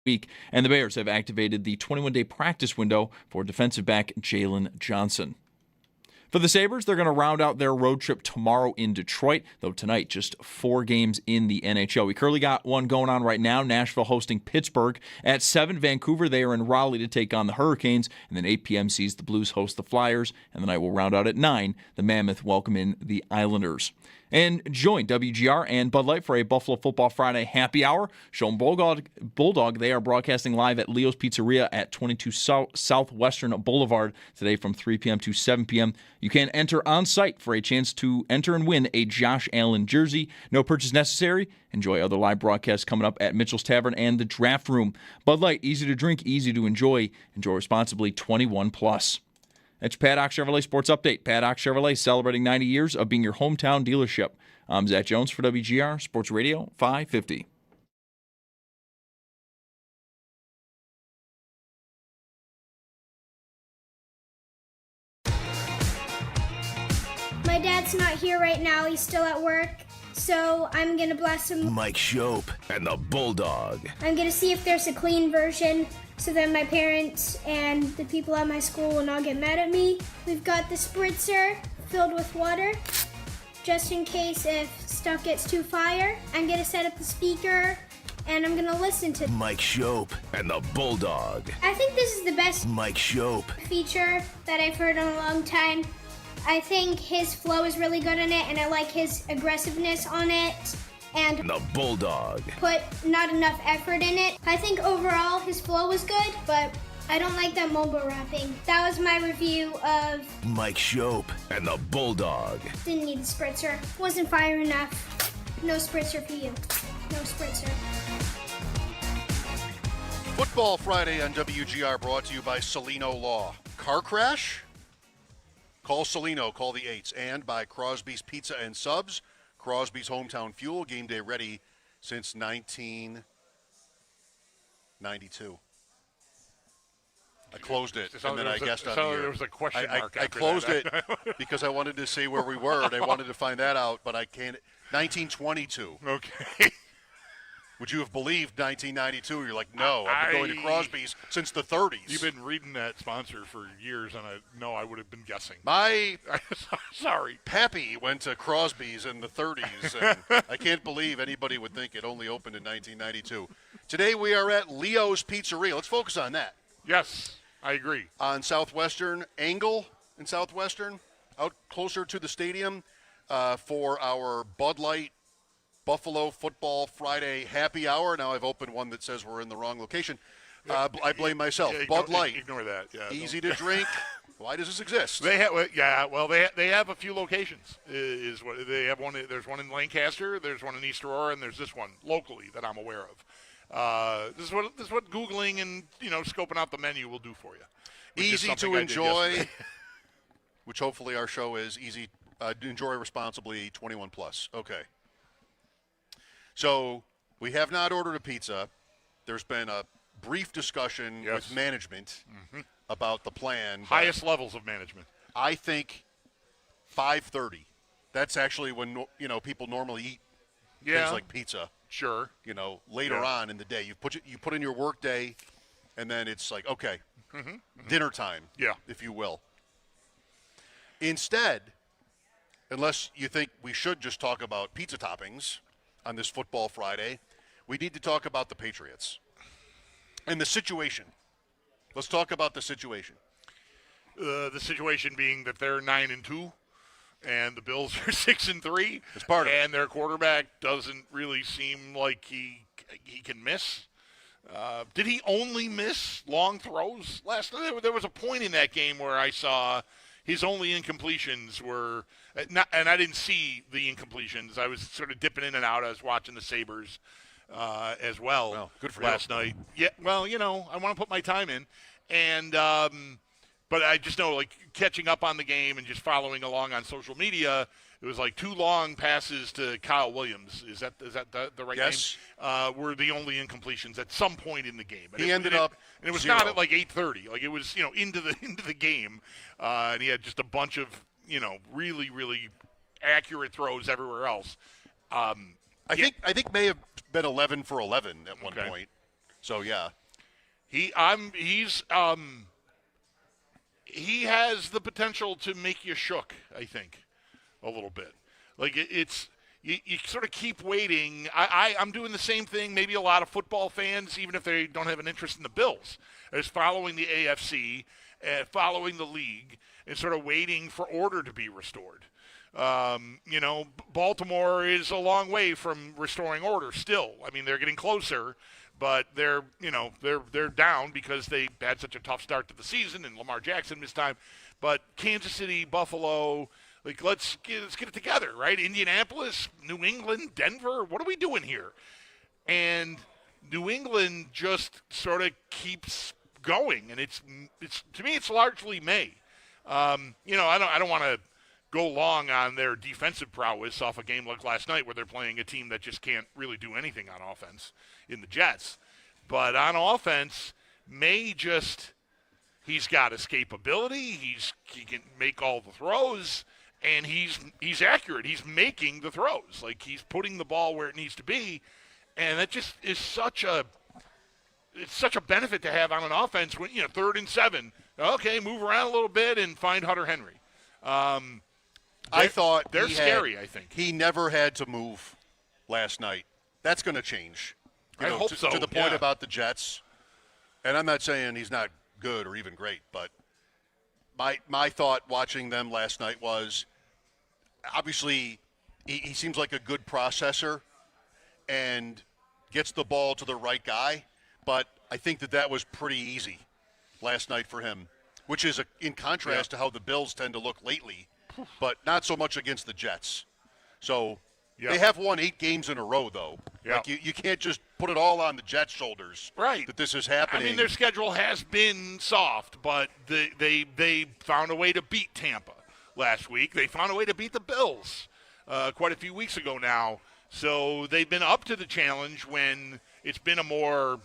week, and the Bears have activated the 21-day practice window for defensive back Jalen Johnson. For the Sabres, they're going to round out their road trip tomorrow in Detroit, though tonight just 4 games in the NHL. We currently got one going on right now, Nashville hosting Pittsburgh. At 7, Vancouver, they are in Raleigh to take on the Hurricanes, and then 8 p.m. sees the Blues host the Flyers, and the night will round out at 9, the Mammoth welcome in the Islanders. And join WGR and Bud Light for a Buffalo Football Friday happy hour. Show them Bulldog. They are broadcasting live at Leo's Pizzeria at 22 Southwestern Boulevard today from 3 p.m. to 7 p.m. You can enter on site for a chance to enter and win a Josh Allen jersey. No purchase necessary. Enjoy other live broadcasts coming up at Mitchell's Tavern and the Draft Room. Bud Light, easy to drink, easy to enjoy. Enjoy responsibly, 21 plus. That's your Paddock Chevrolet Sports Update. Paddock Chevrolet celebrating 90 years of being your hometown dealership. I'm Zach Jones for WGR Sports Radio 550. My dad's not here right now. He's still at work. So I'm going to blast him. Mike Schopp and the Bulldog. I'm going to see if there's a clean version so that my parents and the people at my school will not get mad at me. We've got the spritzer filled with water just in case if stuff gets too fire. I'm going to set up the speaker and I'm going to listen to Mike Schopp and the Bulldog. I think this is the best Mike Schopp feature that I've heard in a long time. I think his flow is really good in it, and I like his aggressiveness on it, and the Bulldog. Put not enough effort in it. I think overall his flow was good, but I don't like that mobile rapping. That was my review of Mike Schopp and the Bulldog. Didn't need a spritzer. Wasn't fire enough. No spritzer for you. No spritzer. Football Friday on WGR brought to you by Celino Law. Car crash? Call Celino, call the 8s, and by Crosby's Pizza and Subs, Crosby's Hometown Fuel, game day ready since 1992. I closed it, and then I guessed on the year. There was a question mark I closed it because I wanted to see where we were, and I wanted to find that out, but I can't. 1922. Okay. Would you have believed 1992? You're like, no, I've been going to Crosby's since the 30s. You've been reading that sponsor for years, and I would have been guessing. Sorry. Pappy went to Crosby's in the 30s, and I can't believe anybody would think it only opened in 1992. Today we are at Leo's Pizzeria. Let's focus on that. Yes, I agree. On Southwestern, Angle in Southwestern, out closer to the stadium for our Bud Light Buffalo Football Friday happy hour. Now I've opened one that says we're in the wrong location. I blame myself. Bud Light. Ignore that. Yeah, easy to drink. Why does this exist? They have, they have a few locations. Is what they have one. There's one in Lancaster. There's one in East Aurora, and there's this one locally that I'm aware of. This is what Googling and scoping out the menu will do for you. Easy to enjoy. Which hopefully our show is easy. Enjoy responsibly. 21 plus. Okay. So we have not ordered a pizza. There's been a brief discussion with management about the plan. Highest levels of management. I think 5:30. That's actually when people normally eat things like pizza. Sure. Later on in the day, you put in your work day, and then it's like dinner time. Yeah, if you will. Instead, unless you think we should just talk about pizza toppings on this Football Friday, we need to talk about the Patriots and the situation. Let's talk about the situation. The situation being that they're 9-2, and the Bills are 6-3. It's part of it. And their quarterback doesn't really seem like he can miss. Did he only miss long throws last night? There was a point in that game where I saw his only incompletions were and I didn't see the incompletions. I was sort of dipping in and out. I was watching the Sabres as well, good for last night. Yeah, well, I want to put my time in. And but I just know, catching up on the game and just following along on social media, it was like 2 long passes to Kyle Williams. Is that the right name? Were the only incompletions at some point in the game. And he ended up and it was 0. not at 8:30. It was into the game, and he had just a bunch of really really accurate throws everywhere else. I think may have been 11 for 11 at one point. So yeah, He has the potential to make you shook, I think, a little bit. Like you sort of keep waiting. I'm doing the same thing. Maybe a lot of football fans, even if they don't have an interest in the Bills, is following the AFC and following the league and sort of waiting for order to be restored. Baltimore is a long way from restoring order still. I mean, they're getting closer, but they're down because they had such a tough start to the season and Lamar Jackson missed time. But Kansas City, Buffalo, like let's get it together, right? Indianapolis, New England, Denver, what are we doing here? And New England just sort of keeps going, and it's to me it's largely May. I don't want to go long on their defensive prowess off a game like last night where they're playing a team that just can't really do anything on offense in the Jets. But on offense, May he's got escapability. He can make all the throws, and he's accurate. He's making the throws. Like he's putting the ball where it needs to be, and that just is such a benefit to have on an offense when 3rd and 7. Okay, move around a little bit and find Hunter Henry. I thought they're scary. I think he never had to move last night. That's going to change. I hope so. To the point about the Jets, and I'm not saying he's not good or even great, but my thought watching them last night was obviously he seems like a good processor and gets the ball to the right guy, but I think that was pretty easy last night for him, which is in contrast to how the Bills tend to look lately, but not so much against the Jets. So they have won 8 games in a row, though. Yeah. Like you can't just put it all on the Jets' shoulders. Right. That this is happening. I mean, their schedule has been soft, but they found a way to beat Tampa last week. They found a way to beat the Bills quite a few weeks ago now. So they've been up to the challenge when it's been a more,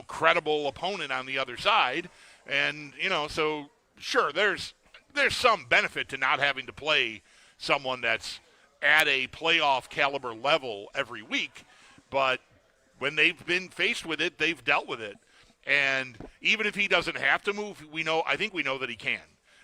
credible opponent on the other side. And, so sure, there's some benefit to not having to play someone that's at a playoff caliber level every week. But when they've been faced with it, they've dealt with it. And even if he doesn't have to move, I think we know that he can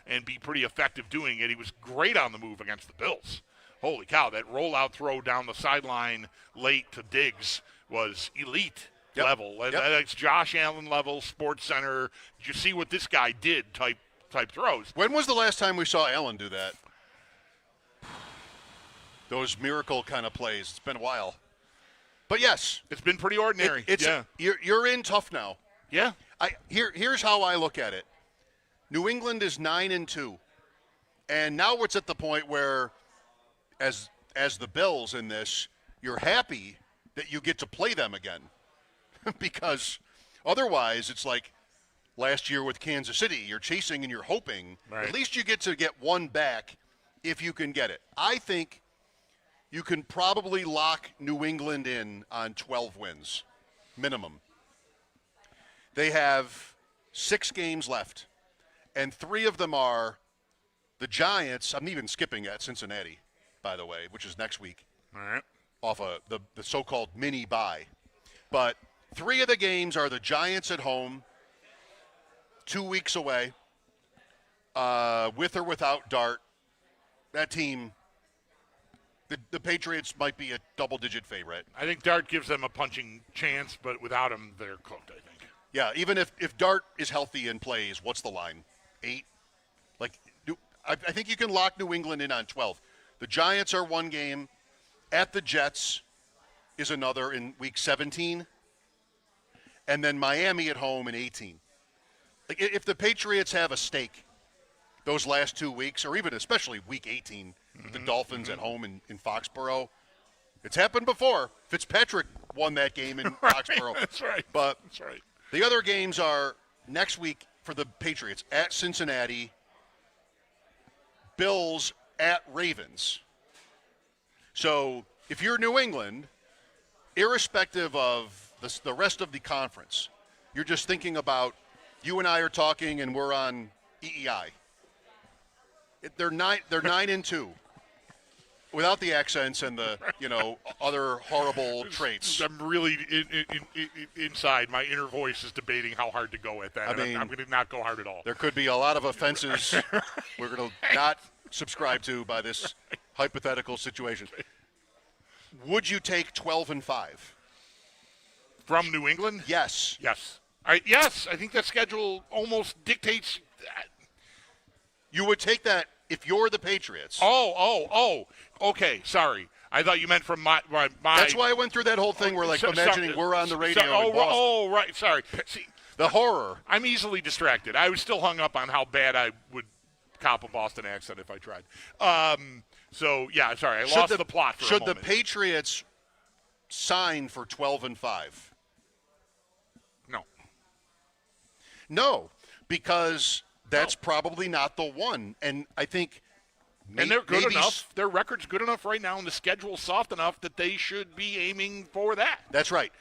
and be pretty effective doing it. He was great on the move against the Bills. Holy cow, that rollout throw down the sideline late to Diggs was elite level. That's Josh Allen level, Sports Center. Did you see what this guy did type throws? When was the last time we saw Allen do that? Those miracle kind of plays. It's been a while. But yes. It's been pretty ordinary. You're in tough now. Yeah. Here's how I look at it. New England is 9-2. And now it's at the point where as the Bills in this, you're happy that you get to play them again. Because otherwise it's like last year with Kansas City. You're chasing and you're hoping. Right. At least you get to get one back if you can get it. I think you can probably lock New England in on 12 wins, minimum. They have 6 games left, and 3 of them are the Giants. I'm even skipping at Cincinnati, by the way, which is next week. All right. Off of the so-called mini bye. But 3 of the games are the Giants at home, 2 weeks away, with or without Dart. That team, the Patriots might be a double-digit favorite. I think Dart gives them a punching chance, but without him, they're cooked, I think. Yeah, even if Dart is healthy and plays, what's the line? 8? I think you can lock New England in on 12. The Giants are 1 game. At the Jets is another in week 17. And then Miami at home in 18. Like, if the Patriots have a stake those last 2 weeks, or even especially week 18, with the Dolphins at home in Foxborough, it's happened before. Fitzpatrick won that game in Foxborough. That's right. But that's right. The other games are next week for the Patriots at Cincinnati, Bills at Ravens. So if you're New England, irrespective of the rest of the conference, you're just thinking about, you and I are talking and we're on EEI. They're 9-2. without the accents and the other horrible traits. I'm really inside. My inner voice is debating how hard to go at that. I'm going to not go hard at all. There could be a lot of offenses we're going to not subscribe to by this hypothetical situation. Would you take 12-5 from New England? Yes. Yes. Yes. I think that schedule almost dictates that. You would take that if you're the Patriots. Oh. Okay. Sorry. I thought you meant from my. That's why I went through that whole thing where, imagining we're on the radio in Boston. Right. Sorry. See, the horror. I'm easily distracted. I was still hung up on how bad I would cop a Boston accent if I tried. So, yeah, sorry. I lost the plot for a moment. Should the Patriots sign for 12-5? No. No, because that's probably not the one. And I think and they're good enough. Their record's good enough right now, and the schedule's soft enough that they should be aiming for that. That's right.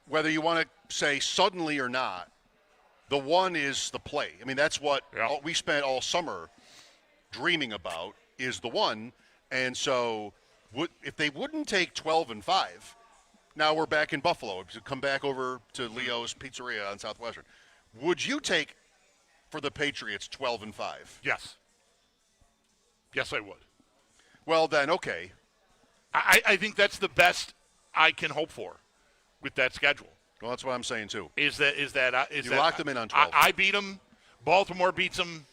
Whether you want to say suddenly or not, the one is the play. I mean, that's what we spent all summer dreaming about is the one. And so if they wouldn't take 12-5, now we're back in Buffalo. To come back over to Leo's Pizzeria on Southwestern. Would you take, for the Patriots, 12-5? Yes. Yes, I would. Well, then, okay. I think that's the best I can hope for with that schedule. Well, that's what I'm saying, too. You locked them in on 12. I beat them. Baltimore beats them.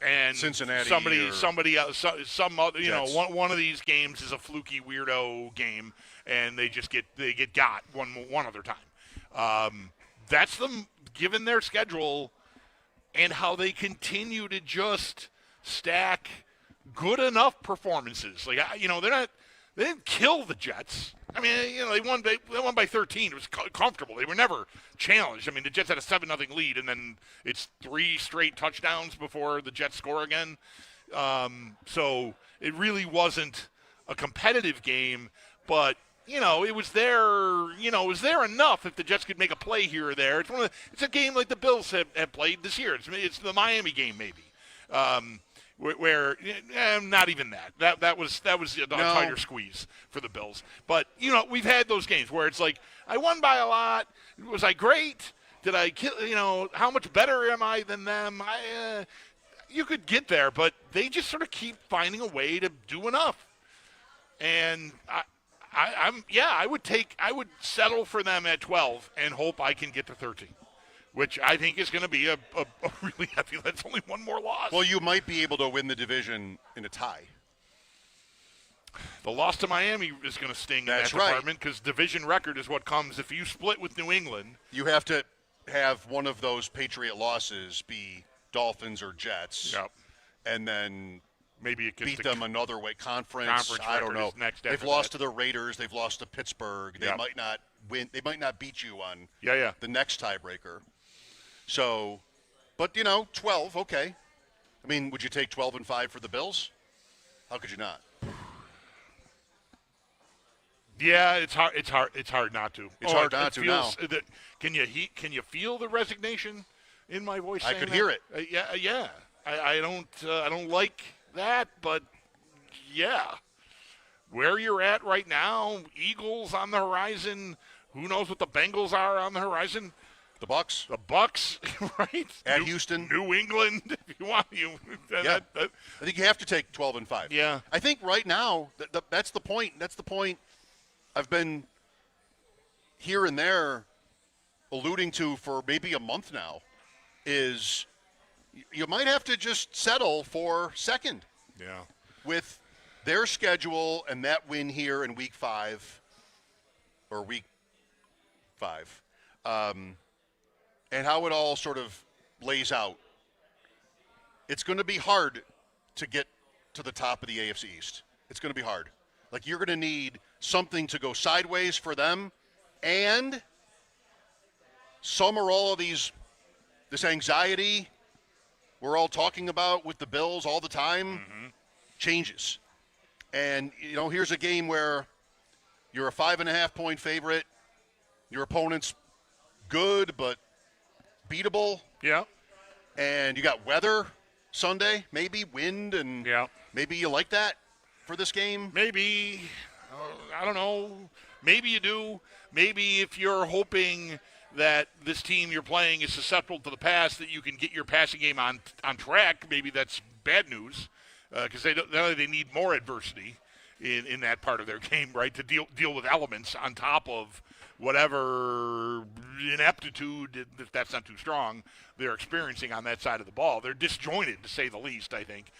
And Cincinnati, somebody else, some other, Jets. one of these games is a fluky weirdo game, and they just get got one other time. That's them given their schedule and how they continue to just stack good enough performances. Like they didn't kill the Jets. I mean, they won by 13. It was comfortable. They were never challenged. I mean, the Jets had a 7-0 lead, and then it's 3 straight touchdowns before the Jets score again. So it really wasn't a competitive game, but it was there. It was there enough if the Jets could make a play here or there. It's a game like the Bills have played this year. It's the Miami game maybe. Where not even that. That was a tighter squeeze for the Bills. But we've had those games where it's like I won by a lot. Was I great? Did I kill? How much better am I than them? You could get there, but they just sort of keep finding a way to do enough. And I would settle for them at 12 and hope I can get to 13. Which I think is going to be a really heavy. That's only one more loss. Well, you might be able to win the division in a tie. The loss to Miami is going to sting in that department because division record is what comes if you split with New England. You have to have one of those Patriot losses be Dolphins or Jets, and then maybe it beat them another way. Conference I don't know. They've lost to the Raiders. They've lost to Pittsburgh. They might not win. They might not beat you on the next tiebreaker. So, but 12, okay. I mean, would you take 12-5 for the Bills? How could you not? Yeah, it's hard not to. It's hard not to now. Can you feel the resignation in my voice? I could hear it. Yeah. I don't like that, but yeah. Where you're at right now, Eagles on the horizon. Who knows what the Bengals are on the horizon? The Bucks, right? At Houston, New England. If you want, I think you have to take 12-5. Yeah, I think right now that's the point. That's the point I've been here and there alluding to for maybe a month now. Is you might have to just settle for second. Yeah, with their schedule and that win here in week 5 or week 5. And how it all sort of lays out. It's going to be hard to get to the top of the AFC East. It's going to be hard. Like, you're going to need something to go sideways for them, and some or all of this anxiety we're all talking about with the Bills all the time changes. And, here's a game where you're a 5.5-point favorite. Your opponent's good, but beatable. Yeah. And you got weather Sunday, maybe wind, and maybe you like that. for this game? Maybe. I don't know. Maybe you do. Maybe if you're hoping that this team you're playing is susceptible to the pass, that you can get your passing game on track, maybe that's bad news because they need more adversity in that part of their game, right, to deal with elements on top of whatever ineptitude, if that's not too strong, they're experiencing on that side of the ball. They're disjointed, to say the least, I think,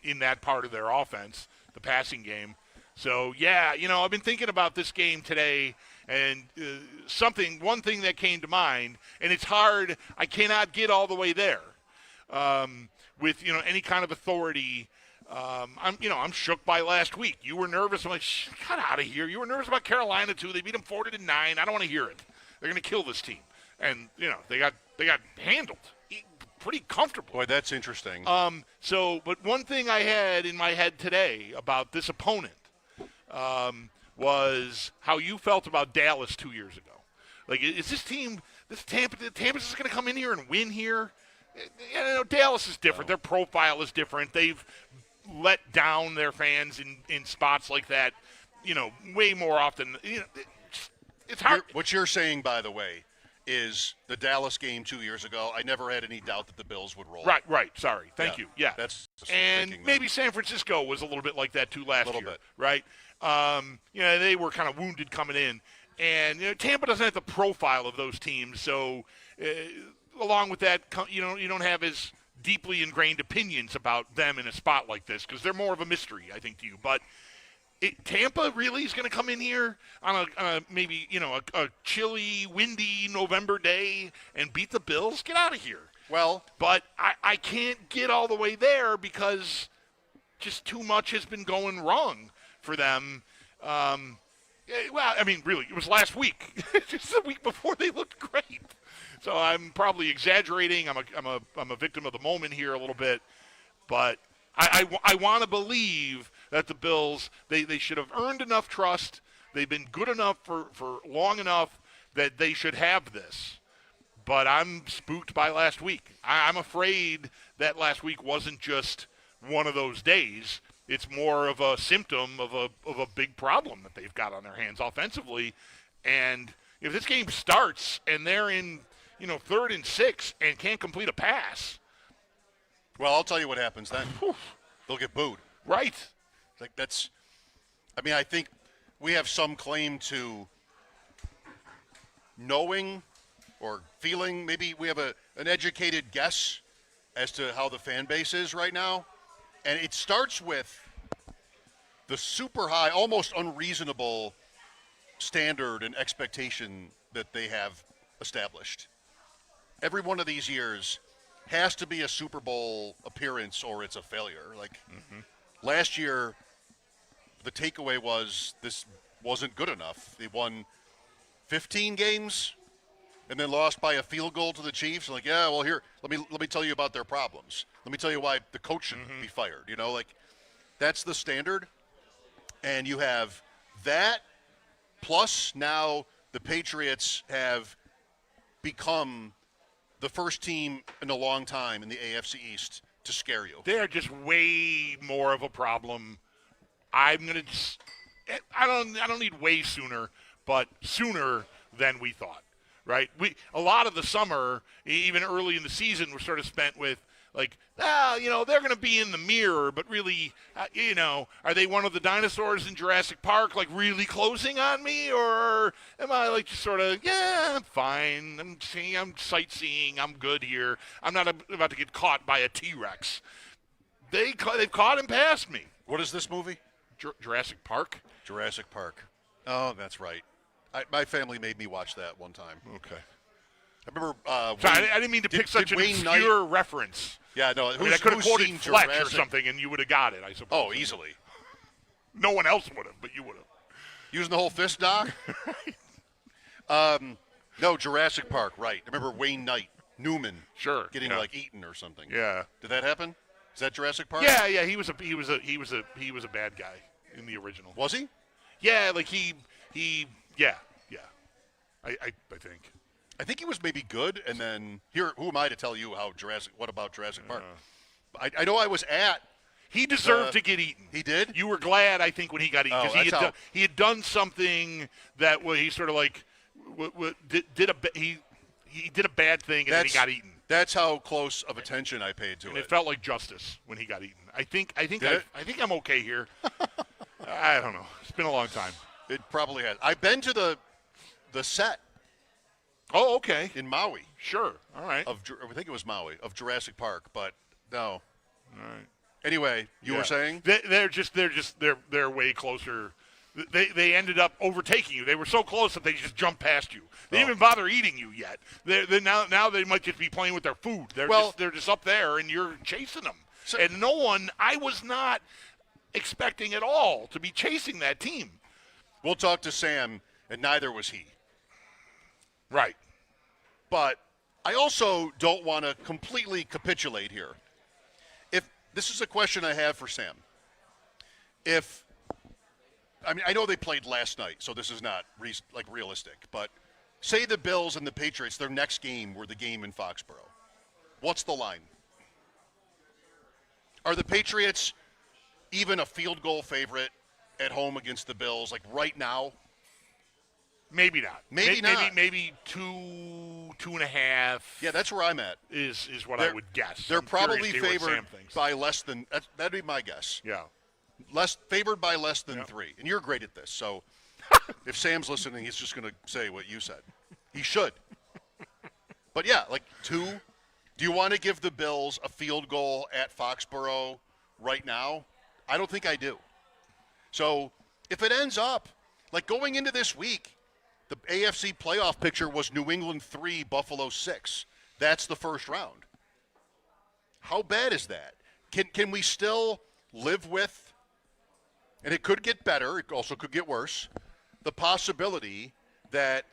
in that part of their offense, the passing game. So, yeah, I've been thinking about this game today, and one thing that came to mind, and it's hard, I cannot get all the way there with, any kind of authority. I'm shook by last week. You were nervous. I'm like, get out of here. You were nervous about Carolina too. They beat them 40-9. I don't want to hear it. They're going to kill this team, and they got handled pretty comfortably. Boy, that's interesting. But one thing I had in my head today about this opponent was how you felt about Dallas 2 years ago. Like, is this team, Tampa's just going to come in here and win here? Dallas is different. Their profile is different. They've let down their fans in spots like that, way more often. It's hard. What you're saying, by the way, is the Dallas game 2 years ago, I never had any doubt that the Bills would roll. Right. Sorry. Thank you. Yeah. That's and maybe San Francisco was a little bit like that too last year. A little bit. Right? They were kind of wounded coming in. And Tampa doesn't have the profile of those teams, so along with that, you don't have as deeply ingrained opinions about them in a spot like this because they're more of a mystery, I think, to you. But Tampa really is going to come in here on a maybe a chilly, windy November day and beat the Bills? Get out of here. Well, but I can't get all the way there because just too much has been going wrong for them. Really, it was last week. Just the week before they looked great. So I'm probably exaggerating. I'm a victim of the moment here a little bit, but I want to believe that the Bills they should have earned enough trust. They've been good enough for long enough that they should have this. But I'm spooked by last week. I'm afraid that last week wasn't just one of those days. It's more of a symptom of a big problem that they've got on their hands offensively. And if this game starts and they're in 3rd and 6 and can't complete a pass. Well, I'll tell you what happens then. They'll get booed. Right. I think we have some claim to knowing or feeling. Maybe we have an educated guess as to how the fan base is right now. And it starts with the super high, almost unreasonable standard and expectation that they have established. Every one of these years has to be a Super Bowl appearance or it's a failure. Last year, the takeaway was this wasn't good enough. They won 15 games and then lost by a field goal to the Chiefs. Here, let me tell you about their problems. Let me tell you why the coach should be fired. That's the standard. And you have that, plus now the Patriots have become the first team in a long time in the AFC East to scare you. They're just way more of a problem. I don't need way sooner, but sooner than we thought. Right? A lot of the summer, even early in the season, was sort of spent with they're going to be in the mirror, but really, are they one of the dinosaurs in Jurassic Park, really closing on me, or am I just sort of, I'm fine, I'm sightseeing, I'm good here, I'm not about to get caught by a T-Rex. They've caught and passed me. What is this movie? Jurassic Park. Jurassic Park. Oh, that's right. My family made me watch that one time. Okay. I remember. Sorry, I didn't mean to pick such an obscure reference. Yeah, no. I could have quoted Fletch or something, and you would have got it, I suppose. Oh, easily. No one else would have, but you would have. Using the whole fist, Doc? No, Jurassic Park, right. I remember Wayne Knight, Newman. Sure. Getting, eaten or something. Yeah. Did that happen? Is that Jurassic Park? Yeah, he was a bad guy in the original. Was he? Yeah, yeah. I think. I think he was maybe good, and then who am I to tell you what about Jurassic Park? I know I was at He deserved to get eaten. He did? You were glad, I think, when he got eaten because he had done something that he sort of like did a bad thing and then he got eaten. That's how close of attention I paid to and it. It felt like justice when he got eaten. I think I'm okay here. I don't know. It's been a long time. It probably has. I've been to the set. Oh, okay. In Maui. Sure. All right. I think it was Maui of Jurassic Park, but no. All right. Anyway, you were saying they're way closer. They ended up overtaking you. They were so close that they just jumped past you. They didn't even bother eating you yet. Now they might just be playing with their food. They're just up there and you're chasing them. So, and I was not expecting at all to be chasing that team. We'll talk to Sam, and neither was he. Right. But I also don't want to completely capitulate here. If this is a question I have for Sam. I know they played last night, so this is not realistic. But say the Bills and the Patriots, their next game were the game in Foxborough. What's the line? Are the Patriots even a field goal favorite at home against the Bills, like right now? Maybe not. Maybe not. Maybe 2.5. Yeah, that's where I'm at. Is what I would guess. They're probably favored by less than. That'd be my guess. Yeah. Favored by less than 3. And you're great at this, so if Sam's listening, he's just going to say what you said. He should. But yeah, 2. Do you want to give the Bills a field goal at Foxborough right now? I don't think I do. So if it ends up, going into this week, the AFC playoff picture was New England 3, Buffalo 6. That's the first round. How bad is that? Can we still live with, and it could get better, it also could get worse, the possibility that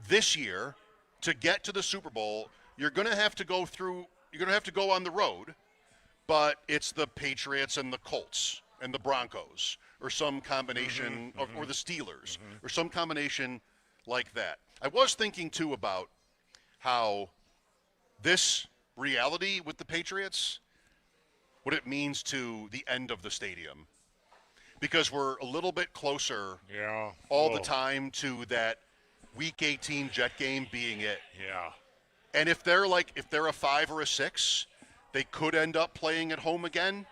this year, to get to the Super Bowl, you're going to have to go on the road, but it's the Patriots and the Colts and the Broncos or some combination, or the Steelers, or some combination like that. I was thinking, too, about how this reality with the Patriots, what it means to the end of the stadium. Because we're a little bit closer all the time to that Week 18 Jet game being it. Yeah. And if they're a 5 or a 6, they could end up playing at home again,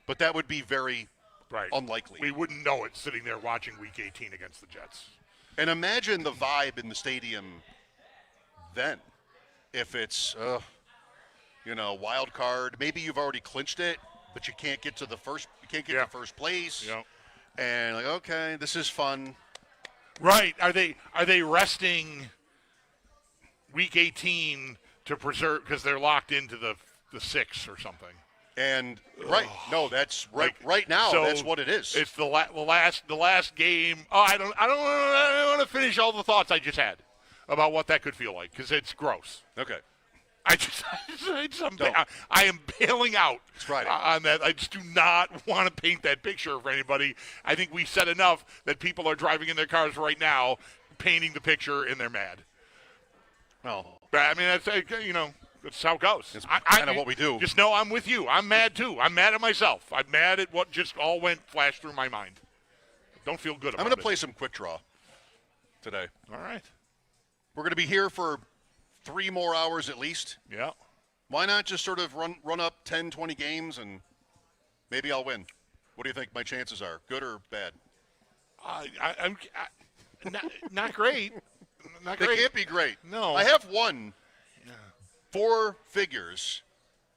but that would be very unlikely. We wouldn't know it sitting there watching Week 18 against the Jets. And imagine the vibe in the stadium then. If it's, wild card, maybe you've already clinched it, but you can't get to first place. Yep. And okay, this is fun. Right. Are they resting Week 18 to preserve because they're locked into the 6 or something? And that's right. Right now, so that's what it is. It's the last game. Oh, I don't want to finish all the thoughts I just had about what that could feel like because it's gross. Okay. I am bailing out on that. I just do not want to paint that picture for anybody. I think we said enough that people are driving in their cars right now, painting the picture, and they're mad. Oh, I mean, that's how it goes. It's kind of what we do. Just know I'm with you. I'm mad, too. I'm mad at myself. I'm mad at what just all flashed through my mind. Don't feel good about it. I'm going to play some quick draw today. All right. We're going to be here for 3 more hours at least. Yeah. Why not just sort of run up 10, 20 games and maybe I'll win? What do you think my chances are? Good or bad? I'm not great. Not they great. Can't be great. No. I have won 4 figures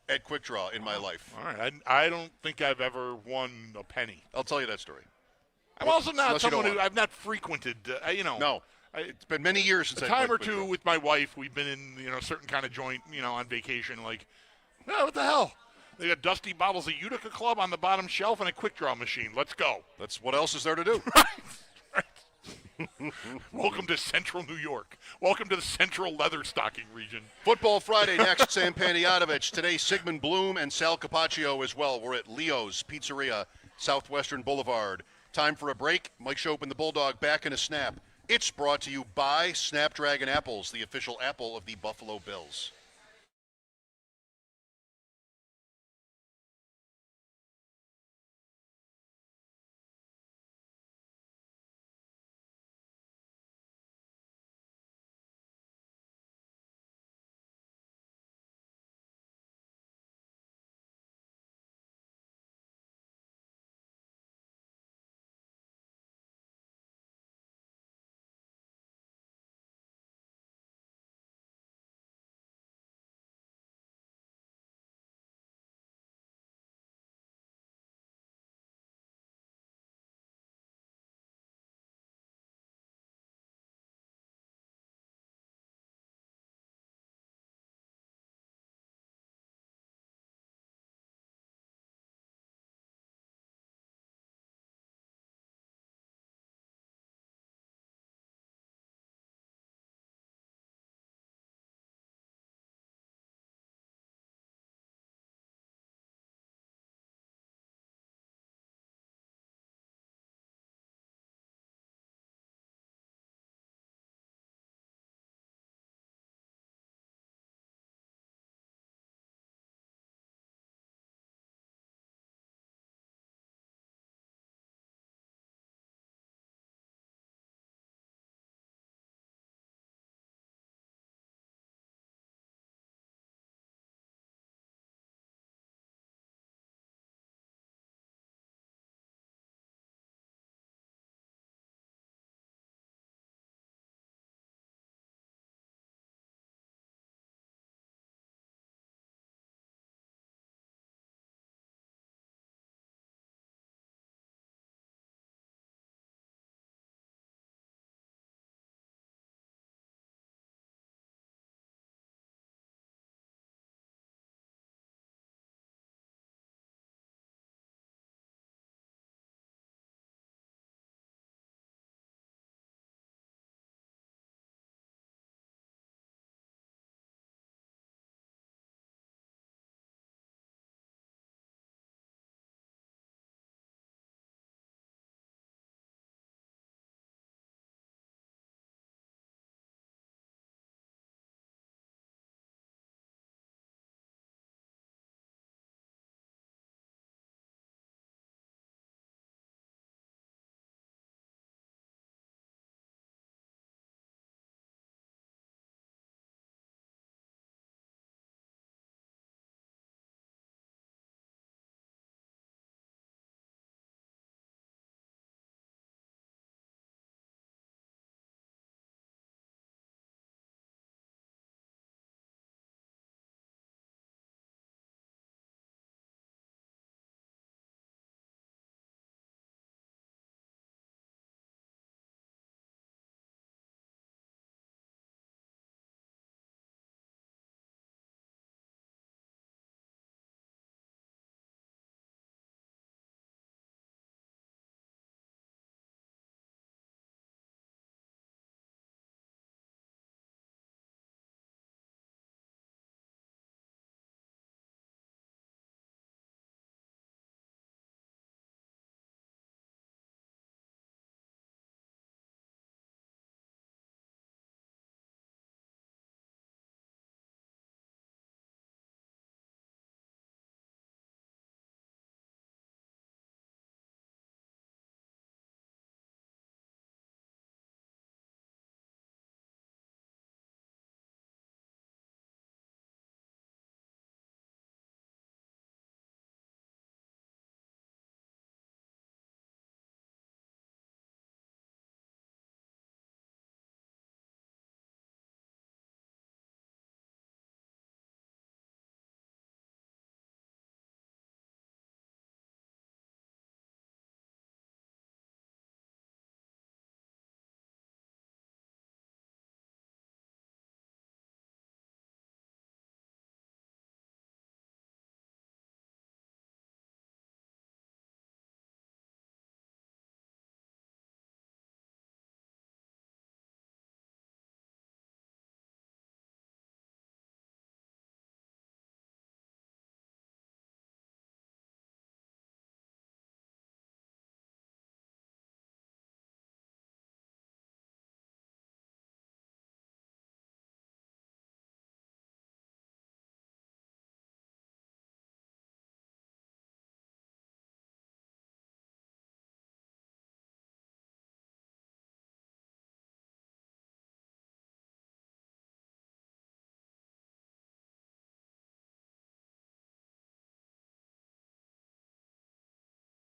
at quick draw in my life. All right. I don't think I've ever won a penny. I'll tell you that story. I'm also not someone who I've not frequented. No. It's been many years since a time or two with my wife. We've been in a certain kind of joint, on vacation. What the hell? They got dusty bottles of Utica Club on the bottom shelf and a quick draw machine. Let's go. That's what else is there to do? Right. Welcome to Central New York. Welcome to the Central Leather Stocking region. Football Friday next. Sam Panayotovich. Today, Sigmund Bloom and Sal Capacio as well. We're at Leo's Pizzeria, Southwestern Boulevard. Time for a break. Mike Schopp and the Bulldog back in a snap. It's brought to you by Snapdragon Apples, the official apple of the Buffalo Bills.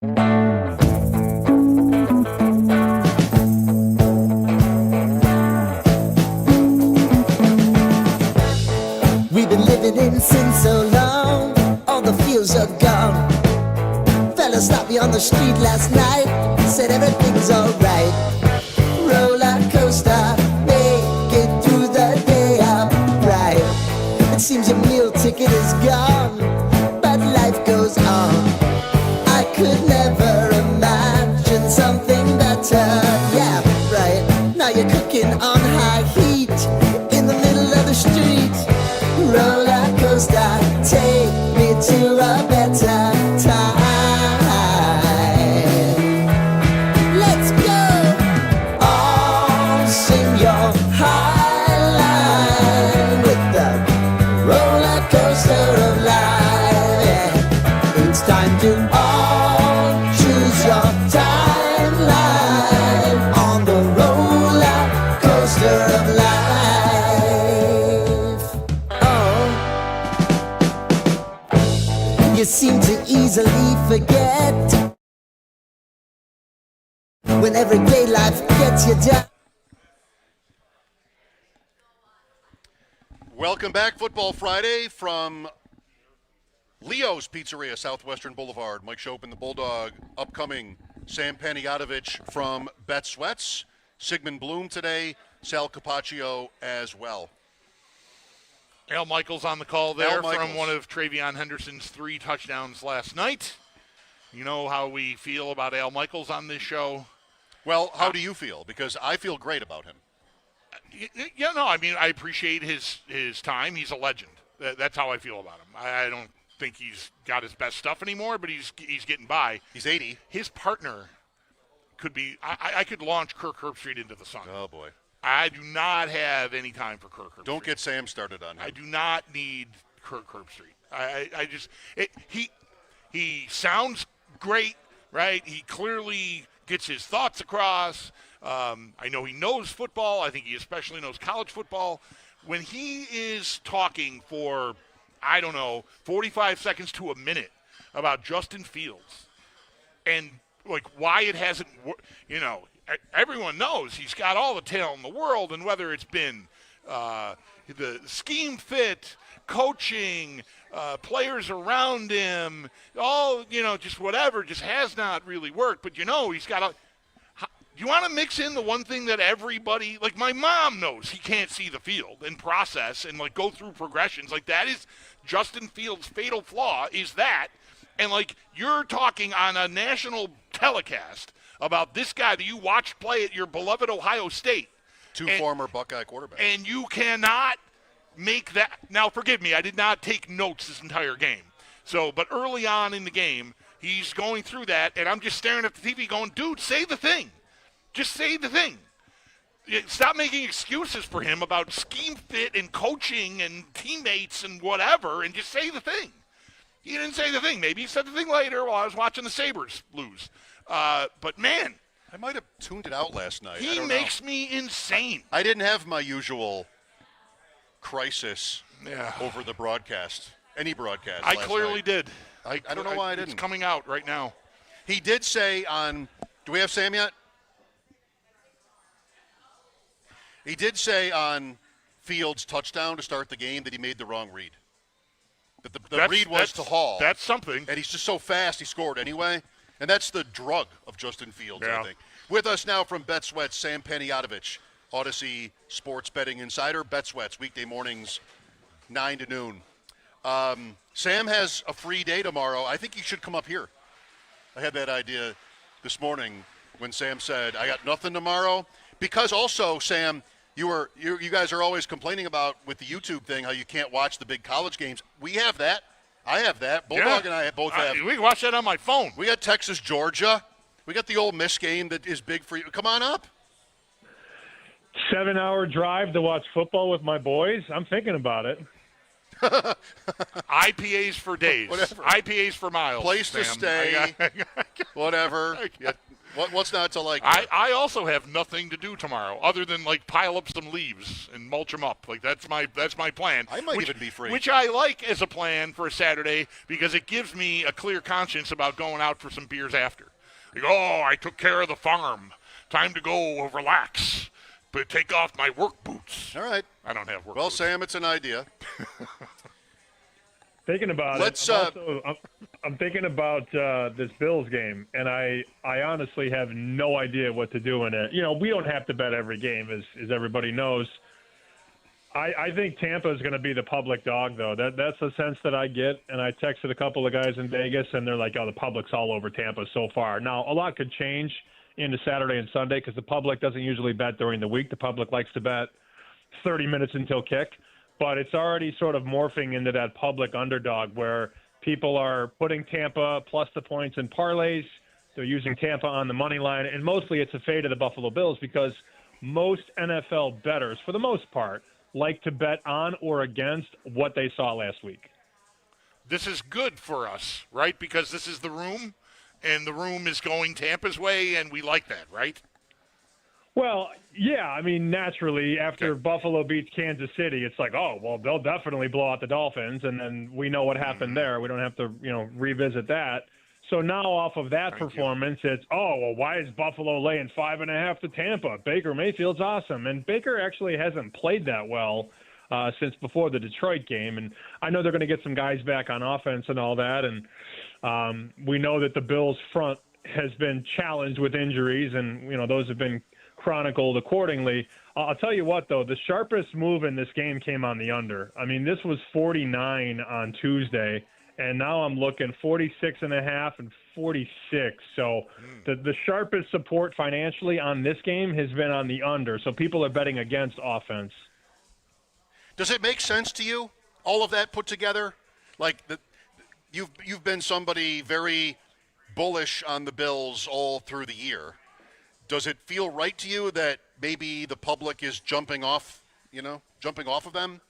We've been living in sin so long, all the feels are gone. Fella stopped me on the street last night, said everything's alright. Roller coaster, make it through the day upright. It seems your meal ticket is gone, but life goes on. I could never imagine something better. Yeah, right. Now you're cooking on high heat in the middle of the street. Roller coaster, take me to a better time. Let's go! All sing your high line with the roller coaster of life. Yeah. It's time to all choose your timeline on the roller coaster of life. You seem to easily forget when everyday life gets you down. Welcome back, Football Friday from Leo's Pizzeria, Southwestern Boulevard. Mike Schopp and the Bulldog. Upcoming, Sam Panayotovich from Bet Sweats. Sigmund Bloom today. Sal Capacio as well. Al Michaels on the call there Al Michaels. from one of Travion Henderson's 3 touchdowns last night. You know how we feel about Al Michaels on this show. Well, how do you feel? Because I feel great about him. Yeah, no, I mean, I appreciate his time. He's a legend. That's how I feel about him. I don't think he's got his best stuff anymore, but he's getting by. He's 80. His partner could be – I could launch Kirk Herbstreit into the sun. Oh, boy. I do not have any time for Kirk Herbstreit. Don't get Sam started on him. I do not need Kirk Herbstreit. He sounds great, right? He clearly gets his thoughts across. I know he knows football. I think he especially knows college football. When he is talking for, 45 seconds to a minute about Justin Fields and, like, why it hasn't everyone knows he's got all the talent in the world, and whether it's been the scheme fit, coaching, players around him, all, just whatever, just has not really worked. But, he's got a – do you want to mix in the one thing that everybody – like my mom knows he can't see the field and process and, like, go through progressions. Like, that is Justin Fields' fatal flaw is that. And, like, you're talking on a national telecast about this guy that you watched play at your beloved Ohio State. Two former Buckeye quarterbacks. And you cannot make that. Now, forgive me, I did not take notes this entire game. But early on in the game, he's going through that, and I'm just staring at the TV going, dude, say the thing. Just say the thing. Stop making excuses for him about scheme fit and coaching and teammates and whatever, and just say the thing. He didn't say the thing. Maybe he said the thing later while I was watching the Sabres lose. But, man. I might have tuned it out last night. He makes me insane. I didn't have my usual crisis over the broadcast, any broadcast. I clearly night. did. I don't know why I didn't. It's coming out right now. He did say on – do we have Sam yet? He did say on Fields' touchdown to start the game that he made the wrong read. That the read was to Hall. That's something. And he's just so fast he scored anyway. And that's the drug of Justin Fields, I think. With us now from Bet Sweats, Sam Panayotovich, Odyssey Sports Betting Insider. Bet Sweats, weekday mornings, 9 to noon. Sam has a free day tomorrow. I think he should come up here. I had that idea this morning when Sam said, I got nothing tomorrow. Because also, Sam, you guys are always complaining about with the YouTube thing how you can't watch the big college games. We have that. I have that. Bulldog and I both have. We can watch that on my phone. We got Texas, Georgia. We got the Ole Miss game that is big for you. Come on up. 7-hour drive to watch football with my boys. I'm thinking about it. IPAs for days. Whatever. IPAs for miles. Place to stay. Whatever. What's not to like? I also have nothing to do tomorrow other than like pile up some leaves and mulch them up. Like that's my plan. I might even be free. Which I like as a plan for a Saturday because it gives me a clear conscience about going out for some beers after. Like, oh, I took care of the farm. Time to go relax. But take off my work boots. All right. I don't have work boots. Well, Sam, it's an idea. Thinking about I'm thinking about this Bills game, and I honestly have no idea what to do in it. You know, we don't have to bet every game, as everybody knows. I think Tampa is going to be the public dog, though. That's the sense that I get, and I texted a couple of guys in Vegas, and they're like, oh, the public's all over Tampa so far. Now, a lot could change into Saturday and Sunday because the public doesn't usually bet during the week. The public likes to bet 30 minutes until kick. But it's already sort of morphing into that public underdog where people are putting Tampa plus the points in parlays. They're using Tampa on the money line, and mostly it's a fade of the Buffalo Bills because most NFL bettors, for the most part, like to bet on or against what they saw last week. This is good for us, right? Because this is the room, and the room is going Tampa's way, and we like that, right? Well, yeah, I mean, naturally, after Buffalo beats Kansas City, it's like, oh, well, they'll definitely blow out the Dolphins, and then we know what happened there. We don't have to, revisit that. So now off of that performance, it's, oh, well, why is Buffalo laying 5.5 to Tampa? Baker Mayfield's awesome. And Baker actually hasn't played that well since before the Detroit game. And I know they're going to get some guys back on offense and all that. And we know that the Bills front has been challenged with injuries, and, those have been chronicled accordingly. I'll tell you what, though, the sharpest move in this game came on the under. I mean, this was 49 on Tuesday, and now I'm looking 46.5 and 46. So the sharpest support financially on this game has been on the under. So people are betting against offense. Does it make sense to you, all of that put together? Like, you've been somebody very bullish on the Bills all through the year. Does it feel right to you that maybe the public is jumping off of them?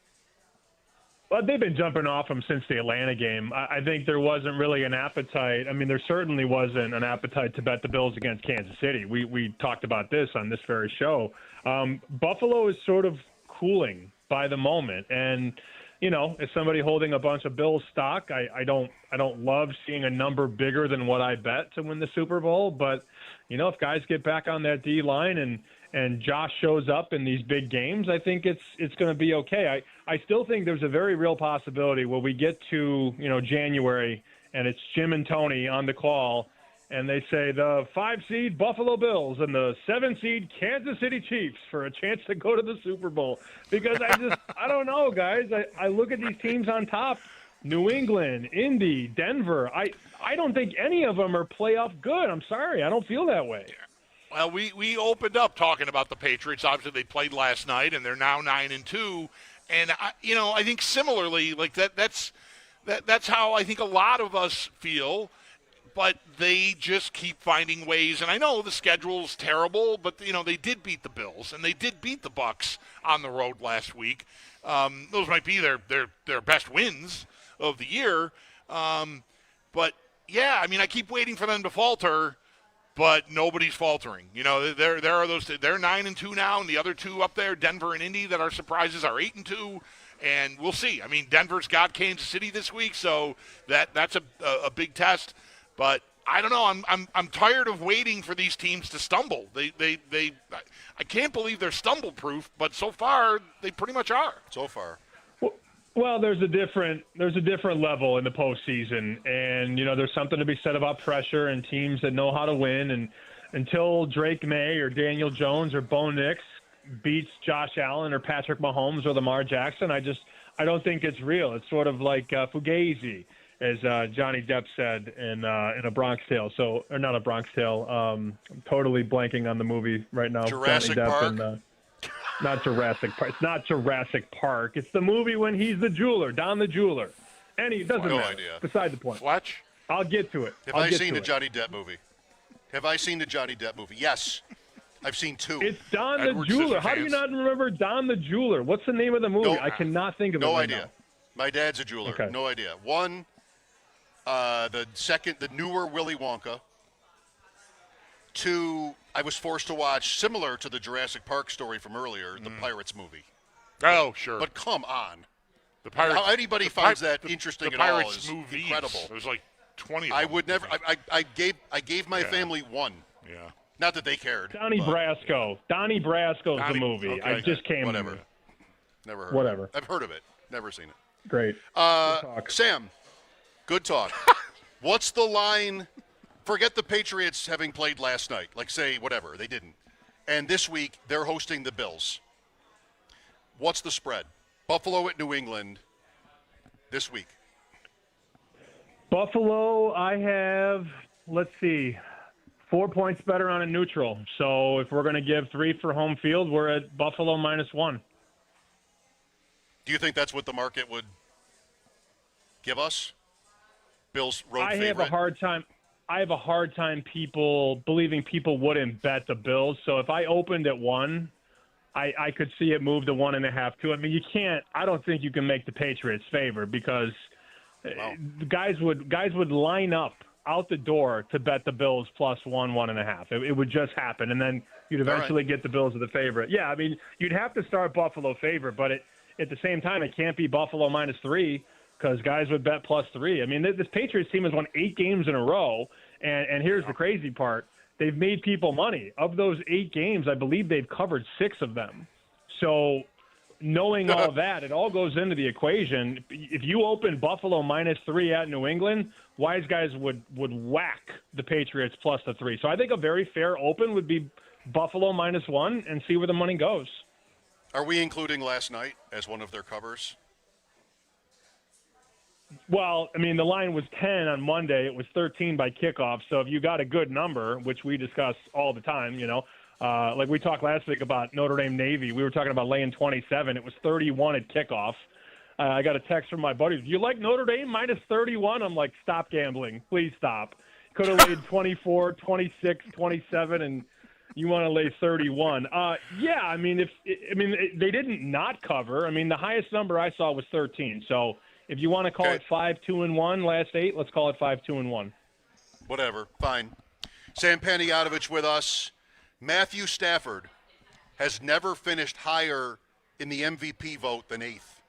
Well, they've been jumping off them since the Atlanta game. I think there wasn't really an appetite. I mean, there certainly wasn't an appetite to bet the Bills against Kansas City. We talked about this on this very show. Buffalo is sort of cooling by the moment. And, as somebody holding a bunch of Bills stock, I don't love seeing a number bigger than what I bet to win the Super Bowl. But, if guys get back on that D line and Josh shows up in these big games, I think it's going to be okay. I still think there's a very real possibility where we get to, January and it's Jim and Tony on the call and they say the 5-seed Buffalo Bills and the 7-seed Kansas City Chiefs for a chance to go to the Super Bowl. Because I don't know, guys. I look at these teams on top, New England, Indy, Denver. I don't think any of them are playoff good. I'm sorry. I don't feel that way. Well, we opened up talking about the Patriots. Obviously, they played last night, and they're now 9-2. And I think similarly, like that's how I think a lot of us feel. But they just keep finding ways. And I know the schedule's terrible, but they did beat the Bills and they did beat the Bucs on the road last week. Those might be their best wins of the year. But yeah, I mean, I keep waiting for them to falter. But nobody's faltering. There are those. They're 9-2 now, and the other two up there, Denver and Indy, that are surprises, are 8-2, and we'll see. I mean, Denver's got Kansas City this week, so that's a big test. But I don't know. I'm tired of waiting for these teams to stumble. I can't believe they're stumble-proof, but so far they pretty much are. So far. Well, there's a different level in the postseason, and there's something to be said about pressure and teams that know how to win. And until Drake May or Daniel Jones or Bo Nix beats Josh Allen or Patrick Mahomes or Lamar Jackson, I don't think it's real. It's sort of like Fugazi, as Johnny Depp said in A Bronx Tale. So, or not A Bronx Tale. I'm totally blanking on the movie right now. Jurassic Johnny Depp Park. And, not Jurassic Park. It's not Jurassic Park. It's the movie when he's the jeweler, Don the Jeweler. And he doesn't matter. Idea. Beside the point. Fletch? I'll get to it. Have I seen the Johnny Depp movie? Yes. I've seen 2. It's Don Edward the Jeweler. Scissorhands. How do you not remember Don the Jeweler? What's the name of the movie? I cannot think of it. No right idea. now. My dad's a jeweler. Okay. No idea. One, the newer Willy Wonka. I was forced to watch, similar to the Jurassic Park story from earlier, the Pirates movie. Oh, sure. But come on. The Pirates, How anybody finds that interesting the at all Pirates is movies, incredible. There's like 20 of I them. would never. I gave my family one. Yeah. Not that they cared. Donnie Brasco. Donnie Brasco's the movie. okay. I just came. Whatever. Never heard. Whatever. Of it. I've heard of it. Never seen it. Great. Sam, good talk. What's the line? Forget the Patriots having played last night. Like, say, whatever. They didn't. And this week, they're hosting the Bills. What's the spread? Buffalo at New England this week. Buffalo, I have, let's see, 4 points better on a neutral. So if we're going to give 3 for home field, we're at Buffalo -1. Do you think that's what the market would give us? Bills road favorite? I have a hard time believing people wouldn't bet the Bills. So if I opened at 1, I could see it move to 1.5, 2. I mean, I don't think you can make the Patriots favor because guys would line up out the door to bet the Bills +1, 1.5. It would just happen, and then you'd eventually get the Bills as the favorite. Yeah, I mean, you'd have to start Buffalo favorite, but at the same time, it can't be Buffalo -3 because guys would bet +3. I mean, this Patriots team has won 8 games in a row, and here's the crazy part. They've made people money. Of those 8 games, I believe they've covered 6 of them. So knowing all that, it all goes into the equation. If you open Buffalo -3 at New England, wise guys would whack the Patriots +3. So I think a very fair open would be Buffalo -1 and see where the money goes. Are we including last night as one of their covers? Well, I mean, the line was 10 on Monday. It was 13 by kickoff. So if you got a good number, which we discuss all the time, like we talked last week about Notre Dame Navy. We were talking about laying 27. It was 31 at kickoff. I got a text from my buddies. Do you like Notre Dame -31? I'm like, stop gambling. Please stop. Could have laid 24, 26, 27, and you want to lay 31. Yeah, I mean, they didn't not cover. I mean, the highest number I saw was 13. So if you want to call it 5-2-1 last 8, let's call it 5-2-1. Whatever. Fine. Sam Panayotovich with us. Matthew Stafford has never finished higher in the MVP vote than 8th.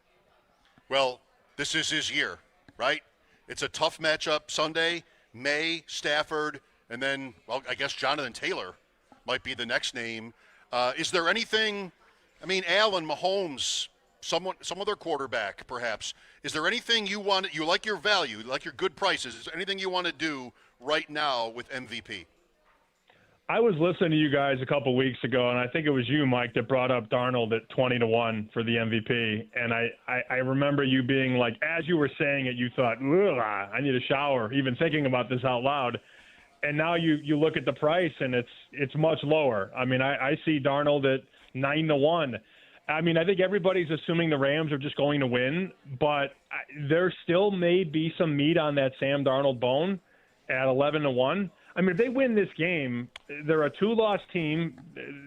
Well, this is his year, right? It's a tough matchup Sunday. May, Stafford, and then, well, I guess Jonathan Taylor might be the next name. Is there anything, I mean, Allen, Mahomes, some other quarterback perhaps. Is there anything you like your value, you like your good prices? Is there anything you want to do right now with MVP? I was listening to you guys a couple weeks ago, and I think it was you, Mike, that brought up Darnold at 20-1 for the MVP. And I remember you being like, as you were saying it, you thought, I need a shower, even thinking about this out loud. And now you look at the price, and it's much lower. I mean, I see Darnold at 9-1. I mean, I think everybody's assuming the Rams are just going to win, but there still may be some meat on that Sam Darnold bone at 11-1. I mean, if they win this game, they're a 2-loss team.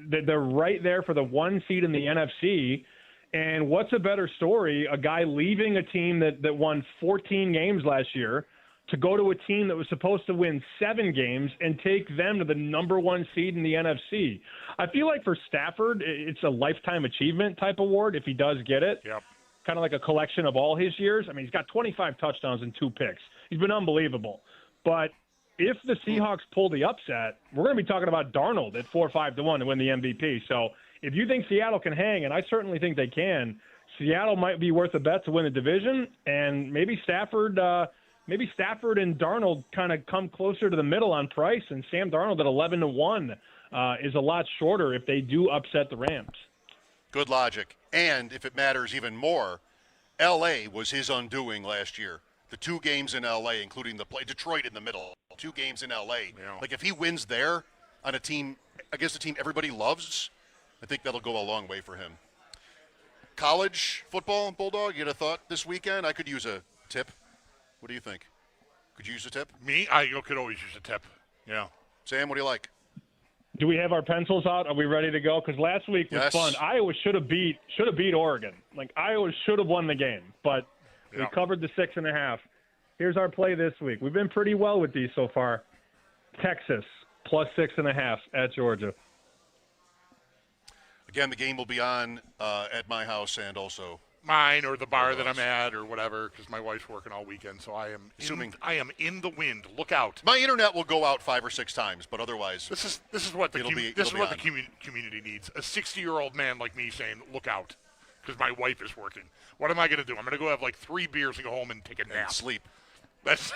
They're right there for the 1 seed in the NFC. And what's a better story? A guy leaving a team that won 14 games last year to go to a team that was supposed to win 7 games and take them to the number 1 seed in the NFC. I feel like for Stafford, it's a lifetime achievement type award if he does get it. Yep. Kind of like a collection of all his years. I mean, he's got 25 touchdowns and 2 picks. He's been unbelievable. But if the Seahawks pull the upset, we're going to be talking about Darnold at 4-5-1 to win the MVP. So if you think Seattle can hang, and I certainly think they can, Seattle might be worth a bet to win the division, and maybe Stafford and Darnold kind of come closer to the middle on price, and Sam Darnold at 11-1 is a lot shorter if they do upset the Rams. Good logic. And if it matters even more, L.A. was his undoing last year. The 2 games in L.A., including Detroit in the middle, 2 games in L.A. Yeah. Like if he wins there on a team against a team everybody loves, I think that'll go a long way for him. College football, Bulldog, you had a thought this weekend? I could use a tip. What do you think? Could you use a tip? Me? I could always use a tip. Yeah. Sam, what do you like? Do we have our pencils out? Are we ready to go? Because last week was fun. Iowa should have beat Oregon. Like Iowa should have won the game, but we covered the 6.5. Here's our play this week. We've been pretty well with these so far. Texas plus 6.5 at Georgia. Again, the game will be on at my house and also mine or the bar that I'm at or whatever, because my wife's working all weekend. So I am in the wind. Look out. My internet will go out 5 or 6 times, but otherwise, this is what the community needs. A 60-year-old man like me saying, "Look out," because my wife is working. What am I going to do? I'm going to go have like 3 beers and go home and take a nap. and sleep. That's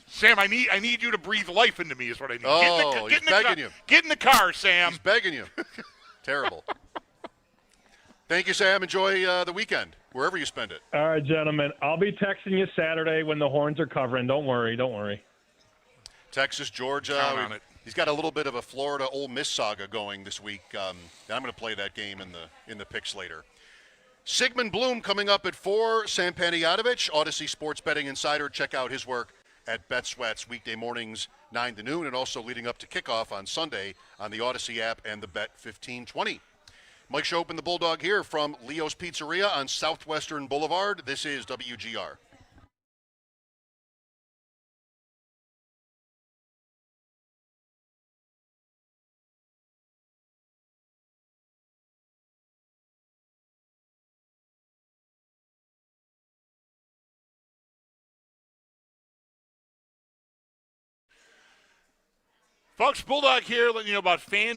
Sam, I need you to breathe life into me is what I need. Oh, he's begging you. Get in the car, Sam. He's begging you. Terrible. Thank you, Sam. Enjoy the weekend, wherever you spend it. All right, gentlemen. I'll be texting you Saturday when the Horns are covering. Don't worry. Texas, Georgia. Count on it. He's got a little bit of a Florida Ole Miss saga going this week. And I'm going to play that game in the picks later. Sigmund Bloom coming up at 4. Sam Panayotovich, Odyssey Sports Betting Insider. Check out his work at BetSweats weekday mornings 9 to noon, and also leading up to kickoff on Sunday on the Odyssey app and the Bet 1520. Mike Schopp and the Bulldog here from Leo's Pizzeria on Southwestern Boulevard. This is WGR. Folks, Bulldog here letting you know about fan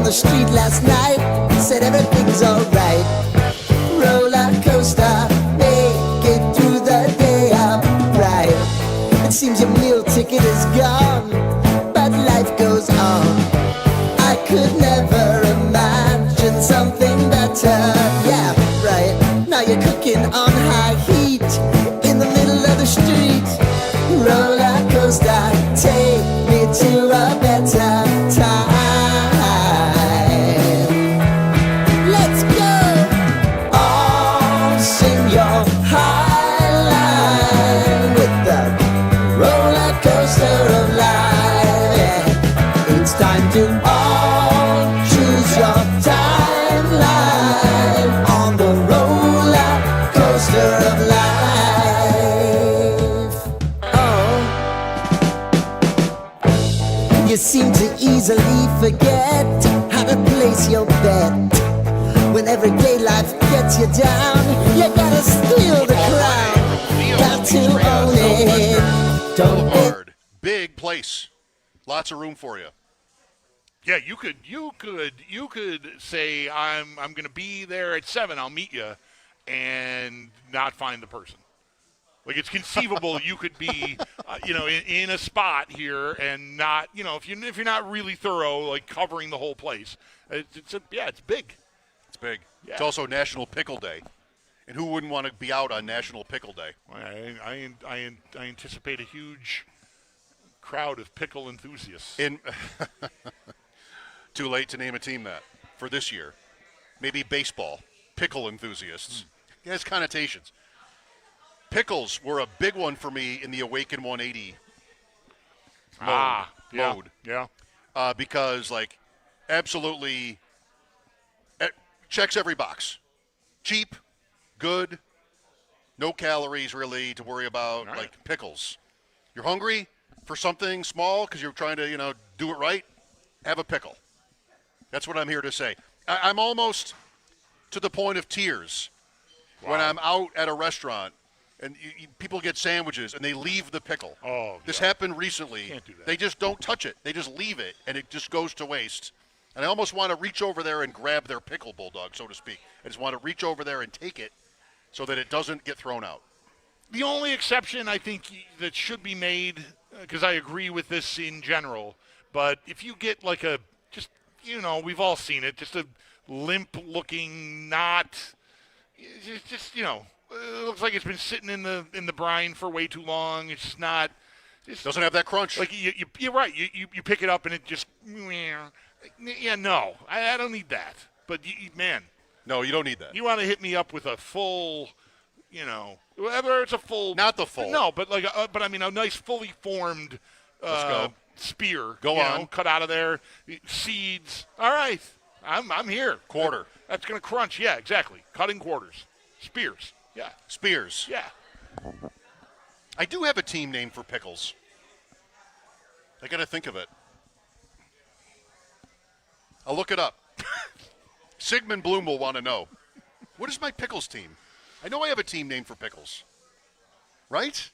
the street last night, said everything's alright. Roller coaster, make it through the day upright. It seems your meal ticket is gone, but life goes on. I could never imagine something better. Yeah, right. Now you're cooking on high heat in the middle of the street. Roller coaster, take me to a better time. Let's go. All sing your high line with the roller coaster of life. Yeah. It's time to all choose your timeline on the roller coaster of life. Oh, you seem to easily forget how to place your bet. When everyday life gets you down, you gotta steal the crown. Got to own it. Don't be Boulevard, big place, lots of room for you. Yeah, you could say I'm going to be there at 7. I'll meet you, and not find the person. Like, it's conceivable you could be, in a spot here and not, if you're not really thorough, like covering the whole place. It's big. It's big. Yeah. It's also National Pickle Day. And who wouldn't want to be out on National Pickle Day? I anticipate a huge crowd of pickle enthusiasts. Too late to name a team that for this year. Maybe baseball. Pickle enthusiasts. It has connotations. Pickles were a big one for me in the Awaken 180 mode. Yeah. Because, absolutely checks every box. Cheap, good, no calories really to worry about, Right. like pickles. You're hungry for something small because you're trying to, do it right, have a pickle. That's what I'm here to say. I'm almost to the point of tears when I'm out at a restaurant and people get sandwiches and they leave the pickle. Oh, this yeah. happened recently. Can't do that. They just don't touch it. They just leave it, and it just goes to waste. And I almost want to reach over there and grab their pickle, Bulldog, so to speak. I just want to reach over there and take it so that it doesn't get thrown out. The only exception I think that should be made, because I agree with this in general, but if you get we've all seen it, just a limp-looking, it looks like it's been sitting in the brine for way too long. It's just not. Doesn't have that crunch. Like you're right. You pick it up and it just. Yeah, no, I don't need that. But man, No, you don't need that. you want to hit me up with a full, whether it's a full. Not the full. No, but a nice fully formed. Let's go. Spear. Go on. Cut out of there. Seeds. All right, I'm here. Quarter. That's gonna crunch. Yeah, exactly. Cutting quarters. Spears. Yeah. Spears. Yeah. I do have a team name for pickles. I got to think of it. I'll look it up. Sigmund Bloom will want to know. What is my pickles team? I know I have a team name for pickles. Right?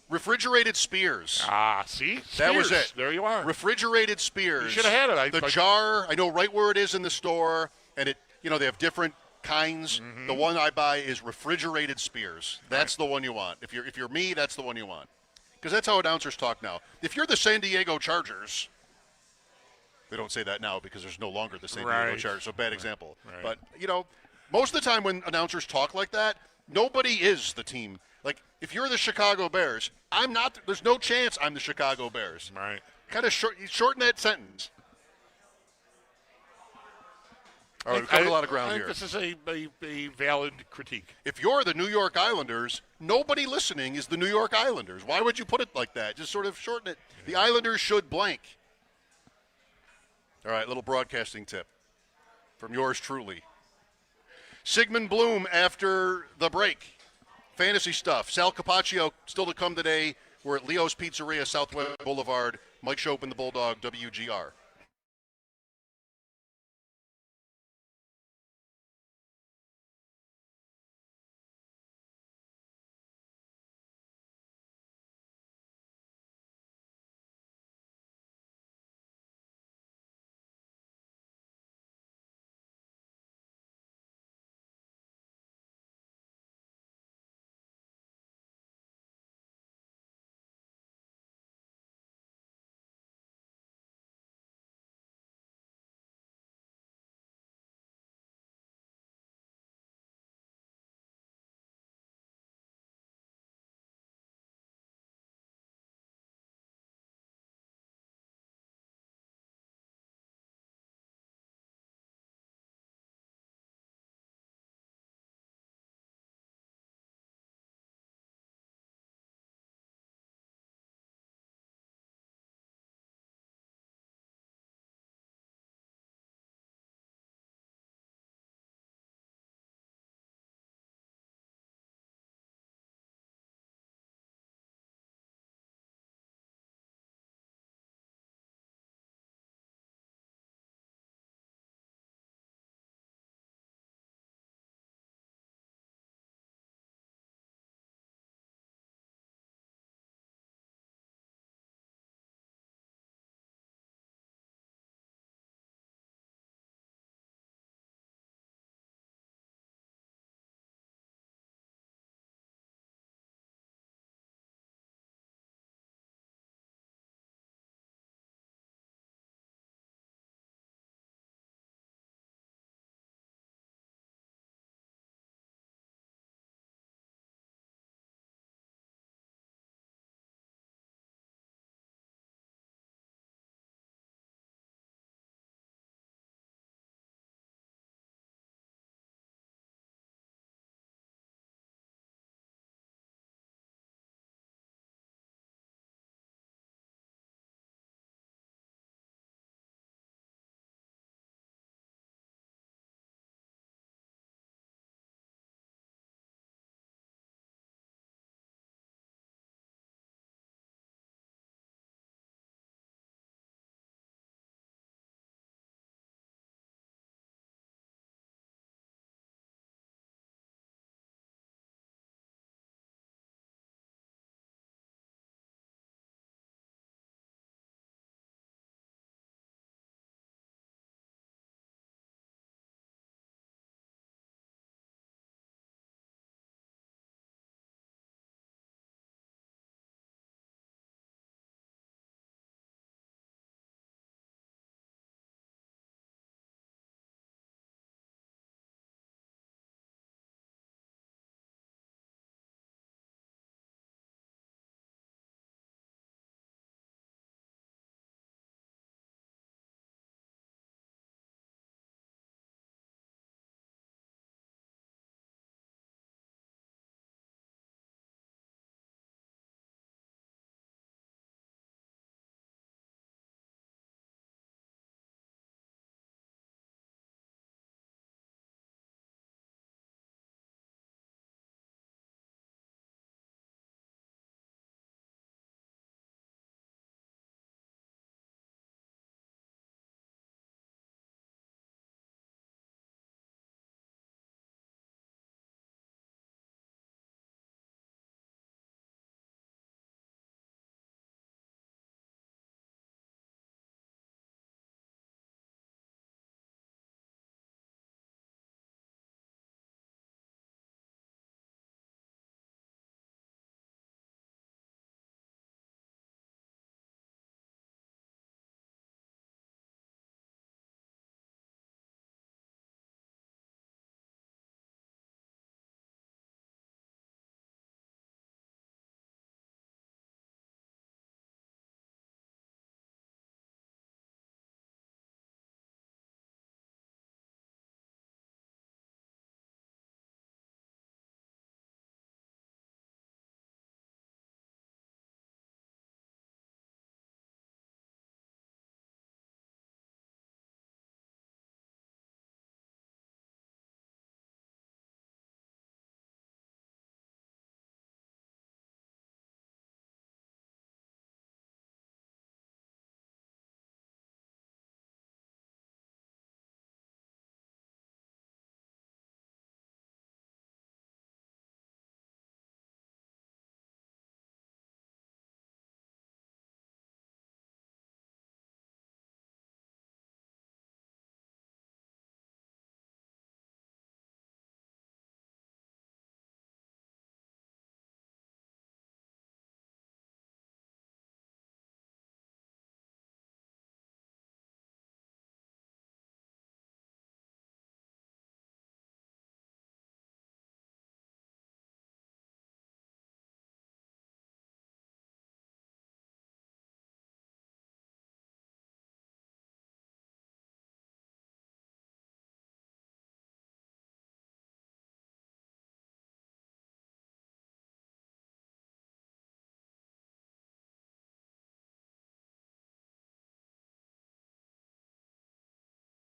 Refrigerated Spears. Ah, see? That was Spears. it. There you are. Refrigerated Spears. You should have had it. The jar, I know right where it is in the store, and it, they have different kinds. Mm-hmm. The one I buy is refrigerated Spears. That's the one you want. If you're me, that's the one you want. Because that's how announcers talk now. If you're the San Diego Chargers, they don't say that now because there's no longer the San Diego Right. Chargers, so bad example. Right. But, most of the time when announcers talk like that, nobody is the team. Like, if you're the Chicago Bears, I'm not. There's no chance I'm the Chicago Bears. Right. Kind of shorten that sentence. All right, we've covered a lot of ground I here. think this is a valid critique. If you're the New York Islanders, nobody listening is the New York Islanders. Why would you put it like that? Just sort of shorten it. The Islanders should blank. All right, little broadcasting tip from yours truly. Sigmund Bloom after the break. Fantasy stuff. Sal Capacio still to come today. We're at Leo's Pizzeria, Southwest Boulevard. Mike Schopp and the Bulldog, WGR.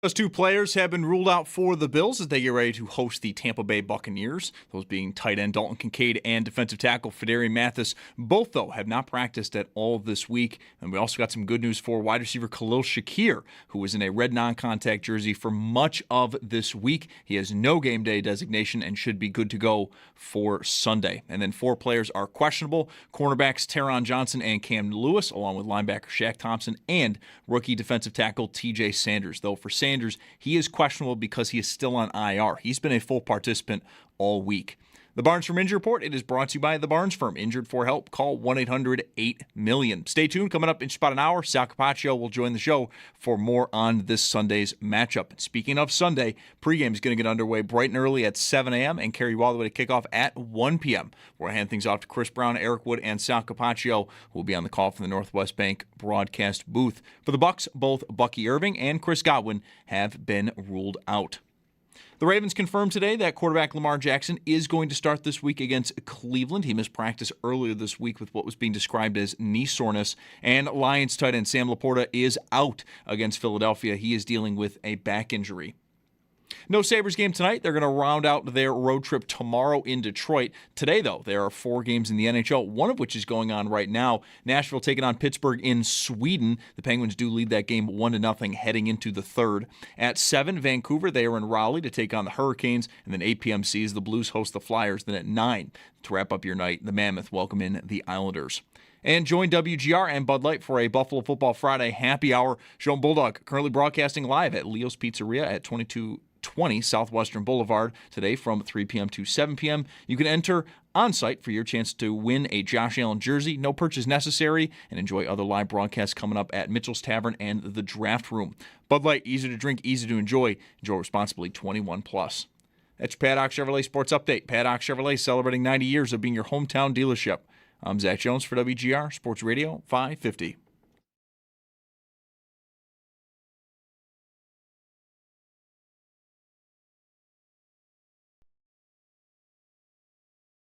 Those two players have been ruled out for the Bills as they get ready to host the Tampa Bay Buccaneers. Those being tight end Dalton Kincaid and defensive tackle Fedarian Mathis. Both, though, have not practiced at all this week. And we also got some good news for wide receiver Khalil Shakir, who was in a red non-contact jersey for much of this week. He has no game day designation and should be good to go for Sunday. And then 4 players are questionable. Cornerbacks Taron Johnson and Cam Lewis, along with linebacker Shaq Thompson and rookie defensive tackle TJ Sanders. Though for Sanders, he is questionable because he is still on IR. He's been a full participant all week. The Barnes from Injury Report, it is brought to you by the Barnes Firm. Injured for help, call 1-800-8-million. Stay tuned. Coming up in just about an hour, Sal Capacio will join the show for more on this Sunday's matchup. Speaking of Sunday, pregame is going to get underway bright and early at 7 a.m. and carry you all the way to kickoff at 1 p.m. We'll hand things off to Chris Brown, Eric Wood, and Sal Capacio, who will be on the call from the Northwest Bank broadcast booth. For the Bucs, both Bucky Irving and Chris Godwin have been ruled out. The Ravens confirmed today that quarterback Lamar Jackson is going to start this week against Cleveland. He missed practice earlier this week with what was being described as knee soreness. And Lions tight end Sam Laporta is out against Philadelphia. He is dealing with a back injury. No Sabres game tonight. They're going to round out their road trip tomorrow in Detroit. Today, though, there are 4 games in the NHL, one of which is going on right now. Nashville taking on Pittsburgh in Sweden. The Penguins do lead that game 1-0 heading into the third. At 7, Vancouver, they are in Raleigh to take on the Hurricanes. And then 8 p.m. sees the Blues host the Flyers. Then at 9, to wrap up your night, the Mammoth welcome in the Islanders. And join WGR and Bud Light for a Buffalo Football Friday happy hour. Show Bulldog currently broadcasting live at Leo's Pizzeria at 2220 Southwestern Boulevard today from 3 p.m. to 7 p.m. You can enter on-site for your chance to win a Josh Allen jersey. No purchase necessary, and enjoy other live broadcasts coming up at Mitchell's Tavern and the Draft Room. Bud Light, easy to drink, easy to enjoy. Enjoy responsibly, 21 plus. That's your Paddock Chevrolet Sports Update. Paddock Chevrolet celebrating 90 years of being your hometown dealership. I'm Zach Jones for WGR Sports Radio 550.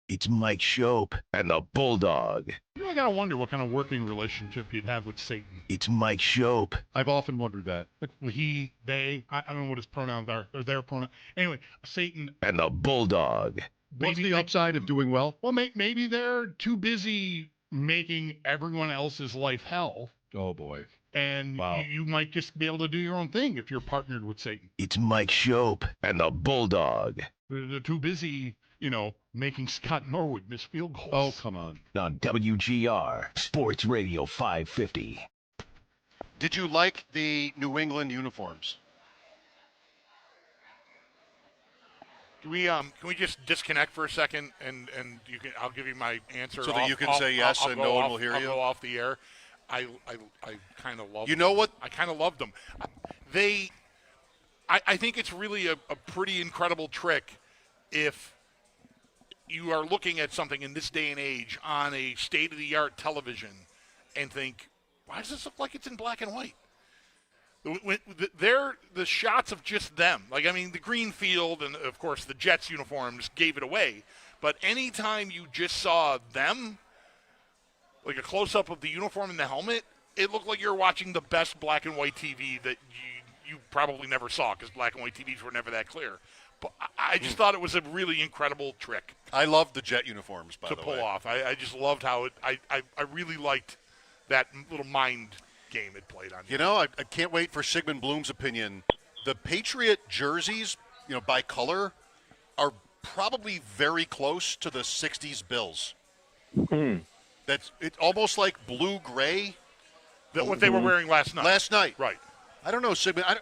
It's Mike Schopp and the Bulldog. You know, I gotta wonder what kind of working relationship he'd have with Satan. It's Mike Schopp. I've often wondered that. Like, he, they, I don't know what his pronouns are, or their pronoun. Anyway, Satan. And the Bulldog. What's the upside of doing well? Well, maybe they're too busy making everyone else's life hell. Oh, boy. And wow. you might just be able to do your own thing if you're partnered with Satan. It's Mike Schopp and the Bulldog. They're too busy, making Scott Norwood miss field goals. Oh, come on. On WGR Sports Radio 550. Did you like the New England uniforms? Can we just disconnect for a second and I'll give you my answer so that you can say yes and no one will hear you. I'll go off the air. I kind of love. You know what? I kind of loved them. I think it's really a pretty incredible trick if you are looking at something in this day and age on a state-of-the-art television and think, why does this look like it's in black and white? They're the shots of just them. The green field and, of course, the Jets uniforms gave it away. But anytime you just saw them, like a close-up of the uniform and the helmet, it looked like you were watching the best black and white TV that you probably never saw because black and white TVs were never that clear. But I just thought it was a really incredible trick. I love the Jet uniforms, by the way. To pull off. I just loved how I really liked that little mind game it played on. I can't wait for Sigmund Bloom's opinion. The Patriot jerseys, by color, are probably very close to the 60s Bills. It's almost like blue-gray. What they were wearing last night. Last night. Right. I don't know, Sigmund.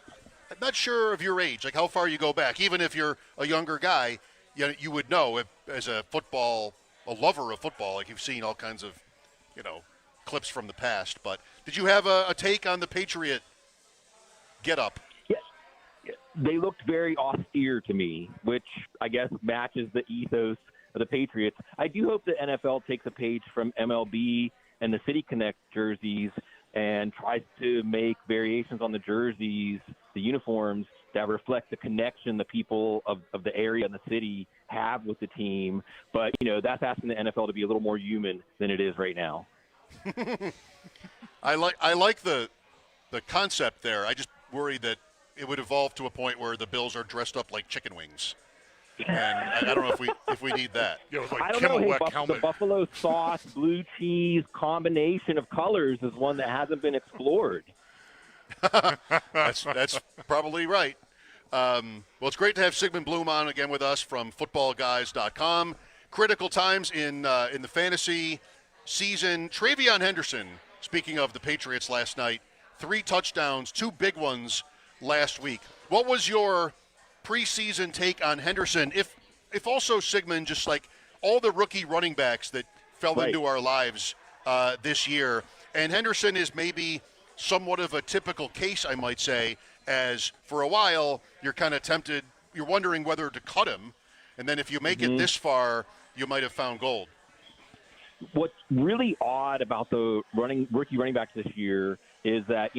I'm not sure of your age, like how far you go back. Even if you're a younger guy, you would know as a lover of football, like you've seen all kinds of, clips from the past. But did you have a take on the Patriot get-up? Yeah. They looked very austere to me, which I guess matches the ethos of the Patriots. I do hope the NFL takes a page from MLB and the City Connect jerseys and tries to make variations on the jerseys, the uniforms, that reflect the connection the people of the area and the city have with the team. But, that's asking the NFL to be a little more human than it is right now. I like the concept there. I just worry that it would evolve to a point where the Bills are dressed up like chicken wings. And I don't know if we need that. It was like I don't know. Hey, Kimmelweck helmet. the buffalo sauce, blue cheese combination of colors is one that hasn't been explored. That's probably right. Well, it's great to have Sigmund Bloom on again with us from footballguys.com. Critical times in the fantasy season. Travion Henderson, speaking of the Patriots last night, 3 touchdowns, 2 big ones last week. What was your preseason take on Henderson? If also, Sigmund, just like all the rookie running backs that fell into our lives this year, and Henderson is maybe somewhat of a typical case, I might say, as for a while you're kind of tempted, you're wondering whether to cut him, and then if you make it this far, you might have found gold. What's really odd about the rookie running backs this year is that,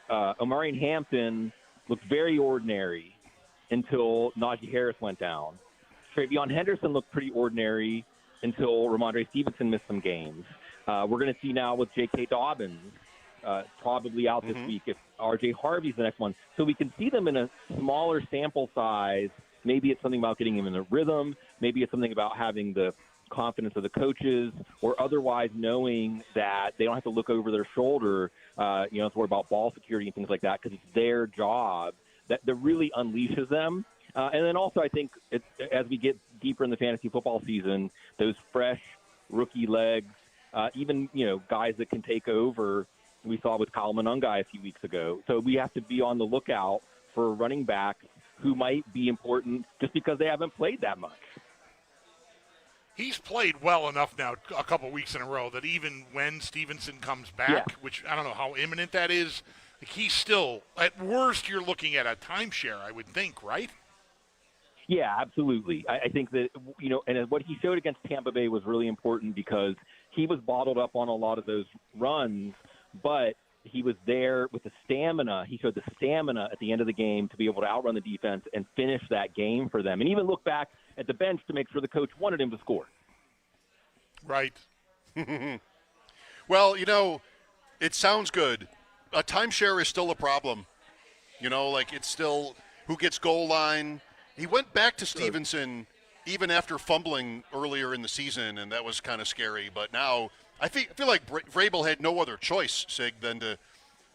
Omarion Hampton looked very ordinary until Najee Harris went down. Travion Henderson looked pretty ordinary until Ramondre Stevenson missed some games. We're going to see now with J.K. Dobbins probably out this week if R.J. Harvey's the next one. So we can see them in a smaller sample size. Maybe it's something about getting him in a rhythm. Maybe it's something about having the confidence of the coaches, or otherwise knowing that they don't have to look over their shoulder, to worry about ball security and things like that, because it's their job that really unleashes them. And then also I think as we get deeper in the fantasy football season, those fresh rookie legs, even, guys that can take over, we saw with Kyle Monungai a few weeks ago. So we have to be on the lookout for running backs who might be important just because they haven't played that much. He's played well enough now a couple weeks in a row that even when Stevenson comes back, which I don't know how imminent that is, he's still, at worst, you're looking at a timeshare, I would think, right? Yeah, absolutely. I think that, and what he showed against Tampa Bay was really important because he was bottled up on a lot of those runs, but he was there with the stamina. He showed the stamina at the end of the game to be able to outrun the defense and finish that game for them, and even look back at the bench to make sure the coach wanted him to score. Right. Well, it sounds good. A timeshare is still a problem. It's still who gets goal line. He went back to Stevenson even after fumbling earlier in the season, and that was kind of scary. But now I feel like Vrabel had no other choice, Sig, than to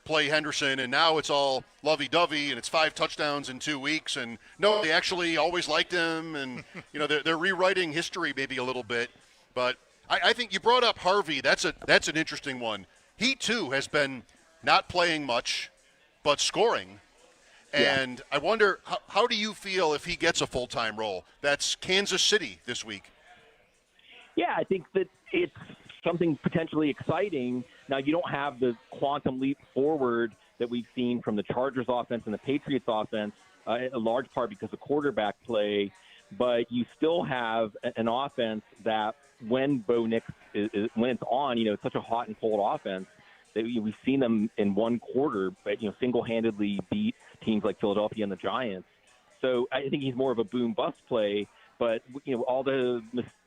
play Henderson, and now it's all lovey-dovey, and it's 5 touchdowns in 2 weeks. And no, they actually always liked him, and they're rewriting history maybe a little bit. But I think you brought up Harvey. That's an interesting one. He too has been not playing much, but scoring. And I wonder, how do you feel if he gets a full-time role? That's Kansas City this week. Yeah, I think that it's something potentially exciting. Now, you don't have the quantum leap forward that we've seen from the Chargers offense and the Patriots offense, in large part because of quarterback play, but you still have an offense that when Bo Nix when it's on, it's such a hot and cold offense that we've seen them in one quarter, but single-handedly beat teams like Philadelphia and the Giants. So I think he's more of a boom-bust play, but all the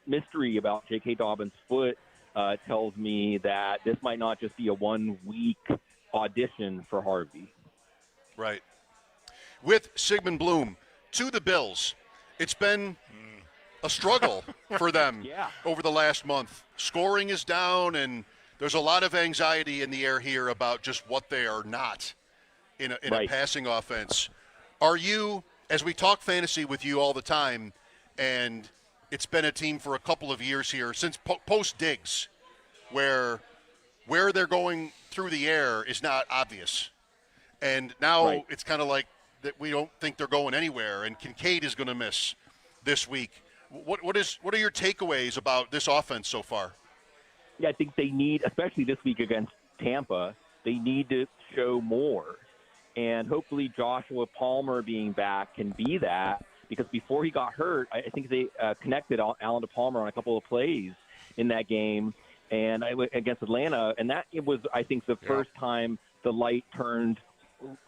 mystery about J.K. Dobbins' foot tells me that this might not just be a 1-week audition for Harvey. Right. With Sigmund Bloom to the Bills, it's been a struggle for them over the last month. Scoring is down, and there's a lot of anxiety in the air here about just what they are not in a passing offense. Are you, as we talk fantasy with you all the time, and it's been a team for a couple of years here since post-Diggs, where they're going through the air is not obvious. And now it's kind of like that we don't think they're going anywhere, and Kincaid is going to miss this week. What are your takeaways about this offense so far? Yeah, I think they need, especially this week against Tampa, they need to show more. And hopefully Joshua Palmer being back can be that, because before he got hurt, I think they connected Allen to Palmer on a couple of plays in that game and against Atlanta. And that it was, I think, the first time the light turned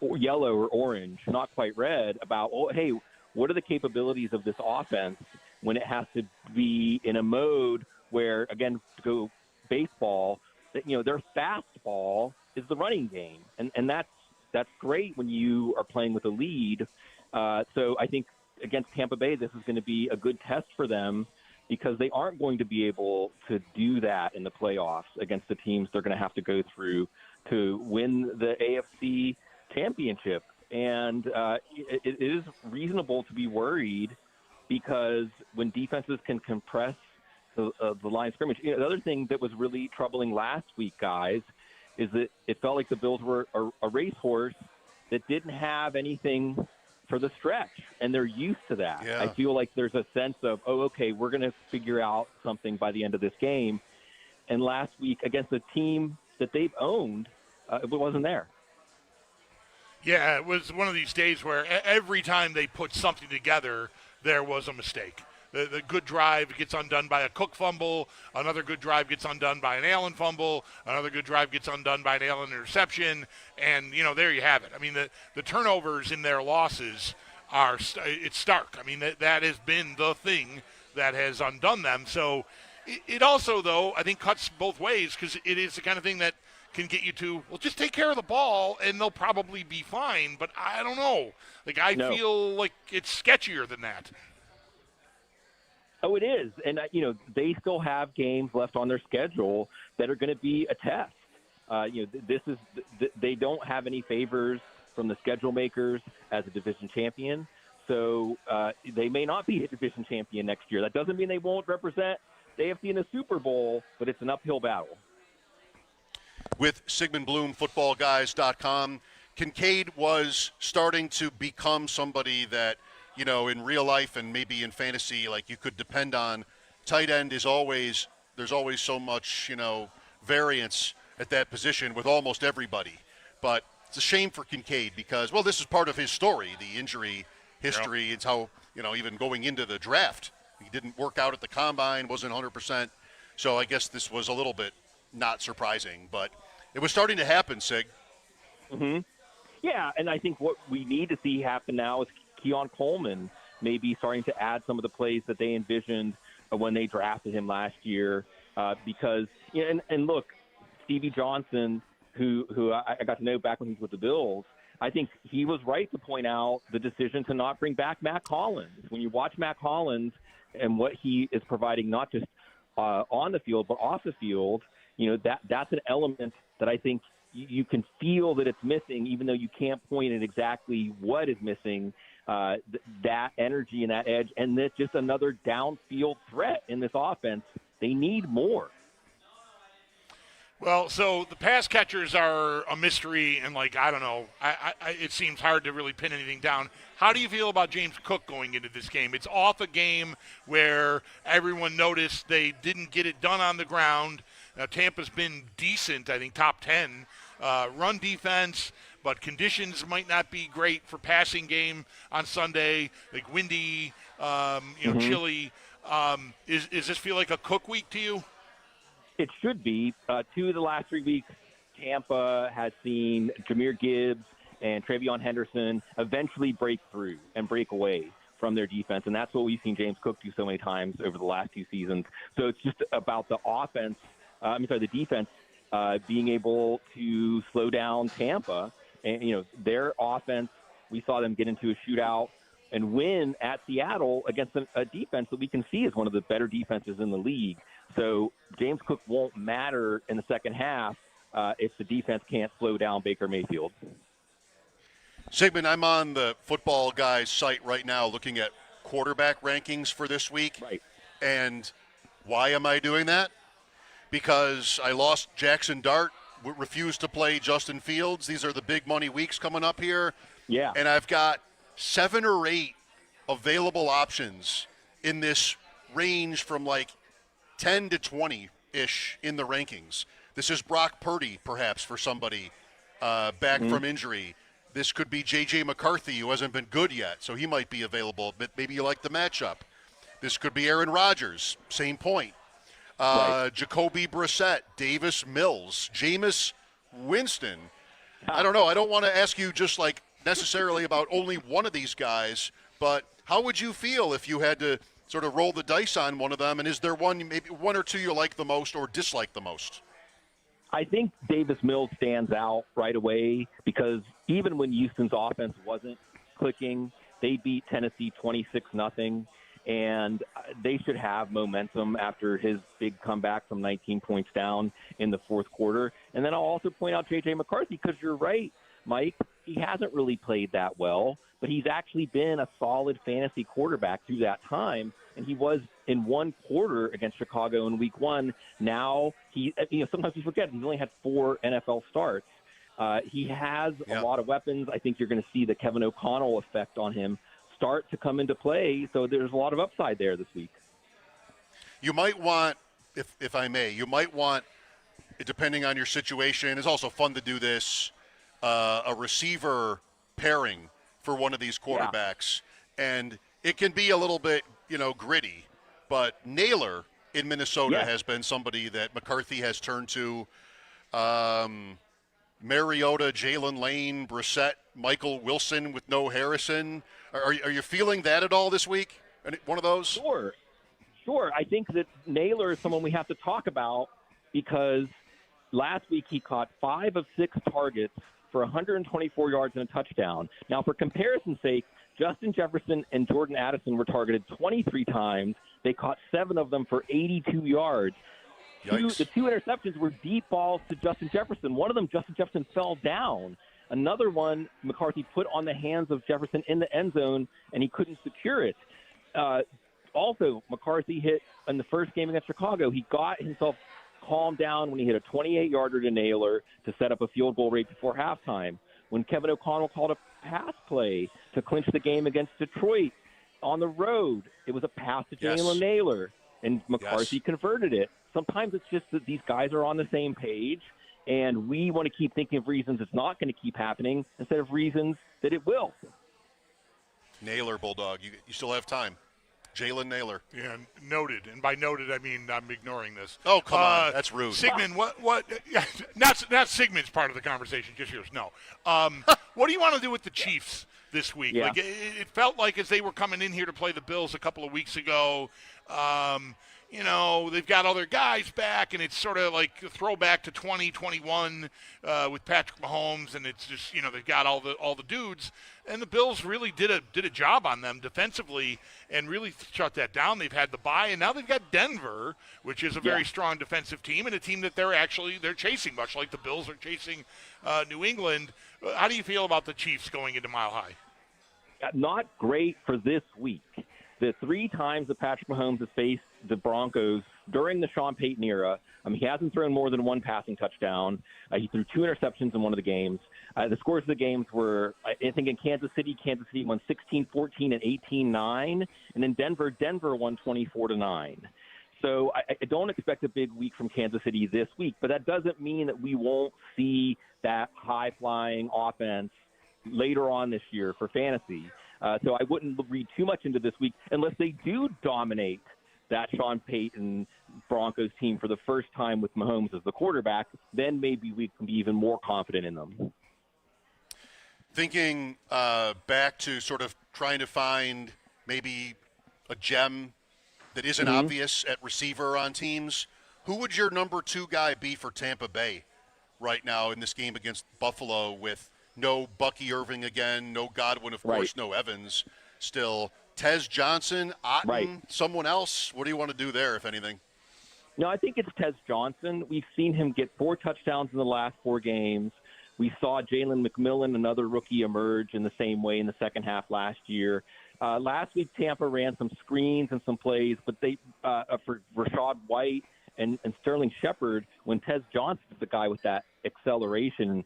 yellow or orange, not quite red, about, hey, what are the capabilities of this offense when it has to be in a mode where, again, to go baseball, their fastball is the running game. And that's that's great when you are playing with a lead. So I think against Tampa Bay, this is going to be a good test for them because they aren't going to be able to do that in the playoffs against the teams they're going to have to go through to win the AFC championship. And it is reasonable to be worried because when defenses can compress the line of scrimmage. The other thing that was really troubling last week, guys, is that it felt like the Bills were a racehorse that didn't have anything for the stretch, and they're used to that. Yeah. I feel like there's a sense of, okay, we're going to figure out something by the end of this game. And last week against a team that they've owned, it wasn't there. Yeah, it was one of these days where every time they put something together, there was a mistake. The good drive gets undone by a Cook fumble. Another good drive gets undone by an Allen fumble. Another good drive gets undone by an Allen interception. And, there you have it. I mean, the turnovers in their losses it's stark. I mean, that has been the thing that has undone them. So it also, though, I think cuts both ways because it is the kind of thing that can get you to, well, just take care of the ball and they'll probably be fine. But I don't know. I feel like it's sketchier than that. Oh, it is. And, they still have games left on their schedule that are going to be a test. They don't have any favors from the schedule makers as a division champion. So they may not be a division champion next year. That doesn't mean they won't represent the AFC in the Super Bowl, but it's an uphill battle. With Sigmund Bloom, footballguys.com, Kincaid was starting to become somebody that, in real life and maybe in fantasy, you could depend on. Tight end there's always so much, variance at that position with almost everybody. But it's a shame for Kincaid because, well, this is part of his story, the injury history. Yeah. It's how, even going into the draft, he didn't work out at the combine, wasn't 100%. So I guess this was a little bit not surprising, but it was starting to happen, Sig. Mm-hmm. Yeah, and I think what we need to see happen now is Keon Coleman maybe starting to add some of the plays that they envisioned when they drafted him last year because, and look, Stevie Johnson, who I got to know back when he was with the Bills, I think he was right to point out the decision to not bring back Matt Collins. When you watch Matt Collins and what he is providing, not just on the field but off the field, that's an element that I think you can feel that it's missing, even though you can't point at exactly what is missing. That energy and that edge, and that's just another downfield threat in this offense. They need more. Well, so the pass catchers are a mystery, and I don't know. It seems hard to really pin anything down. How do you feel about James Cook going into this game? It's off a game where everyone noticed they didn't get it done on the ground. Tampa's been decent, I think, top 10 run defense, but conditions might not be great for passing game on Sunday, windy, chilly. Is this feel like a Cook week to you? It should be. 2 of the last 3 weeks, Tampa has seen Jahmyr Gibbs and Travion Henderson eventually break through and break away from their defense, and that's what we've seen James Cook do so many times over the last 2 seasons. So it's just about the the defense being able to slow down Tampa. And, their offense, we saw them get into a shootout and win at Seattle against a defense that we can see is one of the better defenses in the league. So James Cook won't matter in the second half if the defense can't slow down Baker Mayfield. Sigmund, I'm on the Football Guys site right now looking at quarterback rankings for this week. Right. And why am I doing that? Because I lost Jackson Dart, refused to play Justin Fields. These are the big money weeks coming up here. Yeah. And I've got 7 or 8 available options in this range from 10 to 20-ish in the rankings. This is Brock Purdy, perhaps, for somebody back from injury. This could be J.J. McCarthy, who hasn't been good yet, so he might be available, but maybe you like the matchup. This could be Aaron Rodgers, same point. Right. Jacoby Brissett, Davis Mills, Jameis Winston. I don't know. I don't want to ask you just necessarily about only one of these guys, but how would you feel if you had to sort of roll the dice on one of them? And is there maybe one or two you like the most or dislike the most? I think Davis Mills stands out right away because even when Houston's offense wasn't clicking, they beat Tennessee 26-0, and they should have momentum after his big comeback from 19 points down in the fourth quarter. And then I'll also point out J.J. McCarthy because you're right, Mike. He hasn't really played that well, but he's actually been a solid fantasy quarterback through that time, and he was in one quarter against Chicago in Week 1. Now, sometimes we forget he's only had 4 NFL starts. He has a lot of weapons. I think you're going to see the Kevin O'Connell effect on him start to come into play, so there's a lot of upside there this week. You might want, if I may, depending on your situation, it's also fun to do this, a receiver pairing for one of these quarterbacks. Yeah. And it can be a little bit, gritty, but Naylor in Minnesota has been somebody that McCarthy has turned to. Mariota, Jalen Lane, Brissett, Michael Wilson with no Harrison. Are you feeling that at all this week? One of those? Sure. I think that Naylor is someone we have to talk about because last week he caught 5 of 6 targets for 124 yards and a touchdown. Now, for comparison's sake, Justin Jefferson and Jordan Addison were targeted 23 times. They caught 7 of them for 82 yards. The 2 interceptions were deep balls to Justin Jefferson. One of them, Justin Jefferson fell down. Another one, McCarthy put on the hands of Jefferson in the end zone, and he couldn't secure it. Also, McCarthy hit in the first game against Chicago. He got himself calmed down when he hit a 28-yarder to Naylor to set up a field goal right before halftime. When Kevin O'Connell called a pass play to clinch the game against Detroit on the road, it was a pass to Jalen Naylor, and McCarthy converted it. Sometimes it's just that these guys are on the same page, and we want to keep thinking of reasons it's not going to keep happening instead of reasons that it will. Naylor, Bulldog. You still have time. Jalen Naylor. Yeah, noted. And by noted, I mean I'm ignoring this. Oh, come on. That's rude. Sigmund, what not Sigmund's part of the conversation, just yours. No. What do you want to do with the Chiefs this week? Yeah. Like it felt like as they were coming in here to play the Bills a couple of weeks ago, they've got all their guys back, and it's sort of like a throwback to 2021 with Patrick Mahomes, and it's just they've got all the dudes, and the Bills really did a job on them defensively and really shut that down. They've had the bye, and now they've got Denver, which is a very strong defensive team and a team that they're chasing, much like the Bills are chasing New England. How do you feel about the Chiefs going into Mile High? Not great for this week. The 3 times that Patrick Mahomes has faced the Broncos during the Sean Payton era, he hasn't thrown more than 1 passing touchdown. He threw 2 interceptions in one of the games. The scores of the games were, I think, in Kansas City won 16-14 and 18-9. And in Denver won 24-9. So I don't expect a big week from Kansas City this week, but that doesn't mean that we won't see that high-flying offense later on this year for fantasy. So I wouldn't read too much into this week unless they do dominate that Sean Payton Broncos team for the first time with Mahomes as the quarterback. Then maybe we can be even more confident in them. Thinking back to sort of trying to find maybe a gem that isn't obvious at receiver on teams, who would your number 2 guy be for Tampa Bay right now in this game against Buffalo with no Bucky Irving again, no Godwin, of course, no Evans still. Tez Johnson, Otten, someone else? What do you want to do there, if anything? No, I think it's Tez Johnson. We've seen him get 4 touchdowns in the last 4 games. We saw Jalen McMillan, another rookie, emerge in the same way in the second half last year. Last week, Tampa ran some screens and some plays, but they for Rashad White and Sterling Shepard, when Tez Johnson is the guy with that acceleration,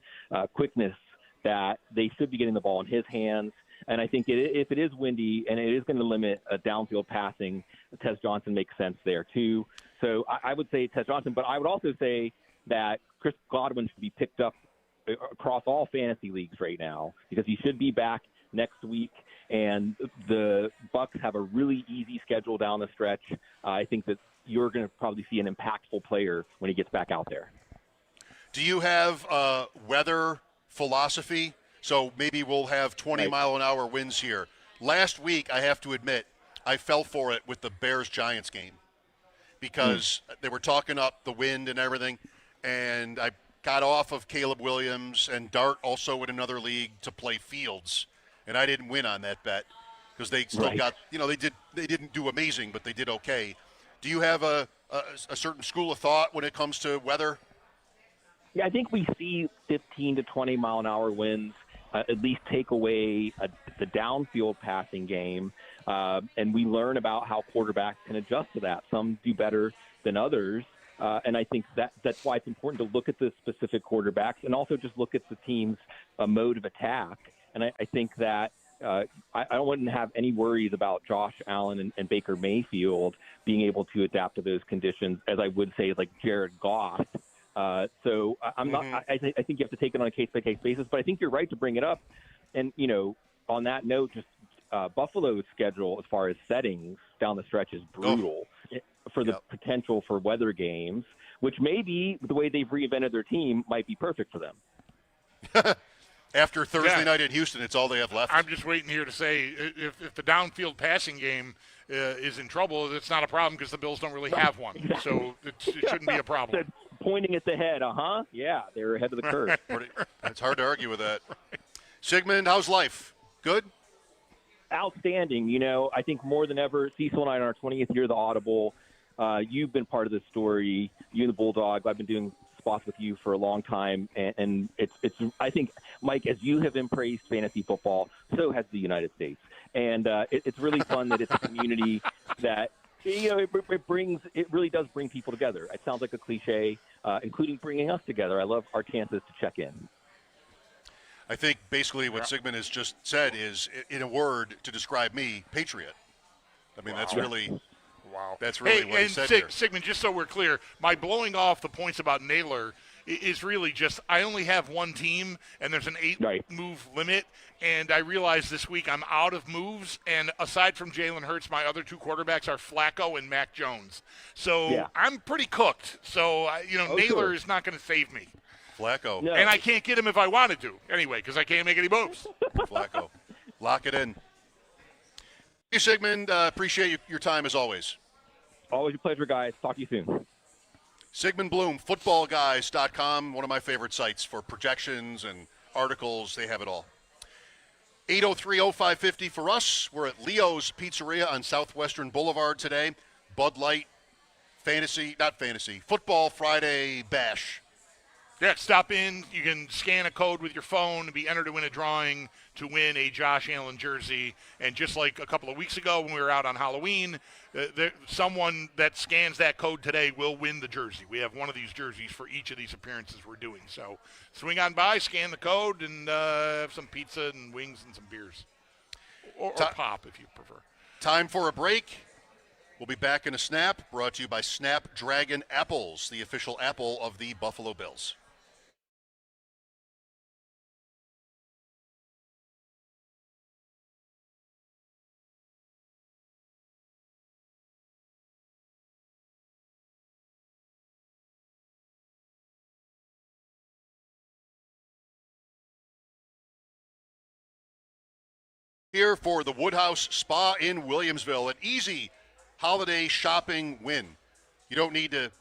quickness, that they should be getting the ball in his hands. And I think if it is windy and it is going to limit downfield passing, Tez Johnson makes sense there too. So I would say Tez Johnson, but I would also say that Chris Godwin should be picked up across all fantasy leagues right now because he should be back next week. And the Bucs have a really easy schedule down the stretch. I think that you're going to probably see an impactful player when he gets back out there. Do you have weather philosophy? So maybe we'll have 20-mile-an-hour winds here. Last week, I have to admit, I fell for it with the Bears-Giants game because they were talking up the wind and everything. and I got off of Caleb Williams and Dart also in another league to play Fields, and I didn't win on that bet because they still got, they didn't do amazing, but they did okay. Do you have a certain school of thought when it comes to weather? Yeah, I think we see 15 to 20 mile an hour winds at least take away the downfield passing game, and we learn about how quarterbacks can adjust to that. Some do better than others, and I think that's why it's important to look at the specific quarterbacks and also just look at the team's mode of attack. And I think that I wouldn't have any worries about Josh Allen and Baker Mayfield being able to adapt to those conditions as I would say like Jared Goff. So I'm not. I think you have to take it on a case-by-case basis. But I think you're right to bring it up. And on that note, just Buffalo's schedule as far as settings down the stretch is brutal for the potential for weather games, which maybe the way they've reinvented their team might be perfect for them. After Thursday night in Houston, it's all they have left. I'm just waiting here to say if the downfield passing game is in trouble, it's not a problem because the Bills don't really have one. So it shouldn't be a problem. Pointing at the head, Yeah, they're ahead of the curve. It's hard to argue with that. Sigmund, how's life? Good? Outstanding. I think more than ever, Cecil and I are in our 20th year of the Audible. You've been part of this story. You and the Bulldog. I've been doing spots with you for a long time, and it's. I think, Mike, as you have embraced fantasy football, so has the United States, and it's really fun that it's a community that. It really does bring people together. It sounds like a cliche, including bringing us together. I love our chances to check in. I think basically what Sigmund has just said is, in a word to describe me, Patriot. I mean, that's really what he said here. Sigmund, just so we're clear, my blowing off the points about Naylor is really just I only have one team, and there's an 8-move limit, and I realize this week I'm out of moves, and aside from Jalen Hurts, my other two quarterbacks are Flacco and Mac Jones. So I'm pretty cooked. So, Naylor is not going to save me. Flacco. No. And I can't get him if I wanted to, anyway, because I can't make any moves. Flacco. Lock it in. Hey, Sigmund, appreciate your time as always. Always a pleasure, guys. Talk to you soon. Sigmund Bloom, footballguys.com, one of my favorite sites for projections and articles. They have it all. 803-0550 for us. We're at Leo's Pizzeria on Southwestern Boulevard today. Bud Light, Football Friday Bash. Yeah, stop in. You can scan a code with your phone and be entered to win a drawing to win a Josh Allen jersey. And just like a couple of weeks ago when we were out on Halloween, someone that scans that code today will win the jersey. We have one of these jerseys for each of these appearances we're doing. So swing on by, scan the code, and have some pizza and wings and some beers. Or pop if you prefer. Time for a break. We'll be back in a snap, brought to you by Snapdragon Apples, the official apple of the Buffalo Bills. Here for the Woodhouse Spa in Williamsville, an easy holiday shopping win. You don't need to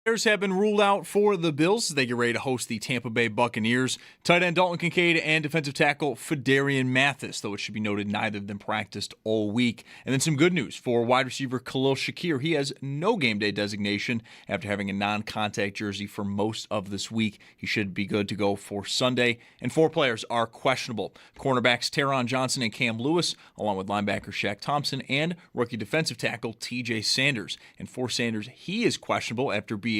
Players have been ruled out for the Bills as they get ready to host the Tampa Bay Buccaneers. Tight end Dalton Kincaid and defensive tackle Fedarian Mathis, though it should be noted neither of them practiced all week. And then some good news for wide receiver Khalil Shakir. He has no game day designation after having a non-contact jersey for most of this week. He should be good to go for Sunday. And 4 players are questionable. Cornerbacks Teron Johnson and Cam Lewis, along with linebacker Shaq Thompson and rookie defensive tackle TJ Sanders. And for Sanders, he is questionable after being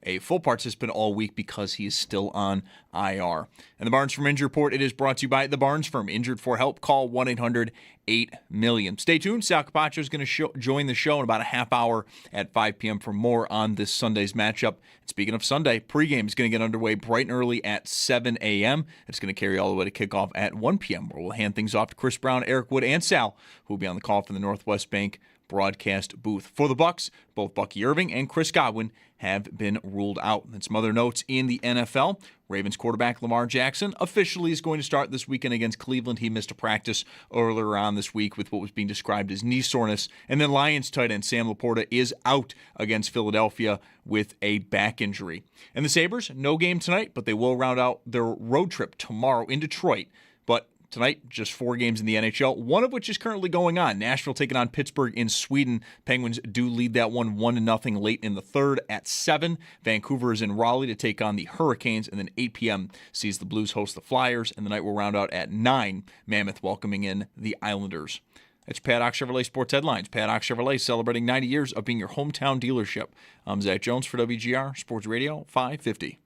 a full participant all week because he is still on IR. And the Barnes from Injury Report, it is brought to you by the Barnes Firm. Injured for help, call 1-800-8-MILLION. Stay tuned. Sal Capacio is going to join the show in about a half hour at 5 p.m. for more on this Sunday's matchup. And speaking of Sunday, pregame is going to get underway bright and early at 7 a.m. It's going to carry all the way to kickoff at 1 p.m., where we'll hand things off to Chris Brown, Eric Wood, and Sal, who will be on the call from the Northwest Bank broadcast booth. For the Bucs, both Bucky Irving and Chris Godwin have been ruled out. And some other notes in the NFL. Ravens quarterback Lamar Jackson officially is going to start this weekend against Cleveland. He missed a practice earlier on this week with what was being described as knee soreness. And then Lions tight end Sam Laporta is out against Philadelphia with a back injury. And the Sabres, no game tonight, but they will round out their road trip tomorrow in Detroit. But tonight, just 4 games in the NHL, one of which is currently going on. Nashville taking on Pittsburgh in Sweden. Penguins do lead that one 1-0 late in the third at 7. Vancouver is in Raleigh to take on the Hurricanes, and then 8 p.m. sees the Blues host the Flyers, and the night will round out at 9, Mammoth welcoming in the Islanders. That's Paddock Chevrolet Sports Headlines. Paddock Chevrolet celebrating 90 years of being your hometown dealership. I'm Zach Jones for WGR Sports Radio 550.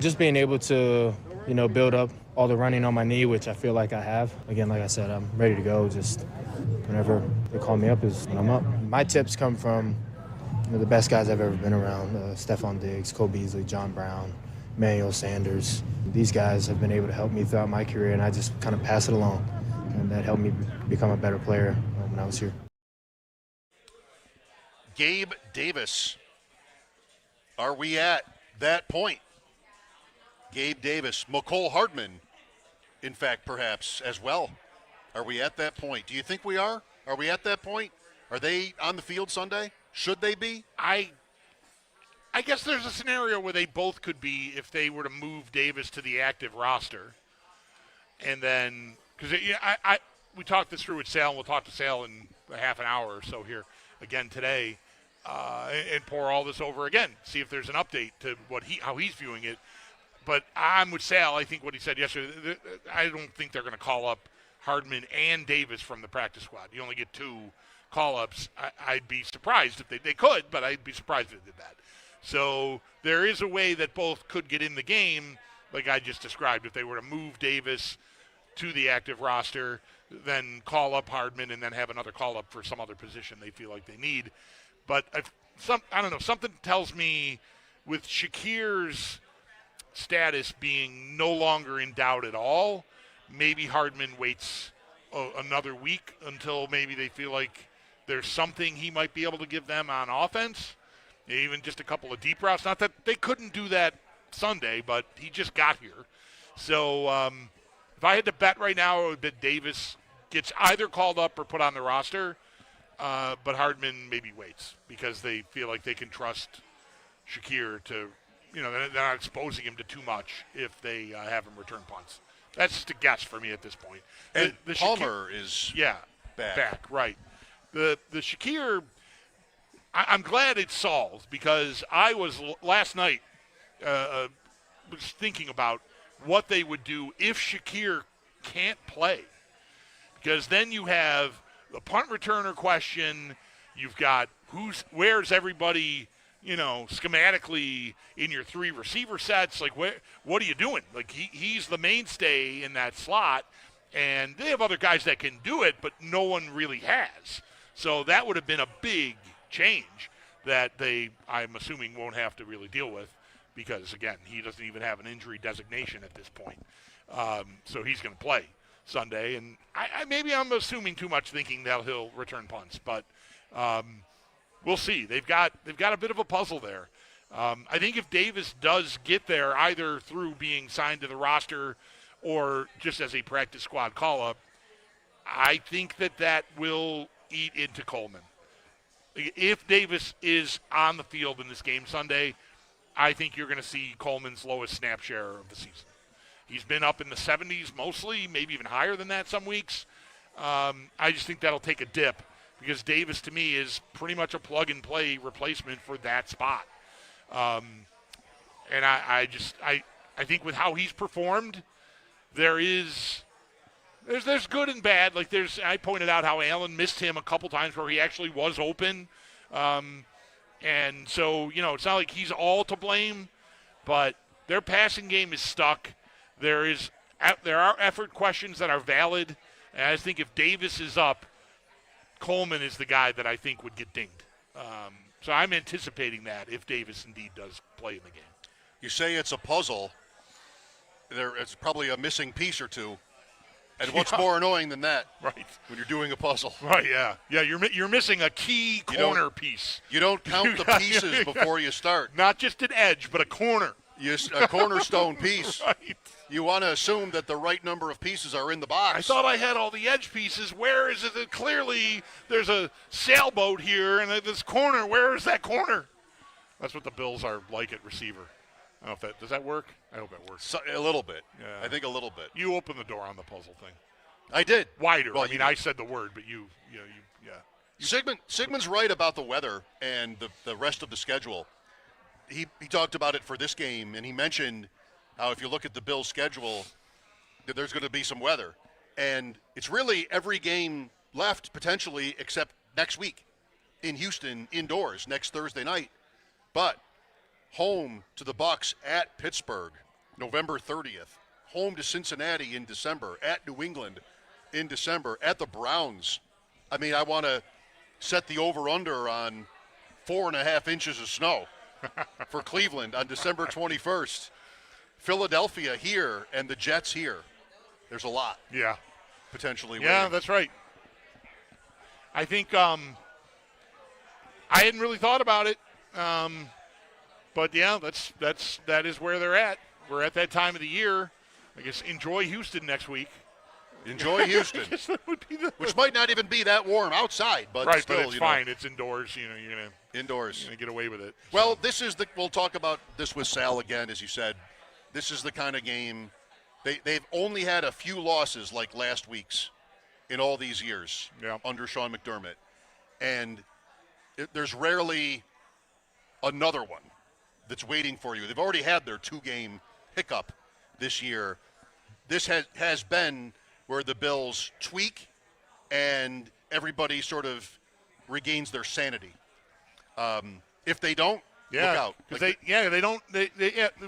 Just being able to, build up all the running on my knee, which I feel like I have. Again, like I said, I'm ready to go. Just whenever they call me up is when I'm up. My tips come from the best guys I've ever been around. Stephon Diggs, Cole Beasley, John Brown, Emmanuel Sanders. These guys have been able to help me throughout my career, and I just kind of pass it along. And that helped me become a better player when I was here. Gabe Davis. Are we at that point? Gabe Davis, McCole Hardman, in fact, perhaps as well. Are we at that point? Do you think we are? Are we at that point? Are they on the field Sunday? Should they be? I guess there's a scenario where they both could be if they were to move Davis to the active roster. And then, because we talked this through with Sal, and we'll talk to Sal in a half an hour or so here again today, and pour all this over again, see if there's an update to how he's viewing it. But I'm with Sal. I think what he said yesterday, I don't think they're going to call up Hardman and Davis from the practice squad. You only get 2 call-ups. I'd be surprised if they could, but I'd be surprised if they did that. So there is a way that both could get in the game, like I just described. If they were to move Davis to the active roster, then call up Hardman and then have another call-up for some other position they feel like they need. But I don't know, something tells me with Shakir's status being no longer in doubt at all, maybe Hardman waits another week until maybe they feel like there's something he might be able to give them on offense, even just a couple of deep routes. Not that they couldn't do that Sunday, but he just got here. So if I had to bet right now, it would be Davis gets either called up or put on the roster, but Hardman maybe waits because they feel like they can trust Shakir to – they're not exposing him to too much if they have him return punts. That's just a guess for me at this point. And the Palmer is back. Right. The Shakir, I'm glad it's solved because I was last night was thinking about what they would do if Shakir can't play. Because then you have the punt returner question. You've got where's everybody – schematically in your 3 receiver sets, like what are you doing? Like he's the mainstay in that slot, and they have other guys that can do it, but no one really has. So that would have been a big change that I'm assuming, won't have to really deal with because, again, he doesn't even have an injury designation at this point. So he's going to play Sunday, and maybe I'm assuming too much thinking that he'll return punts, but we'll see. They've got a bit of a puzzle there. I think if Davis does get there, either through being signed to the roster or just as a practice squad call-up, I think that will eat into Coleman. If Davis is on the field in this game Sunday, I think you're going to see Coleman's lowest snap share of the season. He's been up in the 70s mostly, maybe even higher than that some weeks. I just think that'll take a dip because Davis, to me, is pretty much a plug-and-play replacement for that spot. And I think with how he's performed, there's good and bad. Like I pointed out how Allen missed him a couple times where he actually was open. And so, it's not like he's all to blame, but their passing game is stuck. There are effort questions that are valid. And I just think if Davis is up, Coleman is the guy that I think would get dinged. So I'm anticipating that if Davis indeed does play in the game. You say it's a puzzle. It's probably a missing piece or two. And what's more annoying than that? Right. When you're doing a puzzle. Right, yeah. Yeah, you're missing a key corner piece. You don't count the pieces before you start. Not just an edge, but a corner. A cornerstone piece. Right. You want to assume that the right number of pieces are in the box. I thought I had all the edge pieces. Where is it? Clearly, there's a sailboat here, and this corner. Where is that corner? That's what the Bills are like at receiver. I don't know if does that work? I hope it works. A little bit. Yeah. I think a little bit. You opened the door on the puzzle thing. I did. Wider. Well, I said the word, but you. Sigmund's right about the weather and the rest of the schedule. He talked about it for this game, and he mentioned how if you look at the Bills' schedule, that there's going to be some weather. And it's really every game left, potentially, except next week in Houston, indoors, next Thursday night. But home to the Bucs at Pittsburgh, November 30th. Home to Cincinnati in December, at New England in December, at the Browns. I mean, I want to set the over-under on 4.5 inches of snow for Cleveland on December 21st. Philadelphia here and the Jets here. There's a lot. Yeah. Potentially. Yeah, waiting. that's right. I think I hadn't really thought about it. But yeah, that is where they're at. We're at that time of the year. I guess enjoy Houston next week. Enjoy Houston. Which might not even be that warm outside, but right, still, but it's fine. It's indoors. You're gonna indoors. Get away with it. Well, we'll talk about this with Sal again, as you said. This is the kind of game they've only had a few losses like last week's in all these years under Sean McDermott, and there's rarely another one that's waiting for you. They've already had their 2-game hiccup this year. This has been where the Bills tweak and everybody sort of regains their sanity. If they don't, look out. Because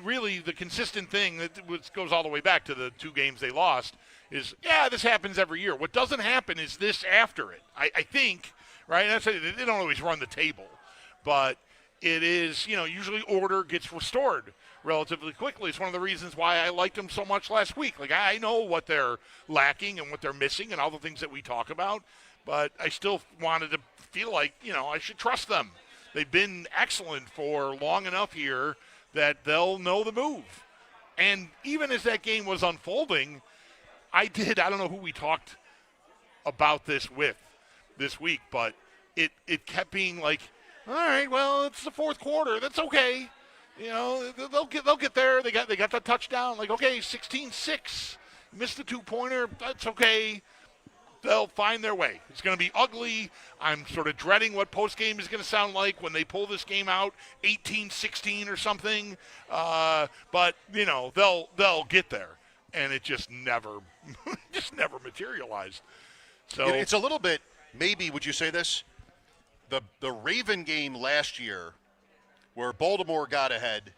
really the consistent thing that goes all the way back to the 2 games they lost is, this happens every year. What doesn't happen is this after it. I think, right? That's they don't always run the table, but it is, usually order gets restored relatively quickly. It's one of the reasons why I liked them so much last week. Like, I know what they're lacking and what they're missing and all the things that we talk about, but I still wanted to feel like, I should trust them. They've been excellent for long enough here that they'll know the move. And even as that game was unfolding, I don't know who we talked about this with this week, but it kept being like, all right, well, it's the fourth quarter. That's okay. They'll get there. They got the touchdown. Like, okay, 16-6. Missed the 2-pointer. That's okay. They'll find their way. It's going to be ugly. I'm sort of dreading what postgame is going to sound like when they pull this game out, 18-16 or something. But they'll get there, and it just never materialized. So it's a little bit. Maybe would you say this? The Raven game last year, where Baltimore got ahead,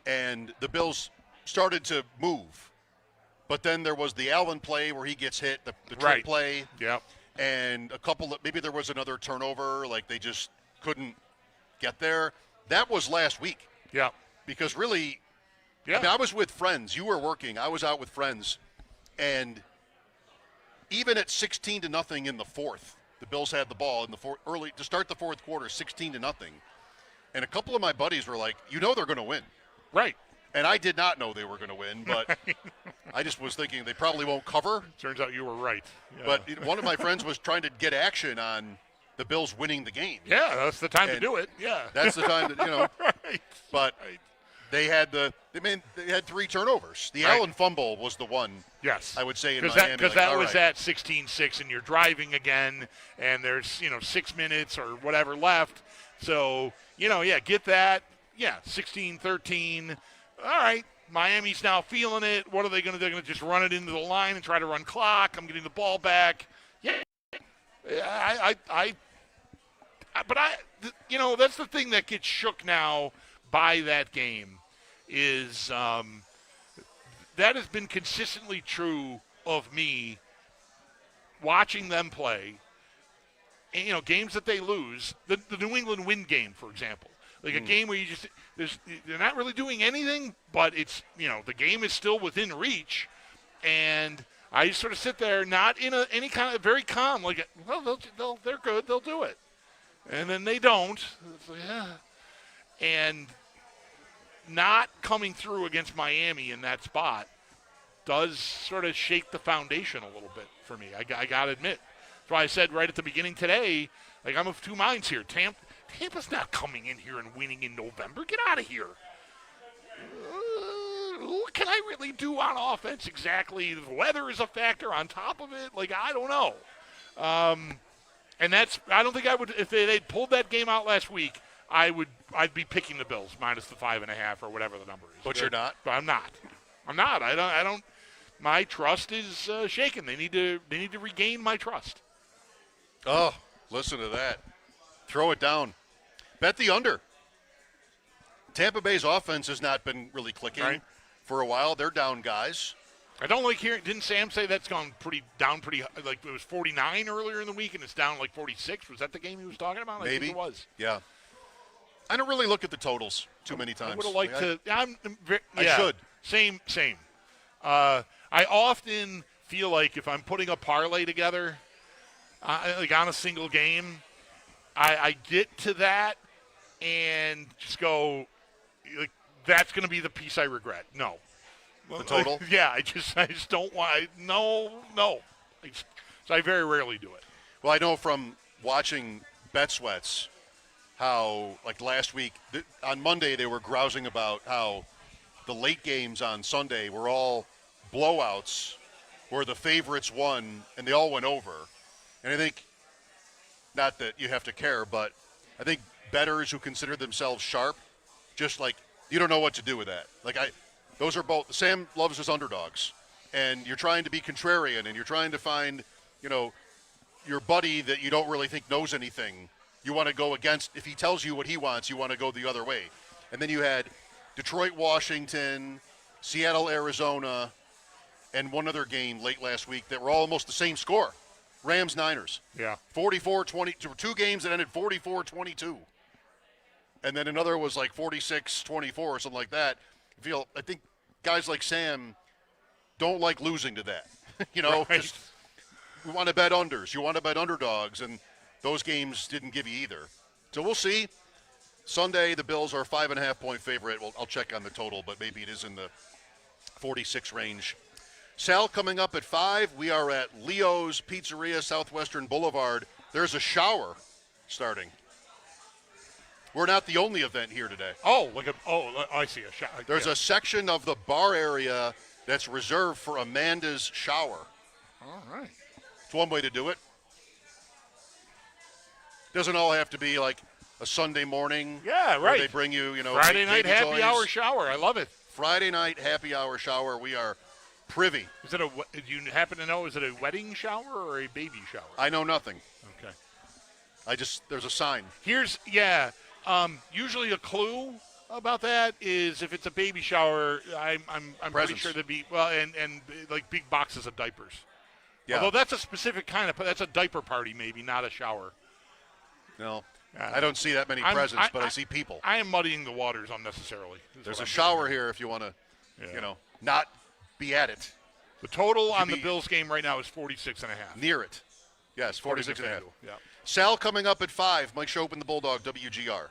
and the Bills started to move. But then there was the Allen play where he gets hit, the trick play. Yep. And maybe there was another turnover, like they just couldn't get there. That was last week. Yeah. Because really, I was with friends. You were working. I was out with friends. And even at 16-0 in the fourth, the Bills had the ball in the early to start the fourth quarter, 16-0. And a couple of my buddies were like, they're going to win. Right. And I did not know they were going to win, but I just was thinking they probably won't cover. Turns out you were right. Yeah. But one of my friends was trying to get action on the Bills winning the game. Yeah, that's the time to do it. Yeah. That's the time that, right. But they had they had 3 turnovers. The Allen fumble was the one. Yes. I would say in Miami. Because that was at 16-6 and you're driving again and there's, 6 minutes or whatever left. So, get that. Yeah, 16-13. All right, Miami's now feeling it. What are they going to do? They're going to just run it into the line and try to run clock. I'm getting the ball back. Yeah, but that's the thing that gets shook now by that game is that has been consistently true of me watching them play. And, games that they lose, the New England win game, for example. Like a game where they're not really doing anything, but it's, the game is still within reach. And I just sort of sit there, not in any kind of very calm, like, well, they're good, they'll do it. And then they don't. It's like, yeah. And not coming through against Miami in that spot does sort of shake the foundation a little bit for me. I got to admit. That's why I said right at the beginning today, like, I'm of two minds here. Tampa's not coming in here and winning in November. Get out of here. What can I really do on offense exactly? The weather is a factor on top of it. Like, I don't know. And I don't think I would, if they'd pulled that game out last week, I'd be picking the Bills minus the 5.5 or whatever the number is. But you're not? But I'm not. I don't. My trust is shaken. They need to regain my trust. Oh, listen to that. Throw it down. Bet the under. Tampa Bay's offense has not been really clicking for a while. They're down guys. I don't like hearing. Didn't Sam say that's gone pretty like it was 49 earlier in the week and it's down like 46? Was that the game he was talking about? Maybe. I think it was. Yeah. I don't really look at the totals too many times. I would have liked to. I should. Same. I often feel like if I'm putting a parlay together, like on a single game, I get to that and just go, like, that's going to be the piece I regret. No. The total? Yeah, I just don't want. No. So I very rarely do it. Well, I know from watching Bet Sweats how, like last week, on Monday they were grousing about how the late games on Sunday were all blowouts where the favorites won and they all went over. And I think, not that you have to care, but I think bettors who consider themselves sharp, just like, you don't know what to do with that. Like, those are both, Sam loves his underdogs. And you're trying to be contrarian and you're trying to find, your buddy that you don't really think knows anything. You want to go against, if he tells you what he wants, you want to go the other way. And then you had Detroit, Washington, Seattle, Arizona, and one other game late last week that were all almost the same score. Rams, Niners. Yeah. 44-20. 2 games that ended 44-22. And then another was like 46-24 or something like that. I think guys like Sam don't like losing to that. Just, we want to bet unders. You want to bet underdogs, and those games didn't give you either. So we'll see. Sunday, the Bills are a 5.5-point favorite. Well, I'll check on the total, but maybe it is in the 46 range. Sal coming up at 5. We are at Leo's Pizzeria, Southwestern Boulevard. There's a shower starting. We're not the only event here today. I see a shower. There's a section of the bar area that's reserved for Amanda's shower. All right. It's one way to do it. Doesn't all have to be like a Sunday morning. Yeah, right. Where they bring you, Friday night baby happy toys. hour shower. I love it. Friday night happy hour shower. We are privy. Do you happen to know, is it a wedding shower or a baby shower? I know nothing. Okay. There's a sign. Usually a clue about that is if it's a baby shower, I'm pretty sure there'd be, and like big boxes of diapers. Yeah. Although that's a specific kind of, that's a diaper party maybe, not a shower. No. I don't see that many presents, but I see people. I am muddying the waters unnecessarily. There's a shower here if you want to, not be at it. The total on the Bills game right now is 46.5. Near it. Yes, 46.5. Yeah. Sal coming up at 5. Mike Schopp and the Bulldog, WGR.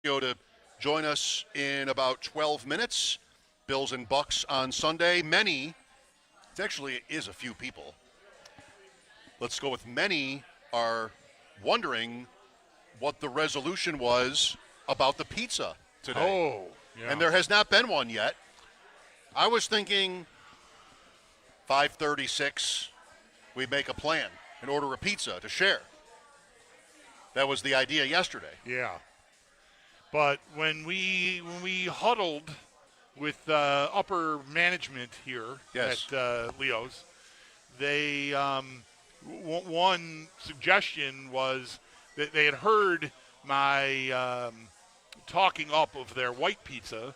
Capacio to join us in about 12 minutes. Bills and Bucks on Sunday. It is a few people. Let's go with many are wondering what the resolution was about the pizza today. Oh, yeah. And there has not been one yet. I was thinking 5:36, we make a plan and order a pizza to share. That was the idea yesterday. Yeah. But when we huddled with upper management here Yes. at Leo's, they one suggestion was that they had heard my talking up of their white pizza,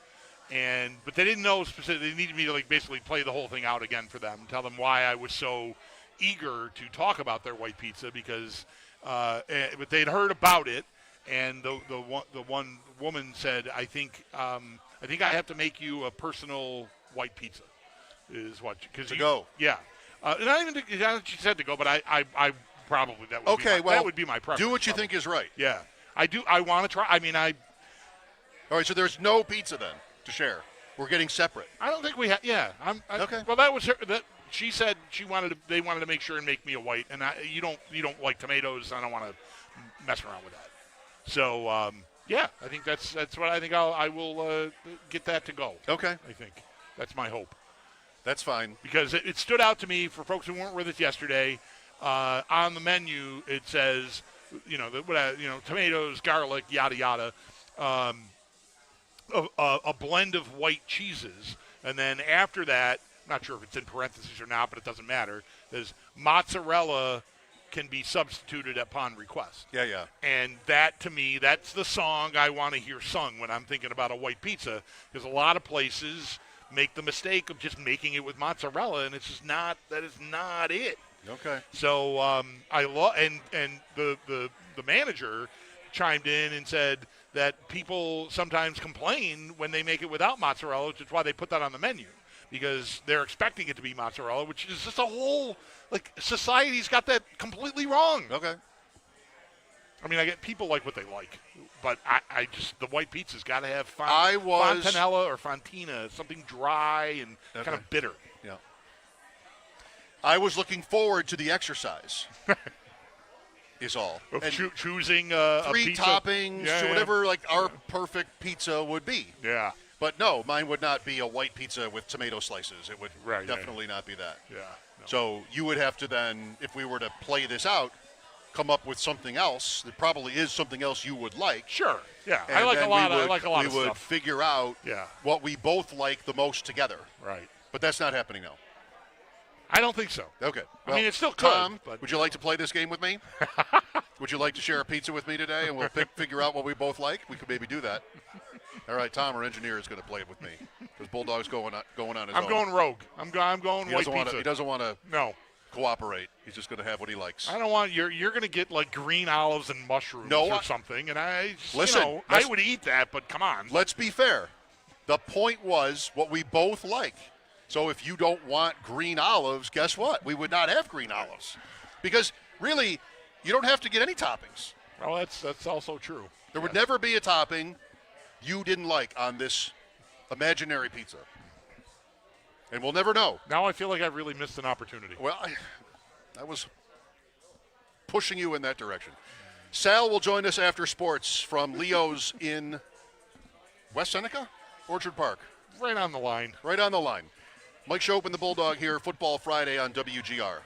but they didn't know specifically. They needed me to basically play the whole thing out again for them, tell them why I was so eager to talk about their white pizza because, but they'd heard about it, and the one woman said, I think I have to make you a personal white pizza, is what go. Yeah. Not even she said to go, but I probably that would that would be my preference. Do what you probably. think is right. Yeah, I do. I want to try. I mean, All right, so there's no pizza then to share. We're getting separate. I don't think we have. Yeah. Okay. Well, that was her. She said they wanted to make sure and make me a white, and you don't like tomatoes. I don't want to mess around with that. So yeah, I think that's what I think. I will get that to go. Okay. I think that's my hope. That's fine. Because it stood out to me for folks who weren't with us yesterday. On the menu, it says, tomatoes, garlic, yada yada, a blend of white cheeses, and then after that, I'm not sure if it's in parentheses or not, but it doesn't matter. There's mozzarella can be substituted upon request. Yeah. And that, to me, that's the song I want to hear sung when I'm thinking about a white pizza, because a lot of places make the mistake of just making it with mozzarella, and it's just not. That is not it. Okay. So I love, and the manager chimed in and said that people sometimes complain when they make it without mozzarella, which is why they put that on the menu, because they're expecting it to be mozzarella, which is just a whole society's got that completely wrong. Okay. I mean, I get people like what they like, but I just the white pizza's got to have fontanella or fontina, something dry and kind of bitter. Yeah. I was looking forward to the exercise. Is all. Of choosing three a pizza. Toppings to whatever our perfect pizza would be. Yeah. But no, mine would not be a white pizza with tomato slices. It would definitely not be that. Yeah. No. So you would have to then, if we were to play this out, come up with something else. There probably is something else you would like. Sure. Yeah. And I like a lot of We would stuff. figure out what we both like the most together. Right. But that's not happening now. I don't think so. Okay. Well, I mean, it's still Tom, good. But would you like to play this game with me? Would you like to share a pizza with me today, and we'll figure out what we both like? We could maybe do that. All right, Tom, our engineer, is going to play it with me because Bulldog's going on his own. I'm going rogue. I'm going white pizza. He doesn't want to. No. Cooperate. He's just going to have what he likes. I don't want you're going to get green olives and mushrooms or something, and listen. I would eat that, but come on. Let's be fair. The point was what we both like. So if you don't want green olives, guess what? We would not have green olives, because really, you don't have to get any toppings. Well, that's also true. There would never be a topping you didn't like on this imaginary pizza. And we'll never know. Now I feel like I've really missed an opportunity. Well, I was pushing you in that direction. Sal will join us after sports from Leo's in West Seneca? Orchard Park. Right on the line. Right on the line. Mike Schopp and the Bulldog here, Football Friday on WGR.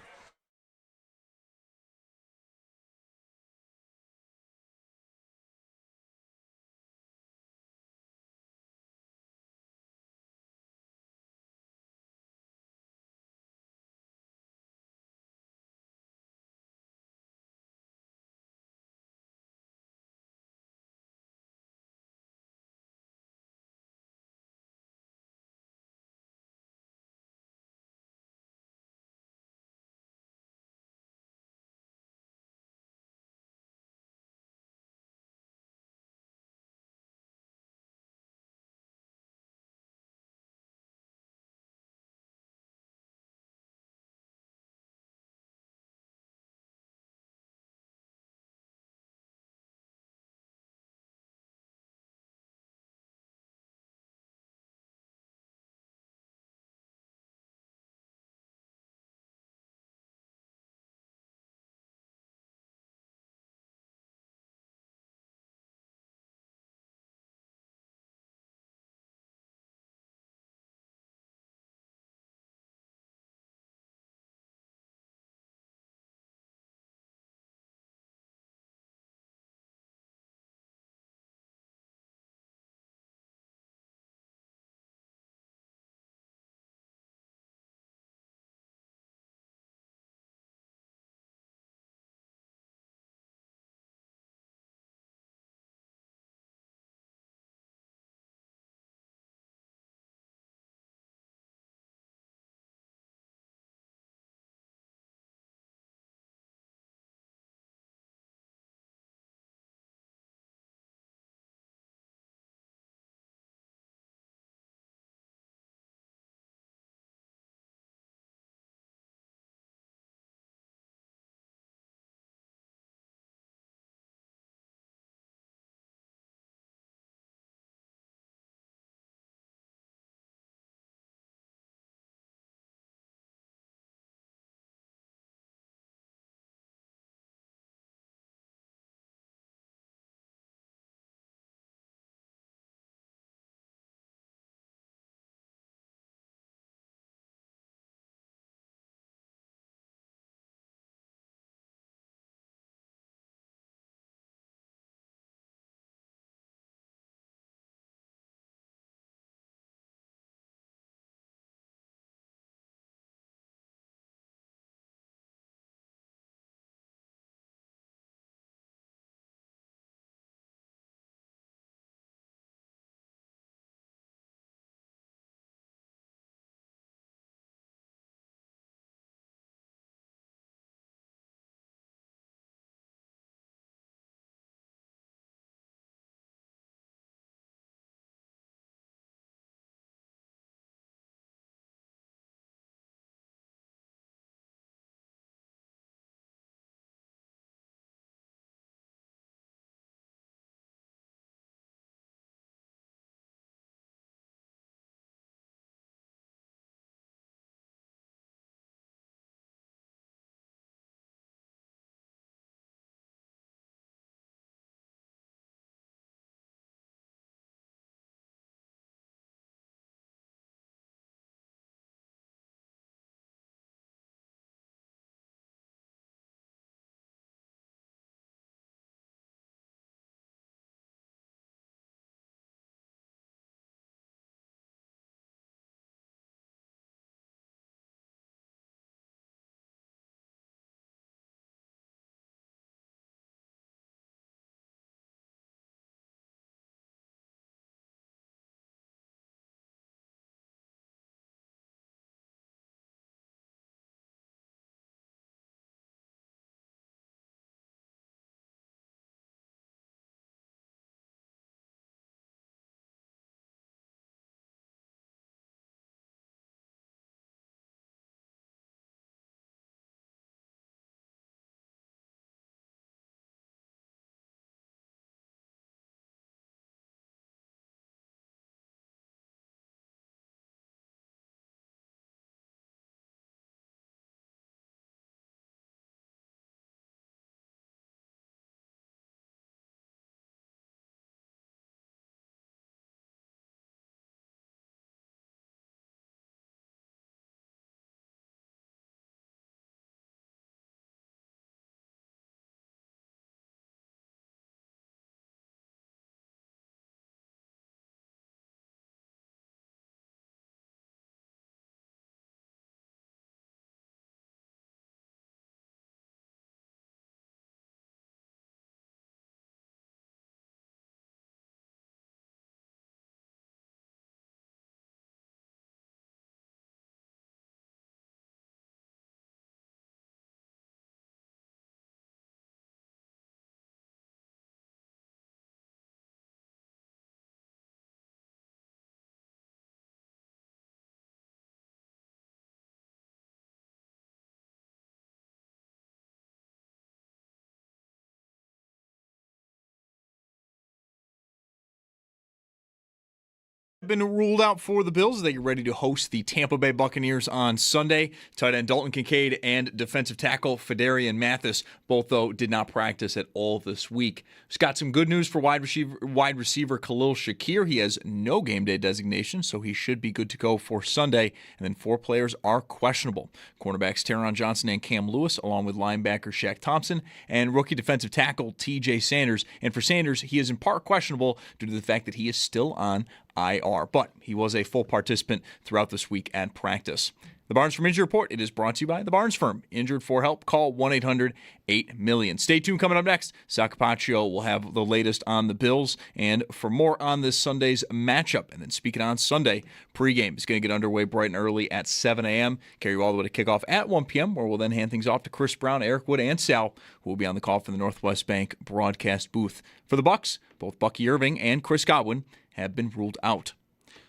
Been ruled out for the Bills. They get ready to host the Tampa Bay Buccaneers on Sunday. Tight end Dalton Kincaid and defensive tackle Fedarian Mathis both, though, did not practice at all this week. Just got some good news for wide receiver Khalil Shakir. He has no game day designation, so he should be good to go for Sunday. And then 4 players are questionable. Cornerbacks Taron Johnson and Cam Lewis, along with linebacker Shaq Thompson and rookie defensive tackle TJ Sanders. And for Sanders, he is in part questionable due to the fact that he is still on IR, but he was a full participant throughout this week at practice. The Barnes from Injury Report, it is brought to you by the Barnes Firm. Injured for help, call 1-800-8-million. Stay tuned. Coming up next, Sal Capacio will have the latest on the Bills and for more on this Sunday's matchup. And then speaking on Sunday, pregame is going to get underway bright and early at 7 a.m., carry you all the way to kickoff at 1 p.m., where we'll then hand things off to Chris Brown, Eric Wood, and Sal, who will be on the call from the Northwest Bank broadcast booth. For the Bucs, both Bucky Irving and Chris Godwin have been ruled out.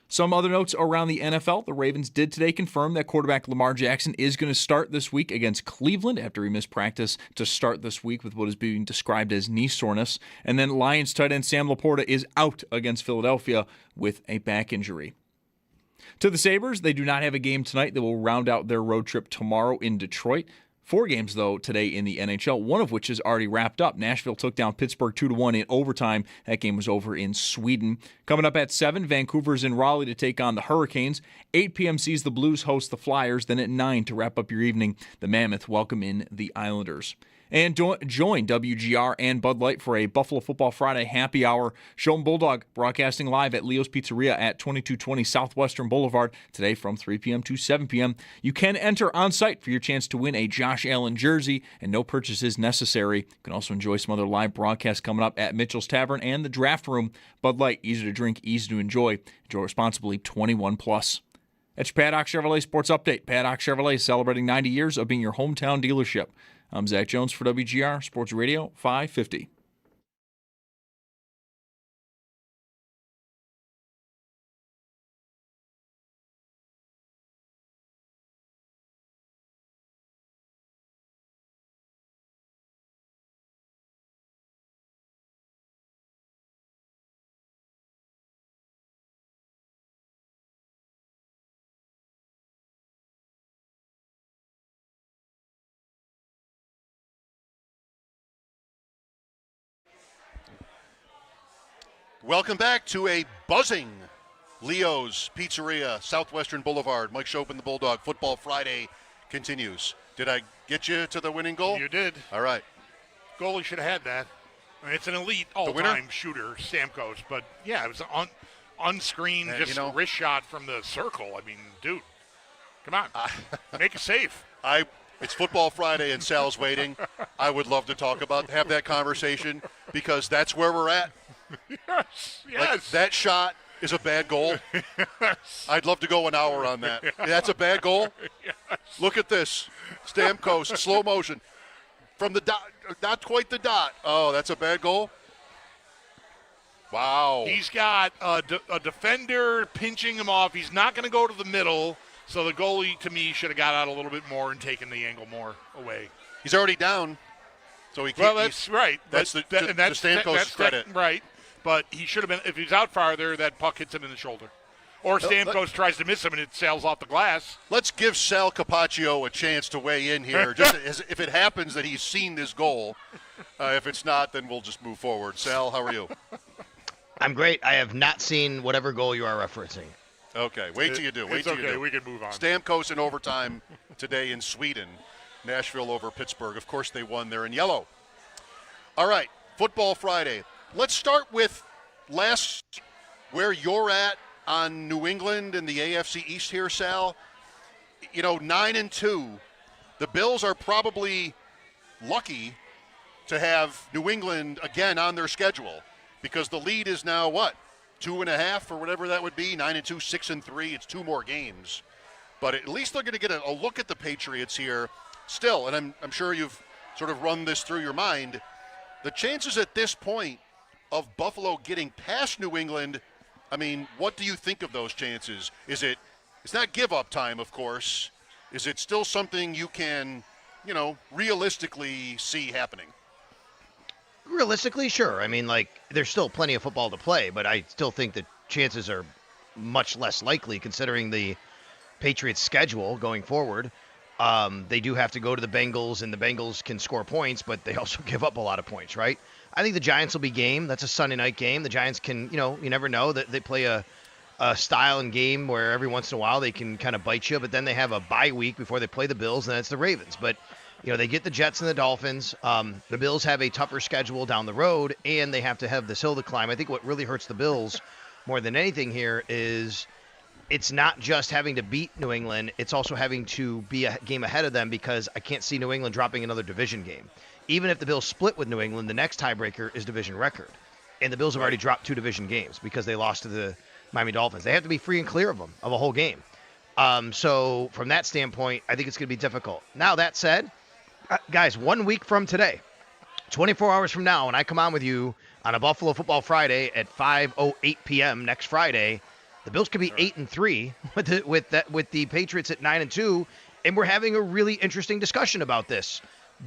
Some other notes around the NFL. The Ravens did today confirm that quarterback Lamar Jackson is going to start this week against Cleveland after he missed practice to start this week with what is being described as knee soreness. And then Lions tight end Sam Laporta is out against Philadelphia with a back injury. To the Sabres, they do not have a game tonight. They will round out their road trip tomorrow in Detroit. 4 games, though, today in the NHL, one of which is already wrapped up. Nashville took down Pittsburgh 2-1 in overtime. That game was over in Sweden. Coming up at 7, Vancouver's in Raleigh to take on the Hurricanes. 8 p.m. sees the Blues host the Flyers. Then at 9, to wrap up your evening, the Mammoth welcome in the Islanders. And join WGR and Bud Light for a Buffalo Football Friday happy hour. Show 'em Bulldog broadcasting live at Leo's Pizzeria at 2220 Southwestern Boulevard today from 3 p.m. to 7 p.m. You can enter on site for your chance to win a Josh Allen jersey, and no purchases necessary. You can also enjoy some other live broadcasts coming up at Mitchell's Tavern and the Draft Room. Bud Light, easy to drink, easy to enjoy. Enjoy responsibly, 21 plus. That's your Paddock Chevrolet Sports Update. Paddock Chevrolet celebrating 90 years of being your hometown dealership. I'm Zach Jones for WGR Sports Radio 550. Welcome back to a buzzing Leo's Pizzeria, Southwestern Boulevard. Mike Schopp and the Bulldog. Football Friday continues. Did I get you to the winning goal? You did. All right. Goalie should have had that. I mean, it's an elite all-time shooter, Stamkos. But, yeah, it was an unscreened, wrist shot from the circle. I mean, dude, come on. Make a save. It's Football Friday and Sal's waiting. I would love to have that conversation because that's where we're at. Yes. Like, that shot is a bad goal. Yes. I'd love to go an hour on that. That's a bad goal? Yes. Look at this. Stamkos, slow motion. From the dot, not quite the dot. Oh, that's a bad goal? Wow. He's got a defender pinching him off. He's not going to go to the middle, so the goalie, to me, should have got out a little bit more and taken the angle more away. He's already down, so he can't. Well, that's right. That's the Stamkos credit. Right. But he should have been, if he's out farther, that puck hits him in the shoulder. Or Stamkos tries to miss him and it sails off the glass. Let's give Sal Capacio a chance to weigh in here. Just if it happens that he's seen this goal. If it's not, then we'll just move forward. Sal, how are you? I'm great. I have not seen whatever goal you are referencing. Okay, wait till you do. It's okay, we can move on. Stamkos in overtime today in Sweden. Nashville over Pittsburgh. Of course they won. They're in yellow. All right, Football Friday. Let's start with where you're at on New England and the AFC East here, Sal. 9-2. The Bills are probably lucky to have New England again on their schedule because the lead is now 2.5 or whatever that would be. 9-2, 6-3. It's 2 more games. But at least they're going to get a look at the Patriots here still. And I'm sure you've sort of run this through your mind. The chances at this point of Buffalo getting past New England, I mean, what do you think of those chances? It's not give up time, of course. Is it still something you can, realistically see happening? Realistically, sure. I mean, there's still plenty of football to play, but I still think the chances are much less likely considering the Patriots' schedule going forward. They do have to go to the Bengals, and the Bengals can score points, but they also give up a lot of points, right? I think the Giants will be game. That's a Sunday night game. The Giants can, you never know that they play a style and game where every once in a while they can kind of bite you, but then they have a bye week before they play the Bills, and that's the Ravens. But, they get the Jets and the Dolphins. The Bills have a tougher schedule down the road, and they have to have this hill to climb. I think what really hurts the Bills more than anything here is it's not just having to beat New England, it's also having to be a game ahead of them, because I can't see New England dropping another division game. Even if the Bills split with New England, the next tiebreaker is division record. And the Bills have already dropped 2 division games because they lost to the Miami Dolphins. They have to be free and clear of them, of a whole game. So from that standpoint, I think it's going to be difficult. Now, that said, guys, 1 week from today, 24 hours from now, when I come on with you on a Buffalo Football Friday at 5:08 p.m. next Friday, the Bills could be 8-3 with the Patriots at 9-2, and we're having a really interesting discussion about this.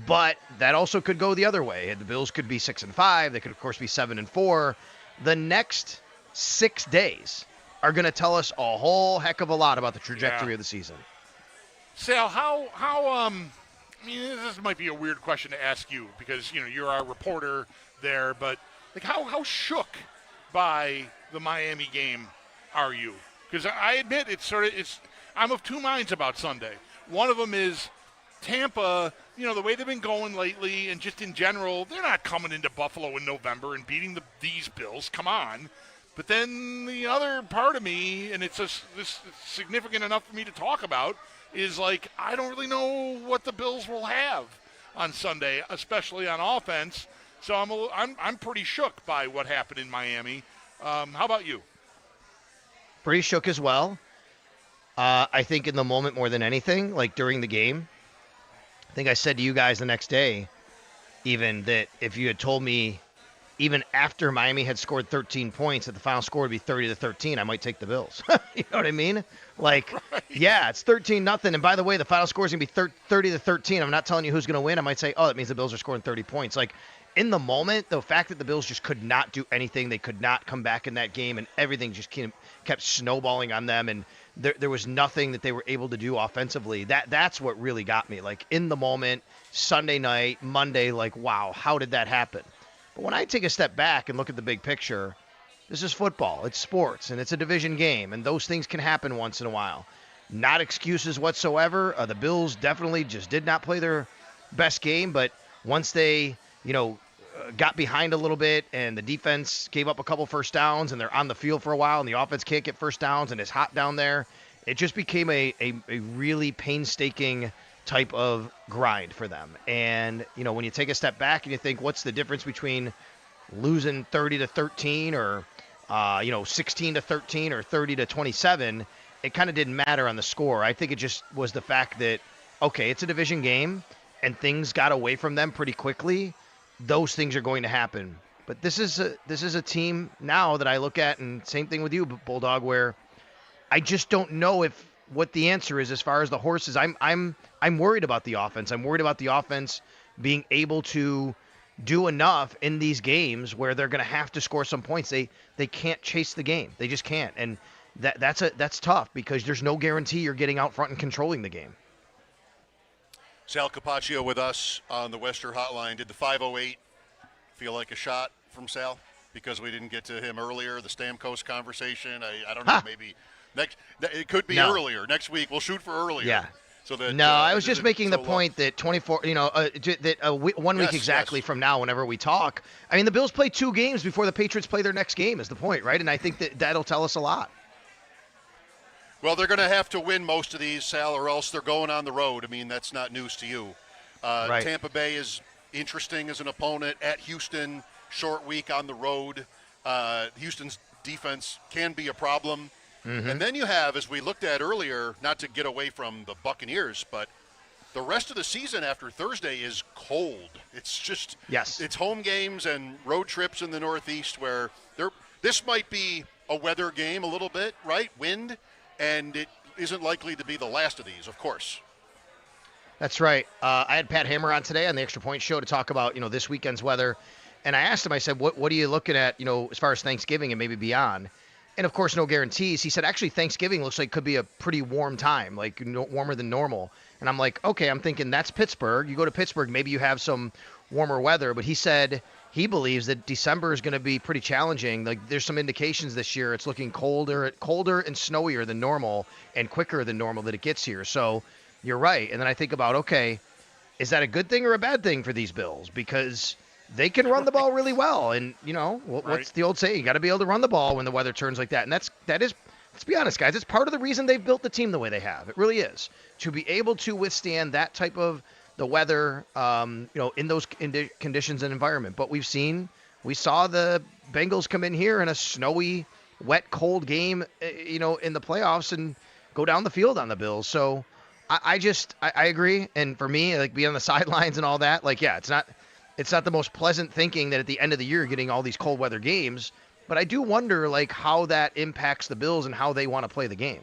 But that also could go the other way. The Bills could be 6-5. They could, of course, be 7-4. The next 6 days are going to tell us a whole heck of a lot about the trajectory of the season. Sal, how this might be a weird question to ask you because, you're our reporter there, but how shook by the Miami game are you? Because I admit I'm of two minds about Sunday. One of them is Tampa, the way they've been going lately and just in general, they're not coming into Buffalo in November and beating these Bills. Come on. But then the other part of me, and it's significant enough for me to talk about, is I don't really know what the Bills will have on Sunday, especially on offense. So I'm pretty shook by what happened in Miami. How about you? Pretty shook as well. I think in the moment more than anything, during the game, I think I said to you guys the next day, even that if you had told me, even after Miami had scored 13 points, that the final score would be 30-13, I might take the Bills. You know what I mean? Yeah, it's 13-0. And by the way, the final score is going to be 30-13. I'm not telling you who's going to win. I might say, that means the Bills are scoring 30 points. In the moment, the fact that the Bills just could not do anything, they could not come back in that game, and everything just kept snowballing on them, and there was nothing that they were able to do offensively. That's what really got me. In the moment, Sunday night, Monday, wow, how did that happen? But when I take a step back and look at the big picture, this is football. It's sports, and it's a division game, and those things can happen once in a while. Not excuses whatsoever. The Bills definitely just did not play their best game, but once they got behind a little bit and the defense gave up a couple first downs and they're on the field for a while and the offense can't get first downs and it's hot down there, it just became a really painstaking type of grind for them. And, when you take a step back and you think, what's the difference between losing 30-13 or, 16-13 or 30-27, it kind of didn't matter on the score. I think it just was the fact that, okay, it's a division game and things got away from them pretty quickly. Those things are going to happen. But this is a team now that I look at, and same thing with you, Bulldog, where I just don't know what the answer is as far as the horses. I'm worried about the offense. I'm worried about the offense being able to do enough in these games where they're going to have to score some points. They can't chase the game. They just can't. And that's tough because there's no guarantee you're getting out front and controlling the game. Sal Capacio with us on the Western Hotline. Did the 508 feel like a shot from Sal because we didn't get to him earlier? The Stamkos conversation. I don't know. Maybe next. It could be earlier next week. We'll shoot for earlier. Yeah. So that, I was just making the point that 24. 1 week exactly from now, whenever we talk. I mean, the Bills play 2 games before the Patriots play their next game. Is the point, right? And I think that'll tell us a lot. Well, they're going to have to win most of these, Sal, or else they're going on the road. I mean, that's not news to you. Right. Tampa Bay is interesting as an opponent at Houston. Short week on the road. Houston's defense can be a problem. Mm-hmm. And then you have, as we looked at earlier, not to get away from the Buccaneers, but the rest of the season after Thursday is cold. It's just It's home games and road trips in the Northeast where this might be a weather game a little bit, right? Wind. And it isn't likely to be the last of these, of course. That's right. I had Pat Hammer on today on the Extra Point Show to talk about, this weekend's weather. And I asked him, I said, what are you looking at, as far as Thanksgiving and maybe beyond? and of course, no guarantees. He said, actually, Thanksgiving looks like could be a pretty warm time, like warmer than normal. And I'm like, okay, I'm thinking that's Pittsburgh. You go to Pittsburgh, maybe you have some warmer weather. But he said he believes that December is going to be pretty challenging. Like there's some indications this year it's looking colder and snowier than normal and quicker than normal that it gets here. So you're right. And then I think about, okay, is that a good thing or a bad thing for these Bills? Because they can run the ball really well. And, what's the old saying? You got to be able to run the ball when the weather turns like that. And that is, let's be honest, guys, it's part of the reason they've built the team the way they have. It really is. To be able to withstand that type of the weather, in those conditions and environment. But we saw the Bengals come in here in a snowy, wet, cold game, in the playoffs and go down the field on the Bills. So I agree. And for me, like being on the sidelines and all that, like, yeah, it's not the most pleasant thinking that at the end of the year, you're getting all these cold weather games. But I do wonder, like, how that impacts the Bills and how they want to play the game.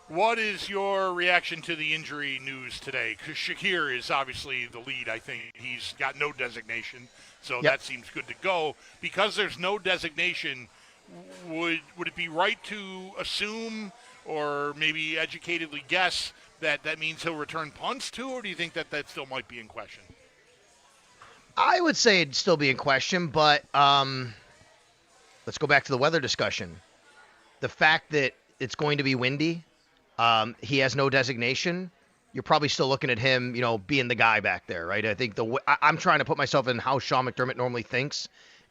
What is your reaction to the injury news today? Because Shakir is obviously the lead. I think he's got no designation, so that seems good to go. Because there's no designation, would it be right to assume or maybe educatedly guess that means he'll return punts too, or do you think that still might be in question? I would say it'd still be in question, but let's go back to the weather discussion. The fact that it's going to be windy, he has no designation, you're probably still looking at him, being the guy back there, right? I think I'm trying to put myself in how Sean McDermott normally thinks,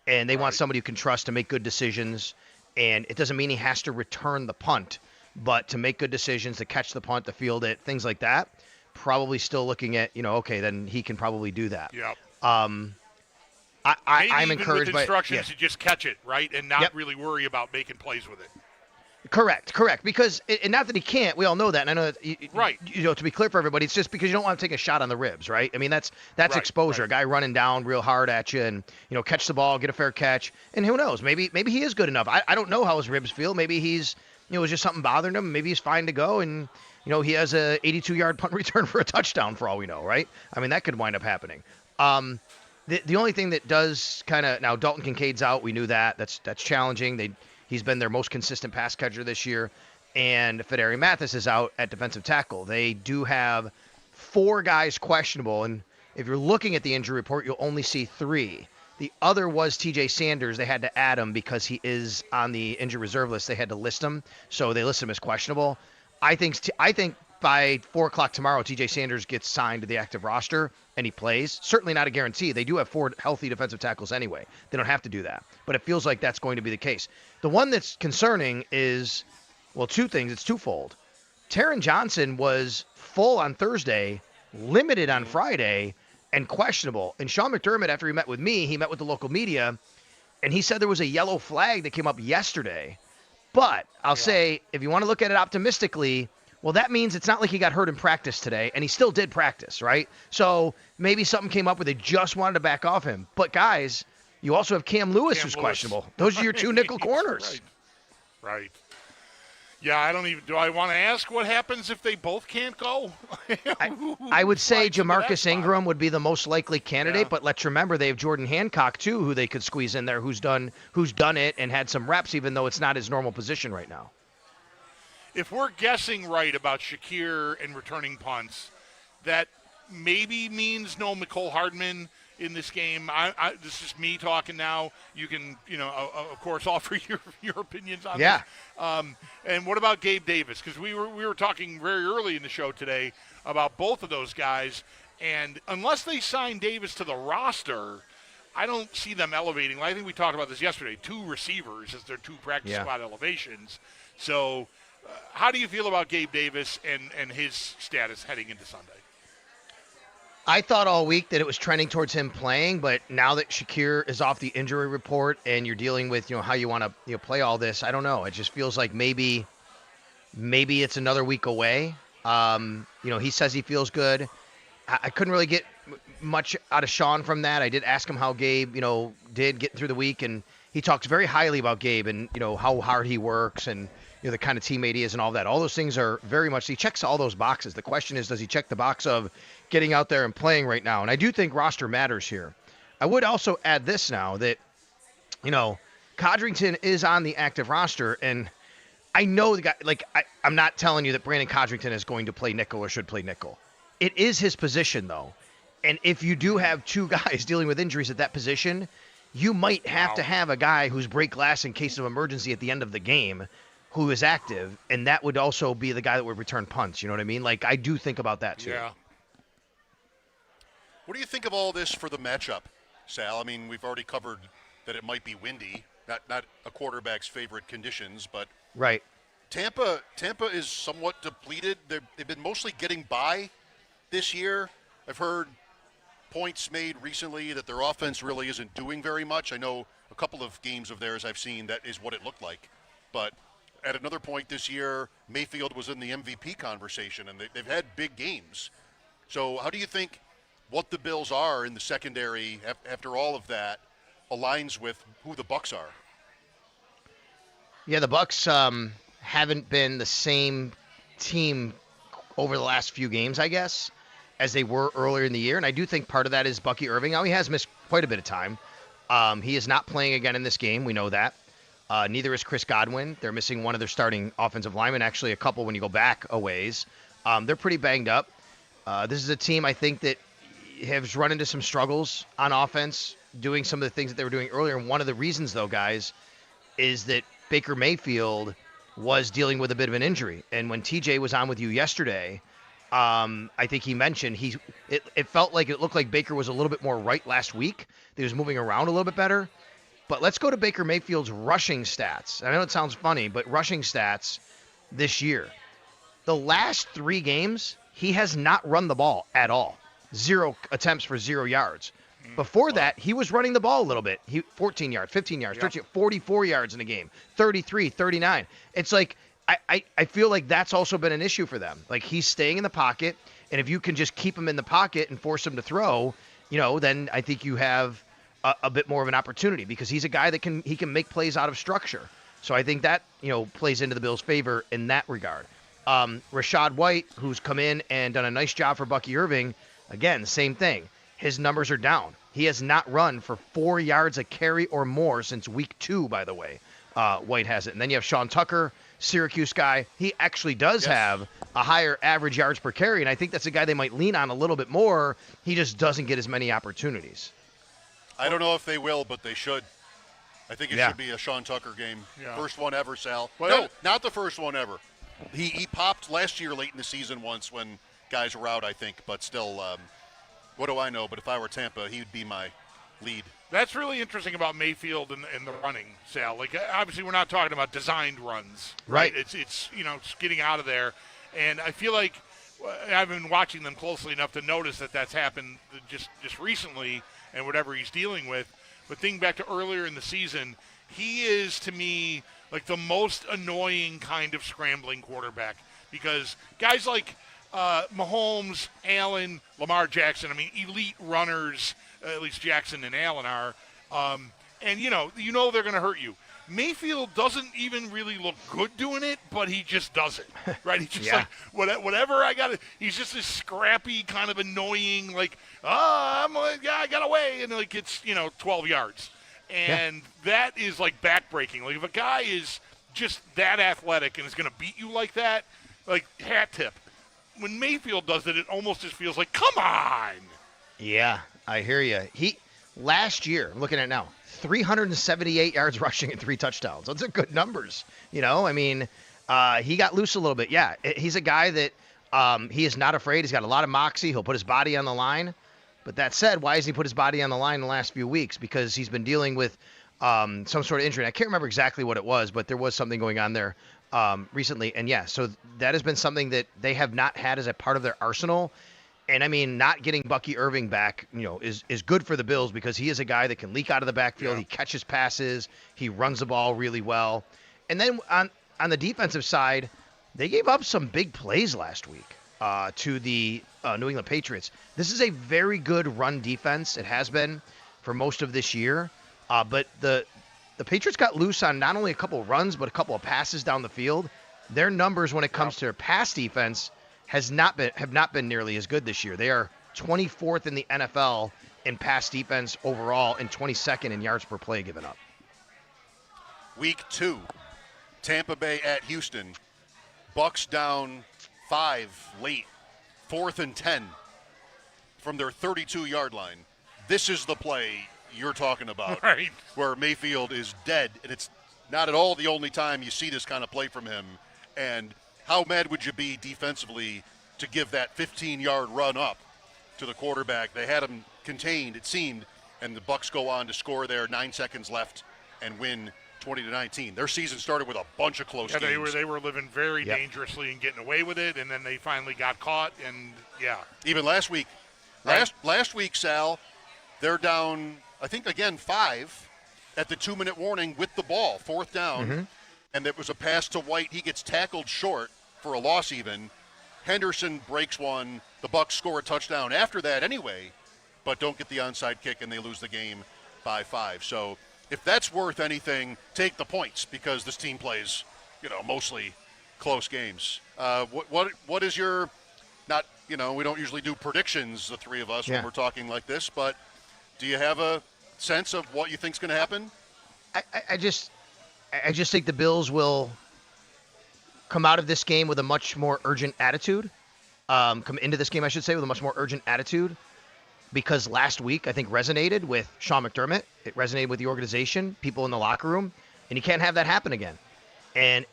and they want somebody who can trust to make good decisions, and it doesn't mean he has to return the punt, but to make good decisions, to catch the punt, to field it, things like that, probably still looking at, okay, then he can probably do that. Yep. I'm encouraged with instructions by to just catch it, right, and not really worry about making plays with it. Correct. Because, and not that he can't, we all know that, and I know that, right. To be clear for everybody, it's just because you don't want to take a shot on the ribs, right? I mean, that's exposure. A guy running down real hard at you and, catch the ball, get a fair catch, and who knows, maybe he is good enough. I don't know how his ribs feel. Maybe he's, it's just something bothering him. Maybe he's fine to go, and, he has a 82-yard punt return for a touchdown for all we know, right? I mean, that could wind up happening. The only thing that does kind of, now Dalton Kincaid's out, we knew that. That's challenging. He's been their most consistent pass catcher this year, and Federi Mathis is out at defensive tackle. They do have 4 guys questionable, and if you're looking at the injury report, you'll only see 3. The other was TJ Sanders. They had to add him because he is on the injured reserve list. They had to list him, so they list him as questionable. I think by 4 o'clock tomorrow, TJ Sanders gets signed to the active roster and he plays. Certainly not a guarantee. They do have 4 healthy defensive tackles anyway. They don't have to do that. But it feels like that's going to be the case. The one that's concerning is, 2 things. It's twofold. Taron Johnson was full on Thursday, limited on Friday, and questionable. And Sean McDermott, after he met with me, he met with the local media, and he said there was a yellow flag that came up yesterday. But I'll say, if you want to look at it optimistically, well, that means it's not like he got hurt in practice today, and he still did practice, right? So maybe something came up where they just wanted to back off him. But, guys, you also have Cam Lewis, who's questionable. Those are your 2 nickel corners. Right. Yeah, do I want to ask what happens if they both can't go? I would say Jamarcus Ingram would be the most likely candidate, but let's remember they have Jordan Hancock, too, who they could squeeze in there, who's done it and had some reps, even though it's not his normal position right now. If we're guessing right about Shakir and returning punts, that maybe means no Mecole Hardman in this game. This is me talking now. You can, of course, offer your opinions on this. And what about Gabe Davis? Because we were talking very early in the show today about both of those guys, and unless they sign Davis to the roster, I don't see them elevating. I think we talked about this yesterday. 2 receivers as their 2 practice squad elevations. So how do you feel about Gabe Davis and his status heading into Sunday? I thought all week that it was trending towards him playing, but now that Shakir is off the injury report and you're dealing with, how you want to play all this, I don't know. It just feels like maybe it's another week away. He says he feels good. I couldn't really get much out of Sean from that. I did ask him how Gabe, did get through the week, and he talks very highly about Gabe and, how hard he works and, the kind of teammate he is and all that. All those things are very much, he checks all those boxes. The question is, does he check the box of getting out there and playing right now? And I do think roster matters here. I would also add this now that, Codrington is on the active roster, and I know the guy. Like, I'm not telling you that Brandon Codrington is going to play nickel or should play nickel. It is his position, though. And if you do have two guys dealing with injuries at that position, you might have to have a guy who's break glass in case of emergency at the end of the game who is active, and that would also be the guy that would return punts. You know what I mean? Like, I do think about that, too. Yeah. What do you think of all this for the matchup, Sal? I mean, we've already covered that it might be windy, not a quarterback's favorite conditions, but Right. Tampa is somewhat depleted. They've been mostly getting by this year. I've heard points made recently that their offense really isn't doing very much. I know a couple of games of theirs I've seen that is what it looked like. But at another point this year, Mayfield was in the MVP conversation, and they've had big games. So how do you think what the Bills are in the secondary after all of that aligns with who the Bucs are? Yeah, the Bucs haven't been the same team over the last few games, I guess, as they were earlier in the year. And I do think part of that is Bucky Irving. Now, he has missed quite a bit of time. He is not playing again in this game. We know that. Neither is Chris Godwin. They're missing one of their starting offensive linemen, actually a couple when you go back a ways. They're pretty banged up. This is a team, I think, that has run into some struggles on offense, doing some of the things that they were doing earlier. And one of the reasons, though, guys, is that Baker Mayfield was dealing with a bit of an injury. And when TJ was on with you yesterday, I think he mentioned it felt like it looked like Baker was a little bit more right last week. He was moving around a little bit better. But let's go to Baker Mayfield's rushing stats. I know it sounds funny, but rushing stats this year. The last 3 games, he has not run the ball at all. 0 attempts for 0 yards. Before that, he was running the ball a little bit. 14 yards, 15 yards, 13, 44 yards in a game, 33, 39. It's like, I feel like that's also been an issue for them. Like, he's staying in the pocket, and if you can just keep him in the pocket and force him to throw, then I think you have a bit more of an opportunity, because he's a guy that can make plays out of structure. So I think that, plays into the Bills' favor in that regard. Rashad White, who's come in and done a nice job for Bucky Irving, again, same thing. His numbers are down. He has not run for 4 yards a carry or more since week 2, by the way. White has it. And then you have Sean Tucker, Syracuse guy. He actually does have a higher average yards per carry, and I think that's a guy they might lean on a little bit more. He just doesn't get as many opportunities. I don't know if they will, but they should. I think it should be a Sean Tucker game. Yeah. First one ever, Sal. Well, no, not the first one ever. He popped last year late in the season once when guys were out, I think, but still, what do I know? But if I were Tampa, he would be my lead. That's really interesting about Mayfield and the running, Sal. Like, obviously, we're not talking about designed runs, right? It's getting out of there, and I feel like I've been watching them closely enough to notice that that's happened just recently, and whatever he's dealing with. But thinking back to earlier in the season, he is, to me, like the most annoying kind of scrambling quarterback, because guys like Mahomes, Allen, Lamar Jackson, I mean, elite runners, at least Jackson and Allen are, and you know they're going to hurt you. Mayfield doesn't even really look good doing it, but he just does it, right? He's just like, whatever I got, he's just this scrappy, kind of annoying, like, I got away, and like it's 12 yards, and that is like backbreaking. Like, if a guy is just that athletic and is going to beat you like that, like, hat tip. When Mayfield does it, it almost just feels like, come on. Yeah, I hear you. Last year, I'm looking at it now, 378 yards rushing and 3 touchdowns. Those are good numbers. I mean, he got loose a little bit. Yeah, he's a guy that he is not afraid. He's got a lot of moxie. He'll put his body on the line. But that said, why has he put his body on the line in the last few weeks? Because he's been dealing with some sort of injury. I can't remember exactly what it was, but there was something going on there recently. And yeah, so that has been something that they have not had as a part of their arsenal. And I mean, not getting Bucky Irving back, is good for the Bills, because he is a guy that can leak out of the backfield. Yeah. He catches passes. He runs the ball really well. And then on the defensive side, they gave up some big plays last week to the New England Patriots. This is a very good run defense. It has been for most of this year. But the Patriots got loose on not only a couple of runs, but a couple of passes down the field. Their numbers when it comes to their pass defense have not been nearly as good this year. They are 24th in the NFL in pass defense overall and 22nd in yards per play given up. Week 2, Tampa Bay at Houston. Bucks down 5 late, 4th and 10 from their 32-yard line. This is the play you're talking about, Right. where Mayfield is dead, and it's not at all the only time you see this kind of play from him. And how mad would you be defensively to give that 15-yard run up to the quarterback? They had him contained, it seemed, and the Bucks go on to score there, 9 seconds left, and win 20-19. Their season started with a bunch of close games. They were living very dangerously and getting away with it, and then they finally got caught, and Even last week, last week, Sal, they're down, I think, again, 5 at the 2-minute warning with the ball, 4th down, and there was a pass to White. He gets tackled short for a loss even. Henderson breaks one. The Bucks score a touchdown after that anyway, but don't get the onside kick, and they lose the game by 5. So if that's worth anything, take the points, because this team plays, mostly close games. What is your, not, we don't usually do predictions, the three of us, when we're talking like this, but do you have a sense of what you think's going to happen? I just think the Bills will come out of this game with a much more urgent attitude. Come into this game, I should say, with a much more urgent attitude, because last week I think resonated with Sean McDermott. It resonated with the organization, people in the locker room, and you can't have that happen again. And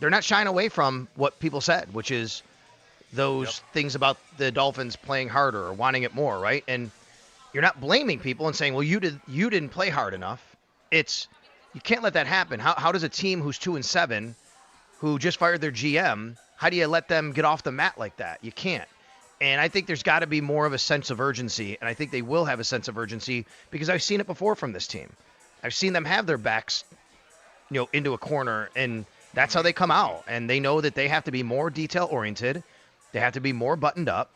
they're not shying away from what people said, which is those things about the Dolphins playing harder or wanting it more, right? And you're not blaming people and saying, well, you didn't play hard enough. You can't let that happen. How does a team who's 2-7, who just fired their GM, how do you let them get off the mat like that? You can't. And I think there's got to be more of a sense of urgency, and I think they will have a sense of urgency, because I've seen it before from this team. I've seen them have their backs, into a corner, and that's how they come out. And they know that they have to be more detail-oriented. They have to be more buttoned up.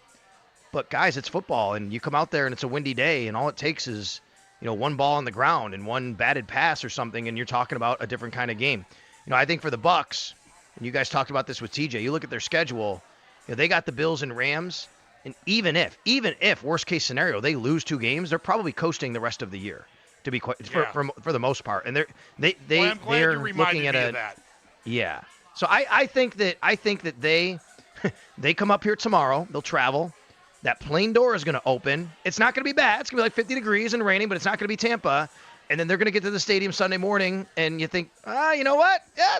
But, guys, it's football, and you come out there and it's a windy day, and all it takes is, one ball on the ground and one batted pass or something, and you're talking about a different kind of game. I think for the Bucks, and you guys talked about this with TJ, you look at their schedule, they got the Bills and Rams, and even if worst case scenario they lose 2 games, they're probably coasting the rest of the year, to be quite for the most part. And they're looking at that. Yeah. So I think that they come up here tomorrow. They'll travel. That plane door is going to open. It's not going to be bad. It's going to be like 50 degrees and raining, but it's not going to be Tampa. And then they're going to get to the stadium Sunday morning, and you think, you know what? Yeah,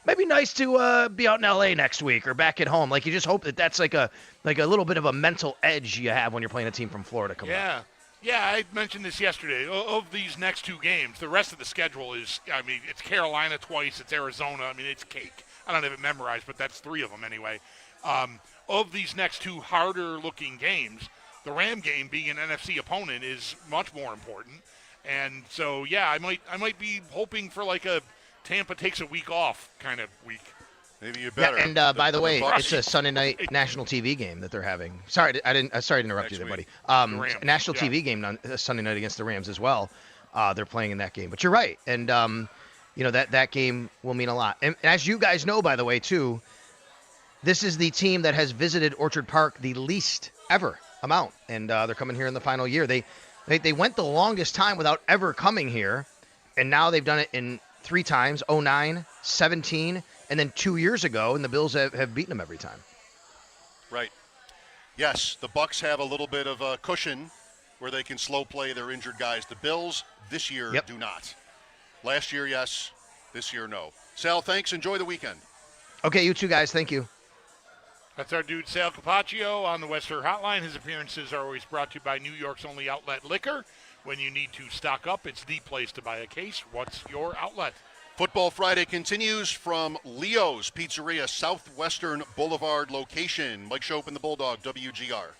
might be nice to be out in LA next week or back at home. Like, you just hope that that's like a little bit of a mental edge you have when you're playing a team from Florida coming up. Yeah, I mentioned this yesterday. Of these next 2 games, the rest of the schedule is, it's Carolina twice, it's Arizona. It's cake. I don't have it memorized, but that's 3 of them anyway. Of these next 2 harder-looking games, the Ram game, being an NFC opponent, is much more important. And so, I might be hoping for like a Tampa takes a week off kind of week. Maybe you better. Yeah, and by the way, it's a Sunday night national TV game that they're having. Sorry to interrupt you there, buddy. National TV game on Sunday night against the Rams as well. They're playing in that game. But you're right, and that game will mean a lot. And as you guys know, by the way, too, this is the team that has visited Orchard Park the least ever amount, and they're coming here in the final year. They went the longest time without ever coming here, and now they've done it in 3 times, 09, 17, and then 2 years ago, and the Bills have beaten them every time. Right. Yes, the Bucks have a little bit of a cushion where they can slow play their injured guys. The Bills this year do not. Last year, yes. This year, no. Sal, thanks. Enjoy the weekend. Okay, you two guys. Thank you. That's our dude Sal Capacio on the Western Hotline. His appearances are always brought to you by New York's only outlet liquor. When you need to stock up, it's the place to buy a case. What's your outlet? Football Friday continues from Leo's Pizzeria, Southwestern Boulevard location. Mike Schopp and the Bulldog, WGR.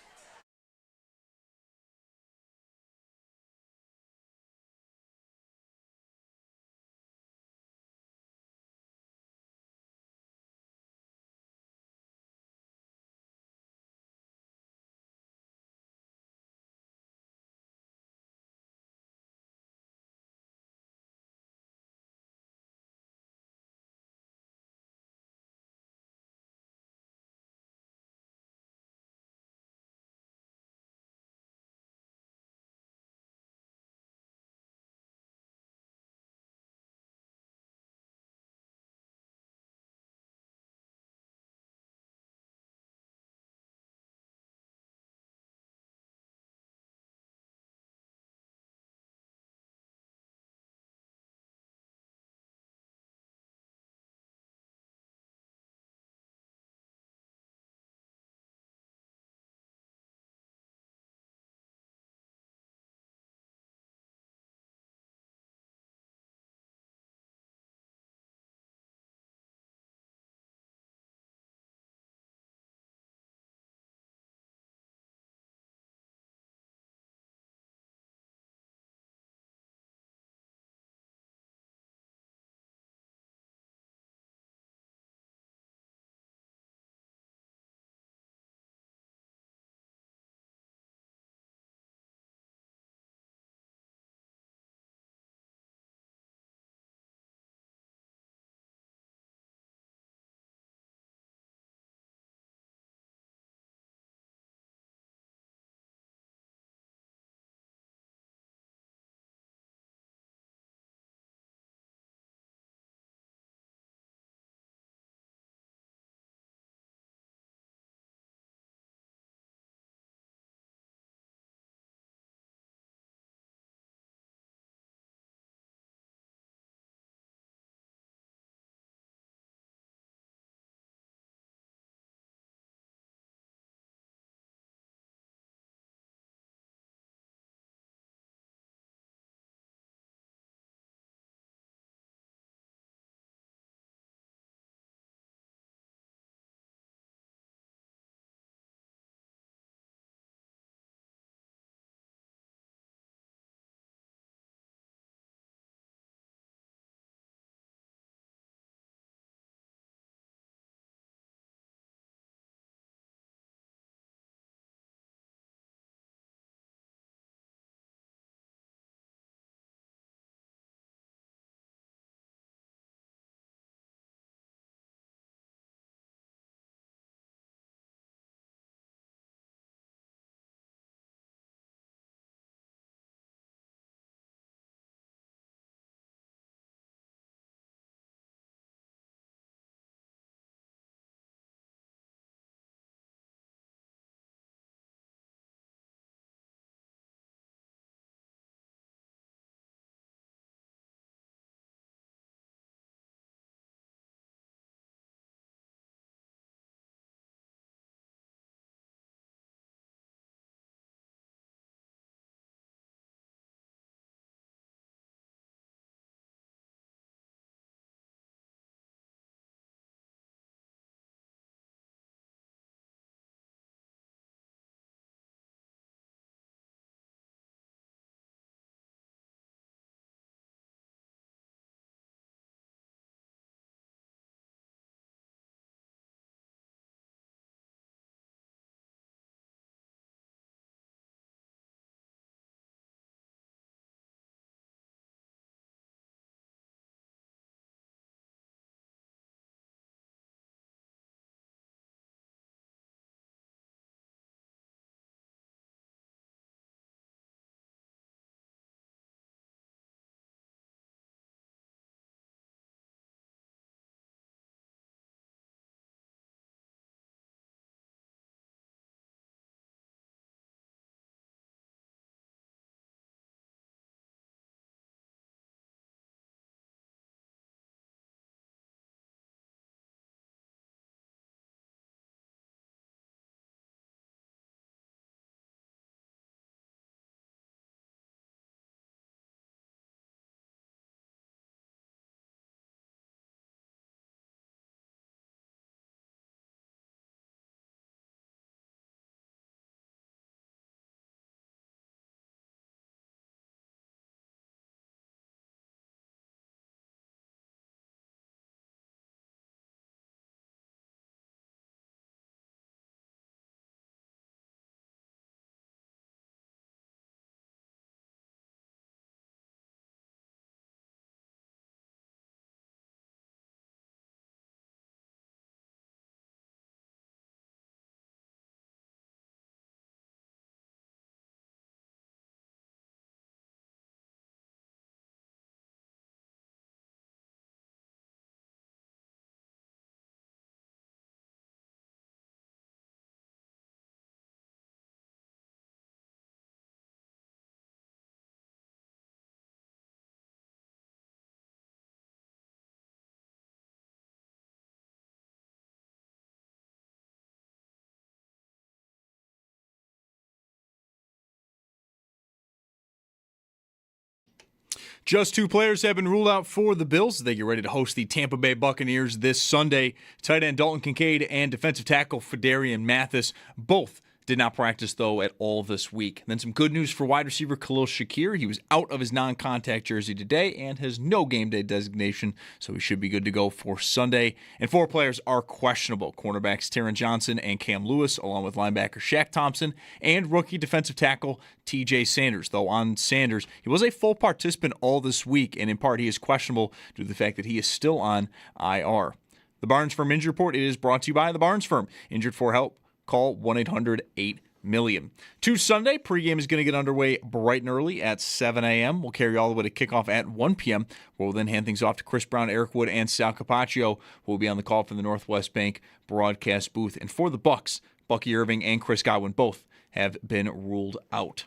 Just 2 players have been ruled out for the Bills. They get ready to host the Tampa Bay Buccaneers this Sunday. Tight end Dalton Kincaid and defensive tackle Fedarian Mathis both did not practice, though, at all this week. Then some good news for wide receiver Khalil Shakir. He was out of his non-contact jersey today and has no game day designation, so he should be good to go for Sunday. And 4 players are questionable. Cornerbacks Taron Johnson and Cam Lewis, along with linebacker Shaq Thompson and rookie defensive tackle TJ Sanders. Though on Sanders, he was a full participant all this week, and in part he is questionable due to the fact that he is still on IR. The Barnes Firm Injury Report is brought to you by the Barnes Firm. Injured for help? Call 1-800-8-MILLION. Sunday, pregame is going to get underway bright and early at 7 a.m. We'll carry all the way to kickoff at 1 p.m. We'll then hand things off to Chris Brown, Eric Wood, and Sal Capacio, who will be on the call from the Northwest Bank broadcast booth. And for the Bucs, Bucky Irving and Chris Godwin both have been ruled out.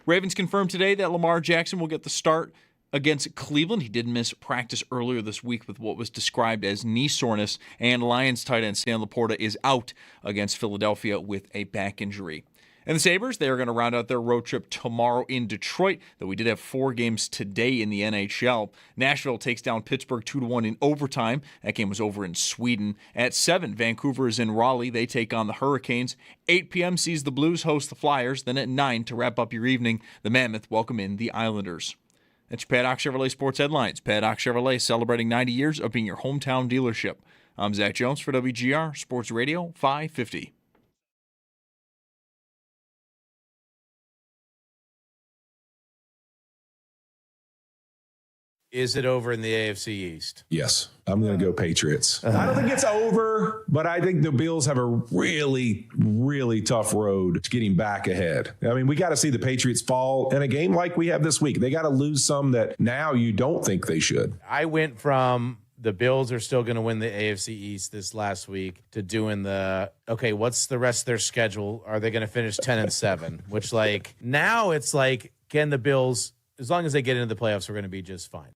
Ravens confirmed today that Lamar Jackson will get the start against Cleveland. He did miss practice earlier this week with what was described as knee soreness, and Lions tight end Stan Laporta is out against Philadelphia with a back injury. And the Sabres, they are going to round out their road trip tomorrow in Detroit, though we did have 4 games today in the NHL. Nashville takes down Pittsburgh 2-1 in overtime. That game was over in Sweden. At 7, Vancouver is in Raleigh. They take on the Hurricanes. 8 p.m. sees the Blues host the Flyers. Then at 9, to wrap up your evening, the Mammoth welcome in the Islanders. That's your Paddock Chevrolet Sports Headlines. Paddock Chevrolet celebrating 90 years of being your hometown dealership. I'm Zach Jones for WGR Sports Radio 550. Is it over in the AFC East? Yes, I'm going to go Patriots. I don't think it's over, but I think the Bills have a really, really tough road to getting back ahead. I mean, we got to see the Patriots fall in a game like we have this week. They got to lose some that now you don't think they should. I went from the Bills are still going to win the AFC East this last week to doing okay, what's the rest of their schedule? Are they going to finish 10-7? Which, like, now it's like, can the Bills, as long as they get into the playoffs, we're going to be just fine.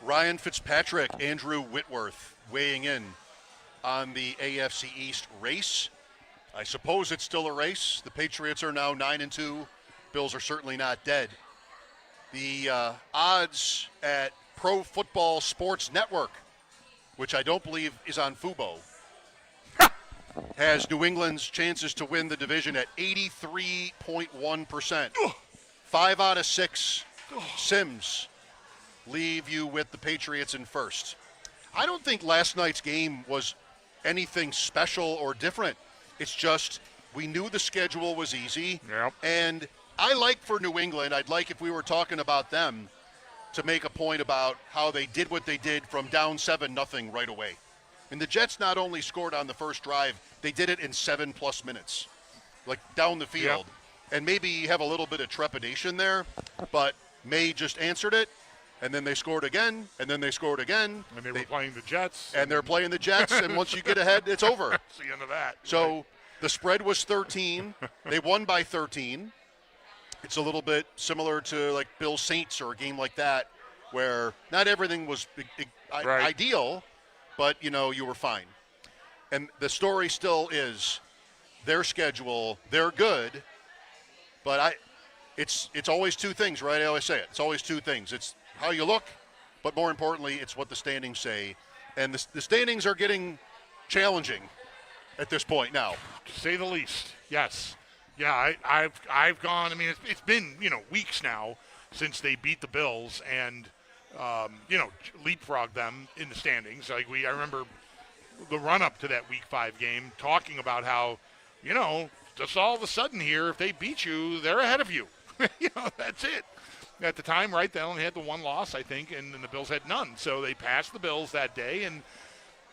Ryan Fitzpatrick, Andrew Whitworth weighing in on the AFC East race. I suppose it's still a race. The Patriots are now 9-2. Bills are certainly not dead. The odds at Pro Football Sports Network, which I don't believe is on Fubo, has New England's chances to win the division at 83.1%. 5 out of 6 Sims leave you with the Patriots in first. I don't think last night's game was anything special or different. It's just we knew the schedule was easy. Yep. And I like for New England, I'd like if we were talking about them to make a point about how they did what they did from down 7-0 right away. And the Jets not only scored on the first drive, they did it in 7+ minutes, like down the field. Yep. And maybe you have a little bit of trepidation there, but May just answered it. And then they scored again, and then they scored again. And they were playing the Jets. And they're playing the Jets, and once you get ahead, it's over. That's the end of that. So the spread was 13. They won by 13. It's a little bit similar to like Bills Saints or a game like that, where not everything was ideal, but, you know, you were fine. And the story still is their schedule, they're good, but it's always 2 things, right? I always say it. It's always 2 things. It's how you look, but more importantly, it's what the standings say. And the standings are getting challenging at this point now. To say the least, yes. Yeah, I've gone, I mean, it's been, weeks now since they beat the Bills and, leapfrogged them in the standings. I remember the run-up to that Week 5 game talking about how, just all of a sudden here, if they beat you, they're ahead of you. That's it. At the time, right, they only had the 1 loss, I think, and then the Bills had none. So they passed the Bills that day. And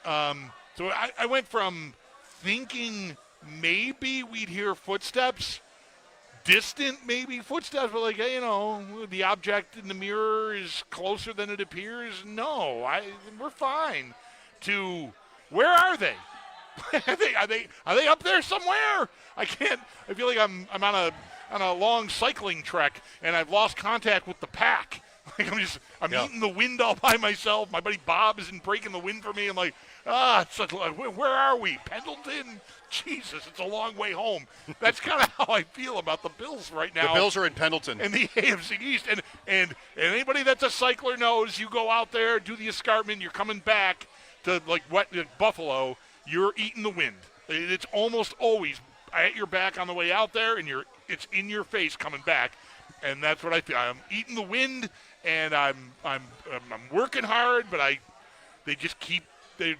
so I went from thinking maybe we'd hear footsteps, distant maybe footsteps, but like, hey, the object in the mirror is closer than it appears. No, we're fine. To where are they? Are they up there somewhere? I feel like I'm on a long cycling trek, and I've lost contact with the pack. Like I'm eating the wind all by myself. My buddy Bob isn't breaking the wind for me. I'm like, it's like, where are we? Pendleton? Jesus, it's a long way home. That's kind of how I feel about the Bills right now. The Bills are in Pendleton. In the AFC East. And anybody that's a cycler knows you go out there, do the escarpment, you're coming back to like Buffalo, you're eating the wind. It's almost always at your back on the way out there, and it's in your face coming back. And that's what I feel. I'm eating the wind, and I'm working hard, but they just keep they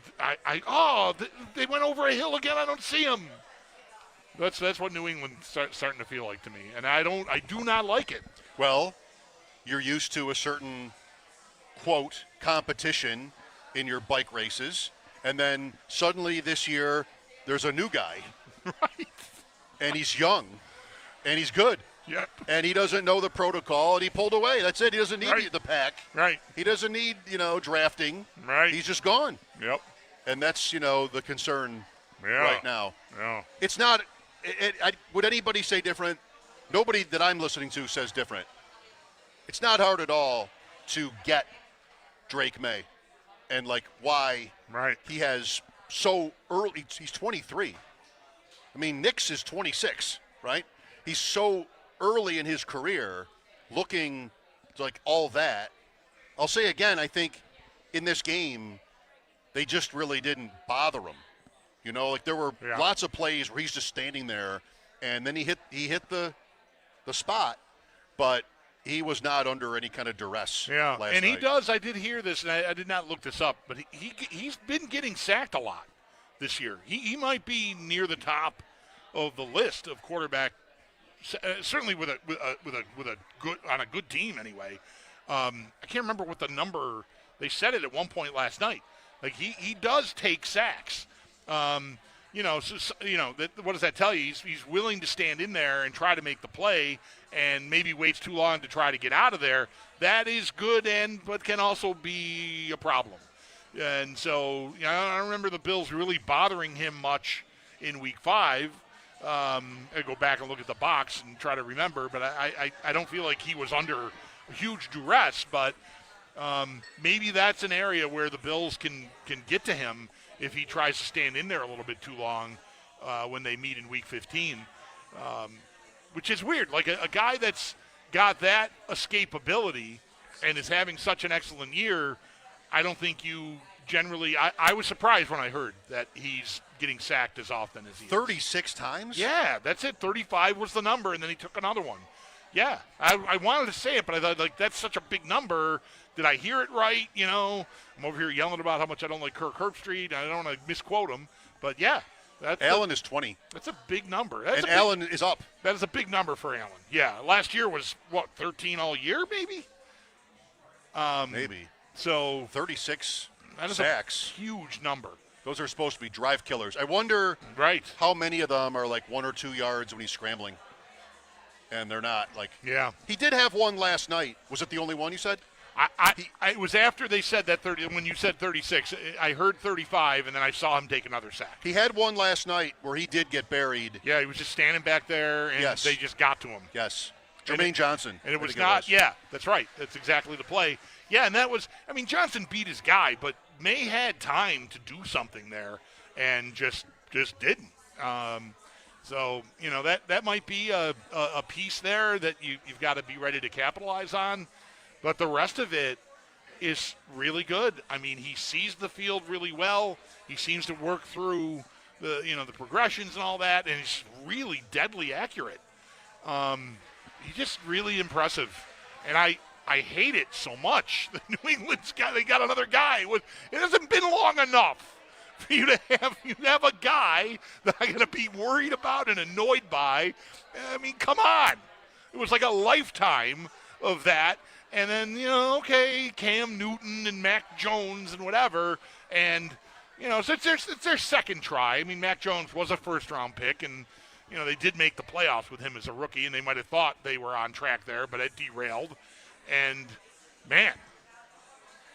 went over a hill again. I don't see them. That's what New England's starting to feel like to me, and I do not like it. Well, you're used to a certain quote competition in your bike races, and then suddenly this year there's a new guy, right? And he's young, and he's good. Yep. And he doesn't know the protocol, and he pulled away. That's it. He doesn't need the pack. Right. He doesn't need, drafting. Right. He's just gone. Yep. And that's, the concern right now. Yeah. It's not would anybody say different? Nobody that I'm listening to says different. It's not hard at all to get Drake May and, why he has so early. He's 23. I mean, Nix is 26, right? He's so early in his career, looking like all that. I'll say again, I think in this game, they just really didn't bother him. There were lots of plays where he's just standing there, and then he hit the spot, but he was not under any kind of duress. Yeah, last and he night. does. I did hear this, and I did not look this up, but he's been getting sacked a lot this year. He might be near the top of the list of quarterback. Certainly with a good on a good team anyway. I can't remember what the number they said it at one point last night. Like he does take sacks. What does that tell you? He's willing to stand in there and try to make the play, and maybe waits too long to try to get out of there. That is good, but can also be a problem. And so I don't remember the Bills really bothering him much in Week 5. I go back and look at the box and try to remember, but I don't feel like he was under huge duress. But maybe that's an area where the Bills can get to him if he tries to stand in there a little bit too long when they meet in Week 15, which is weird. Like a guy that's got that escapability and is having such an excellent year, I don't think you generally – I was surprised when I heard that he's getting sacked as often as he is. 36 times? Yeah, that's it. 35 was the number, and then he took another one. Yeah, I wanted to say it, but I thought, that's such a big number. Did I hear it right? I'm over here yelling about how much I don't like Kirk Herbstreit. I don't want to misquote him. But, yeah. Allen is 20. That's a big number. Allen is up. That is a big number for Allen. Yeah, last year was, 13 all year maybe? Maybe. So 36 that is sacks. A huge number. Those are supposed to be drive killers. I wonder how many of them are 1 or 2 yards when he's scrambling. And they're not. Yeah. He did have one last night. Was it the only one you said? It was after they said that 30. When you said 36, I heard 35, and then I saw him take another sack. He had one last night where he did get buried. Yeah, he was just standing back there, and they just got to him. Yes. Jermaine Johnson. And it was not. Yeah, that's right. That's exactly the play. Yeah, and that was. I mean, Johnson beat his guy, but May had time to do something there, and just didn't. So that might be a piece there that you've got to be ready to capitalize on. But the rest of it is really good. I mean, he sees the field really well. He seems to work through the progressions and all that, and he's really deadly accurate. He's just really impressive. And I hate it so much. The New England's they got another guy. It hasn't been long enough for you to have a guy that I'm going to be worried about and annoyed by. I mean, come on. It was like a lifetime of that. And then, Cam Newton and Mac Jones and whatever. And, so it's their second try. I mean, Mac Jones was a first-round pick, and, they did make the playoffs with him as a rookie, and they might have thought they were on track there, but it derailed. And, man,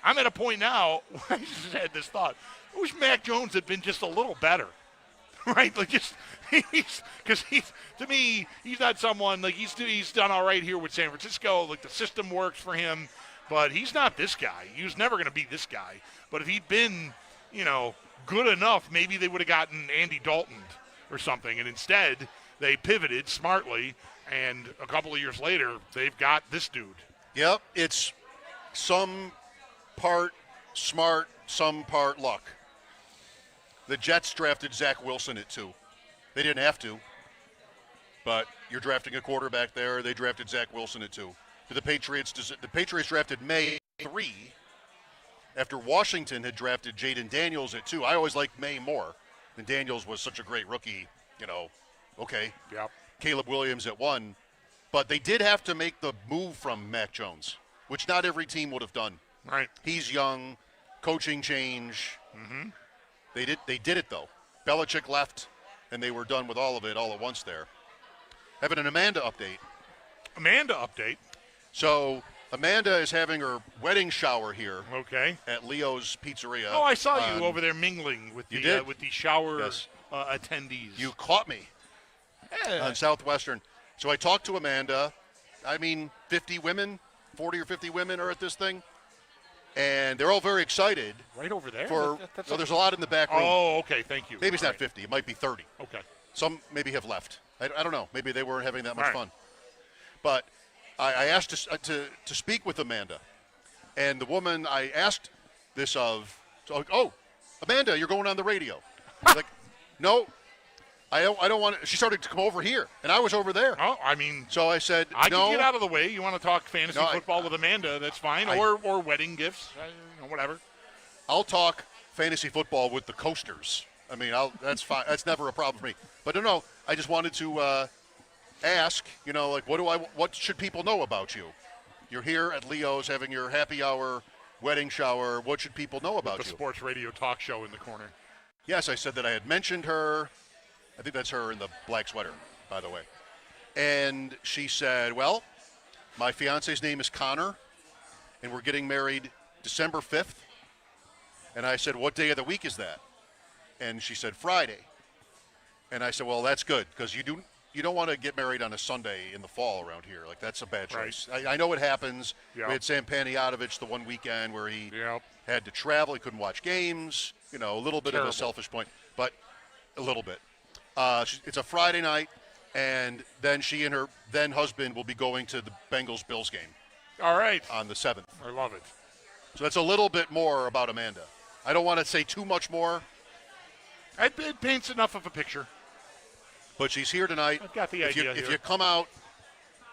I'm at a point now where I just had this thought. I wish Mac Jones had been just a little better. Right? Because to me, he's not someone, he's done all right here with San Francisco. The system works for him. but he's not this guy. He was never going to be this guy. But if he'd been, good enough, maybe they would have gotten Andy Dalton or something. And instead, they pivoted smartly, and a couple of years later, they've got this dude. Yep, it's some part smart, some part luck. The Jets drafted Zach Wilson at 2. They didn't have to, but you're drafting a quarterback there. They drafted Zach Wilson at 2. The Patriots drafted May 3 after Washington had drafted Jaden Daniels at 2. I always liked May more. And Daniels was such a great rookie, okay. Yep. Caleb Williams at 1. But they did have to make the move from Mac Jones, which not every team would have done. Right. He's young, coaching change. Mm-hmm. They did it, though. Belichick left, and they were done with all of it all at once there. Having an Amanda update. So Amanda is having her wedding shower here. Okay. At Leo's Pizzeria. Oh, I saw you over there mingling with the shower yes. attendees. You caught me on Southwestern. So I talked to Amanda. 50 women, 40 or 50 women are at this thing. And they're all very excited. Right over there? There's a lot in the back room. Oh, okay. Thank you. Maybe it's not 50. It might be 30. Okay. Some maybe have left. I don't know. Maybe they weren't having that much fun. But I asked to speak with Amanda. And the woman I asked this of, Amanda, you're going on the radio. I was like, no, I don't want to. She started to come over here, and I was over there. Oh, so I said, I no. can get out of the way. You want to talk fantasy football with Amanda, that's fine, or wedding gifts, whatever. I'll talk fantasy football with the coasters. That's fine. That's never a problem for me. But no, I just wanted to ask, what should people know about you? You're here at Leo's having your happy hour wedding shower. What should people know about you? The sports radio talk show in the corner. Yes, I said that I had mentioned her. I think that's her in the black sweater, by the way. And she said, well, my fiance's name is Connor, and we're getting married December 5th. And I said, what day of the week is that? And she said, Friday. And I said, well, that's good, because you don't want to get married on a Sunday in the fall around here. Like, that's a bad choice. Right. I know it happens. Yep. We had Sam Panayotovich the one weekend where he had to travel. He couldn't watch games. A little bit of a selfish point, but a little bit. It's a Friday night, and then she and her then husband will be going to the Bengals-Bills game. All right. On the 7th. I love it. So that's a little bit more about Amanda. I don't want to say too much more. It paints enough of a picture. But she's here tonight. I've got the idea If you come out,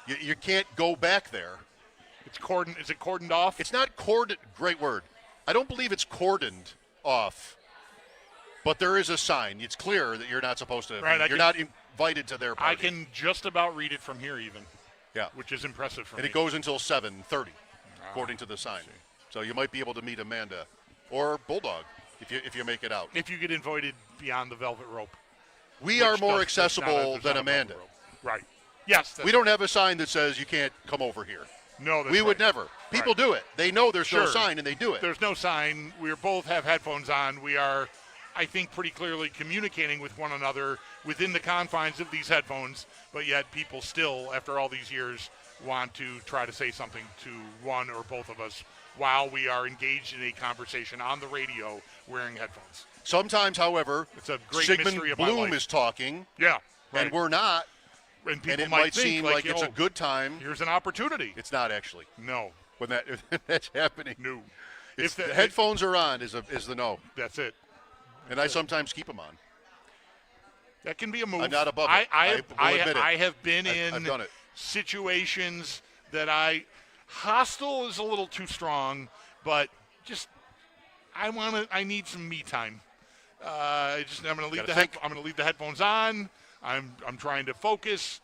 you can't go back there. It's cordoned. Is it cordoned off? It's not cordoned. Great word. I don't believe it's cordoned off. But there is a sign. It's clear that you're not supposed to. Right, you're not invited to their party. I can just about read it from here, even. Yeah. Which is impressive for me. And it goes until 7:30, according to the sign. So you might be able to meet Amanda or Bulldog if you make it out. If you get invited beyond the velvet rope. We are more accessible than Amanda. Right. Yes. We don't have a sign that says you can't come over here. No, we would never. People do it. They know there's no sign, and they do it. There's no sign. We both have headphones on. We are, I think, pretty clearly communicating with one another within the confines of these headphones, but yet people still, after all these years, want to try to say something to one or both of us while we are engaged in a conversation on the radio wearing headphones. Sometimes, however, it's a great Sigmund mystery of Bloom my life. is talking. Yeah. Right. And we're not. And people it might seem think, like it's a good time. Here's an opportunity. It's not actually. No. When that's happening. No. If the headphones are on is the no. That's it. And I sometimes keep them on. That can be a move. I'm not above it. I have been in I've done it. situations that hostile is a little too strong, but just I need some me time. I'm going to leave the headphones on. I'm trying to focus.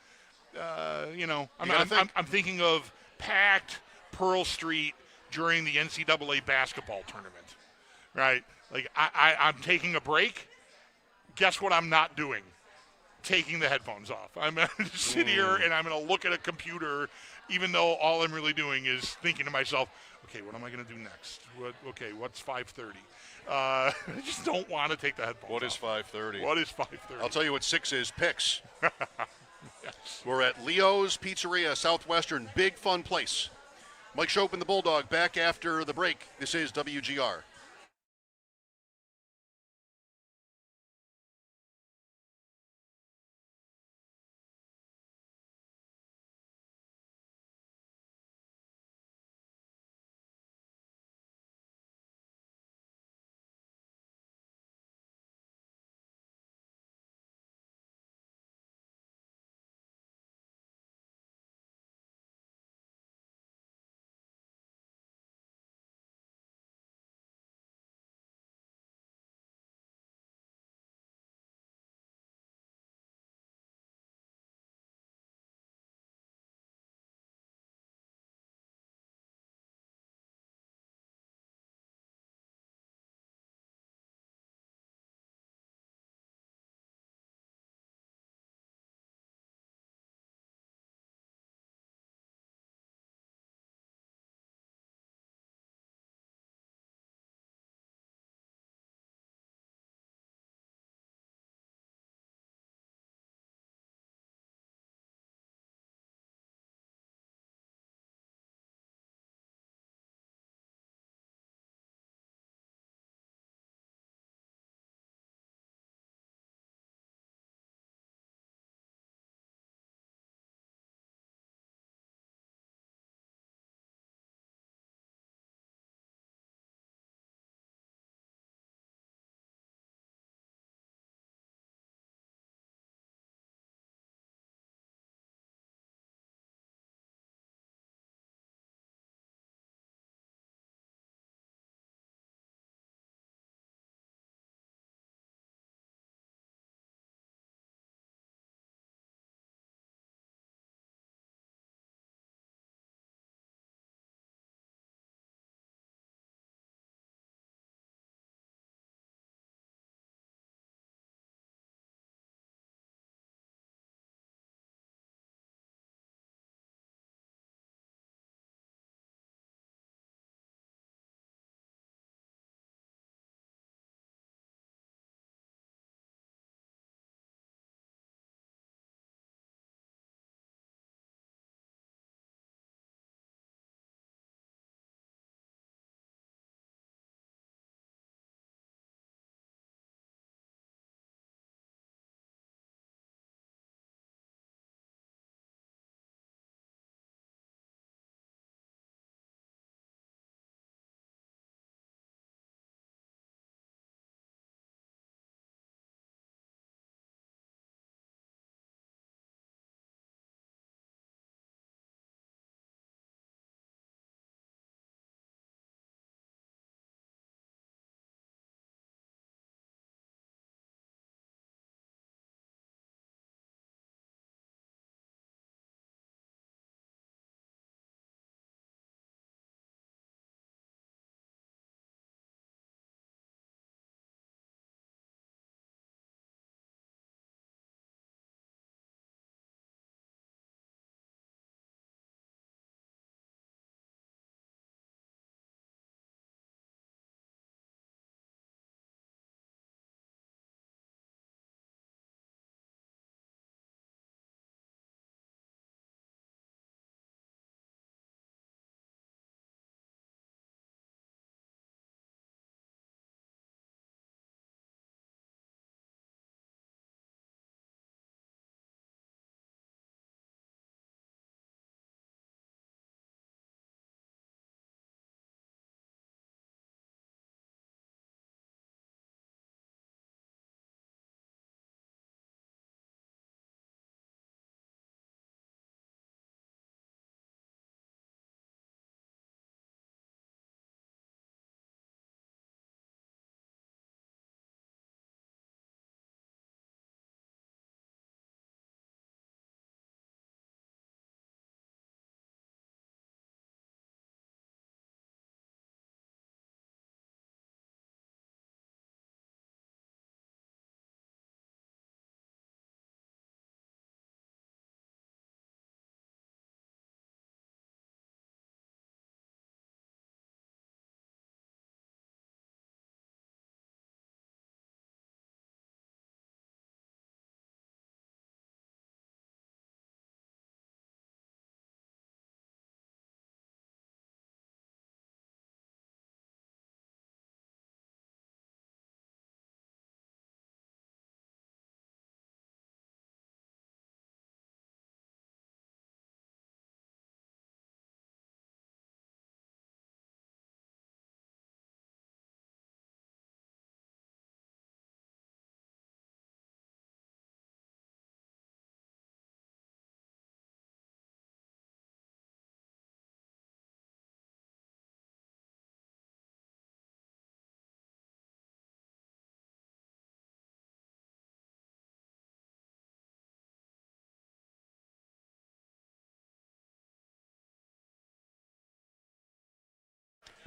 I'm thinking of packed Pearl Street during the NCAA basketball tournament, right? Like I'm taking a break. Guess what I'm not doing? Taking the headphones off. I'm going to sit here and I'm going to look at a computer, even though all I'm really doing is thinking to myself, okay, what am I going to do next? What's 5:30? I just don't want to take the headphones What off. is 5:30? What is 5:30? I'll tell you what 6 is. Picks. Yes. We're at Leo's Pizzeria, Southwestern. Big, fun place. Mike Schopp and the Bulldog back after the break. This is WGR.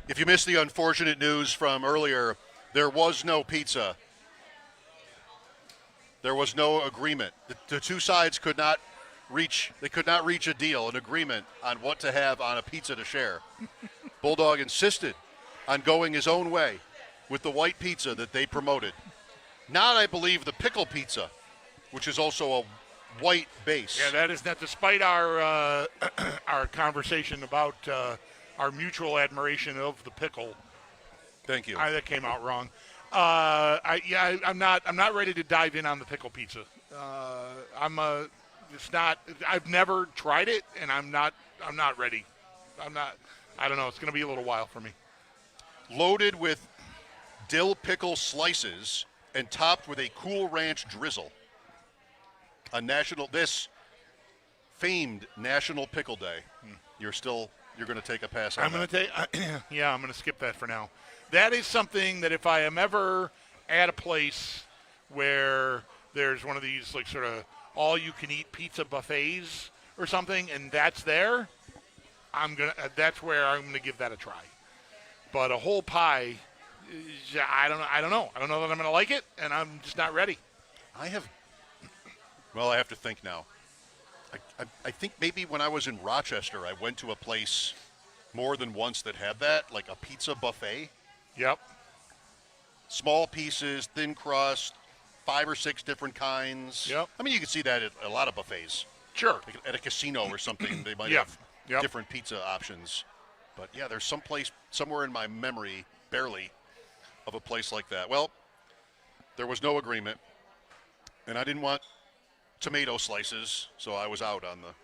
If you missed the unfortunate news from earlier, there was no pizza. There was no agreement. The two sides could not reach a deal, an agreement on what to have on a pizza to share. Bulldog insisted on going his own way with the white pizza that they promoted. Not, I believe, the pickle pizza, which is also a white base. Yeah, that is not, despite our our conversation about our mutual admiration of the pickle. Thank you. That came out wrong. I'm not ready to dive in on the pickle pizza. I've never tried it, and I'm not ready. I don't know. It's going to be a little while for me. Loaded with dill pickle slices and topped with a Cool Ranch drizzle. This famed National Pickle Day. You're going to take a pass on that. I'm going to skip that for now. That is something that if I am ever at a place where there's one of these like sort of all-you-can-eat pizza buffets or something, and that's there, that's where I'm gonna give that a try. But a whole pie, I don't know. I don't know that I'm gonna like it, and I'm just not ready. I have to think now. I think maybe when I was in Rochester, I went to a place more than once that had that, like a pizza buffet. Yep. Small pieces, thin crust, 5 or 6 different kinds. Yep. I mean, you can see that at a lot of buffets. Sure. Like at a casino or something, they might Yep. have different pizza options. But, yeah, there's some place somewhere in my memory, barely, of a place like that. Well, there was no agreement, and I didn't want tomato slices, so I was out on the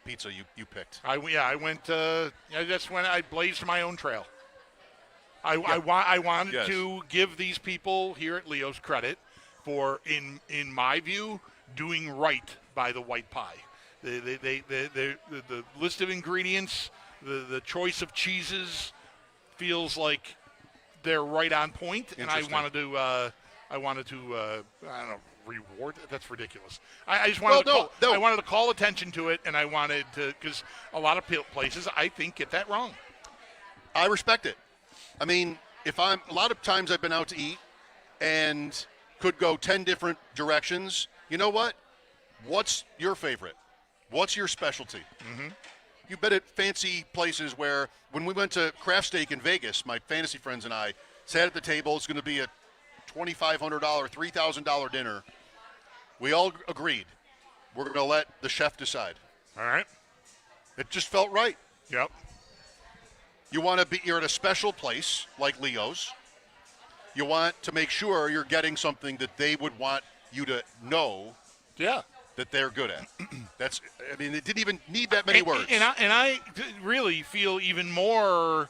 pizza you picked. I went. That's when I blazed my own trail. I wanted to give these people here at Leo's credit for, in my view, doing right by the white pie. The list of ingredients, the choice of cheeses feels like they're right on point, and I wanted to I don't know, reward. That's ridiculous. I just wanted I wanted to call attention to it, and I wanted to, because a lot of places I think get that wrong. I respect it. I mean, a lot of times I've been out to eat and could go 10 different directions. You know what? What's your favorite? What's your specialty? Mm-hmm. You've been at fancy places where when we went to Craft Steak in Vegas, my fantasy friends and I sat at the table. It's going to be a $2,500, $3,000 dinner. We all agreed we're going to let the chef decide. All right. It just felt right. Yep. You're at a special place like Leo's. You want to make sure you're getting something that they would want you to know that they're good at. It didn't even need that many words. And I really feel even more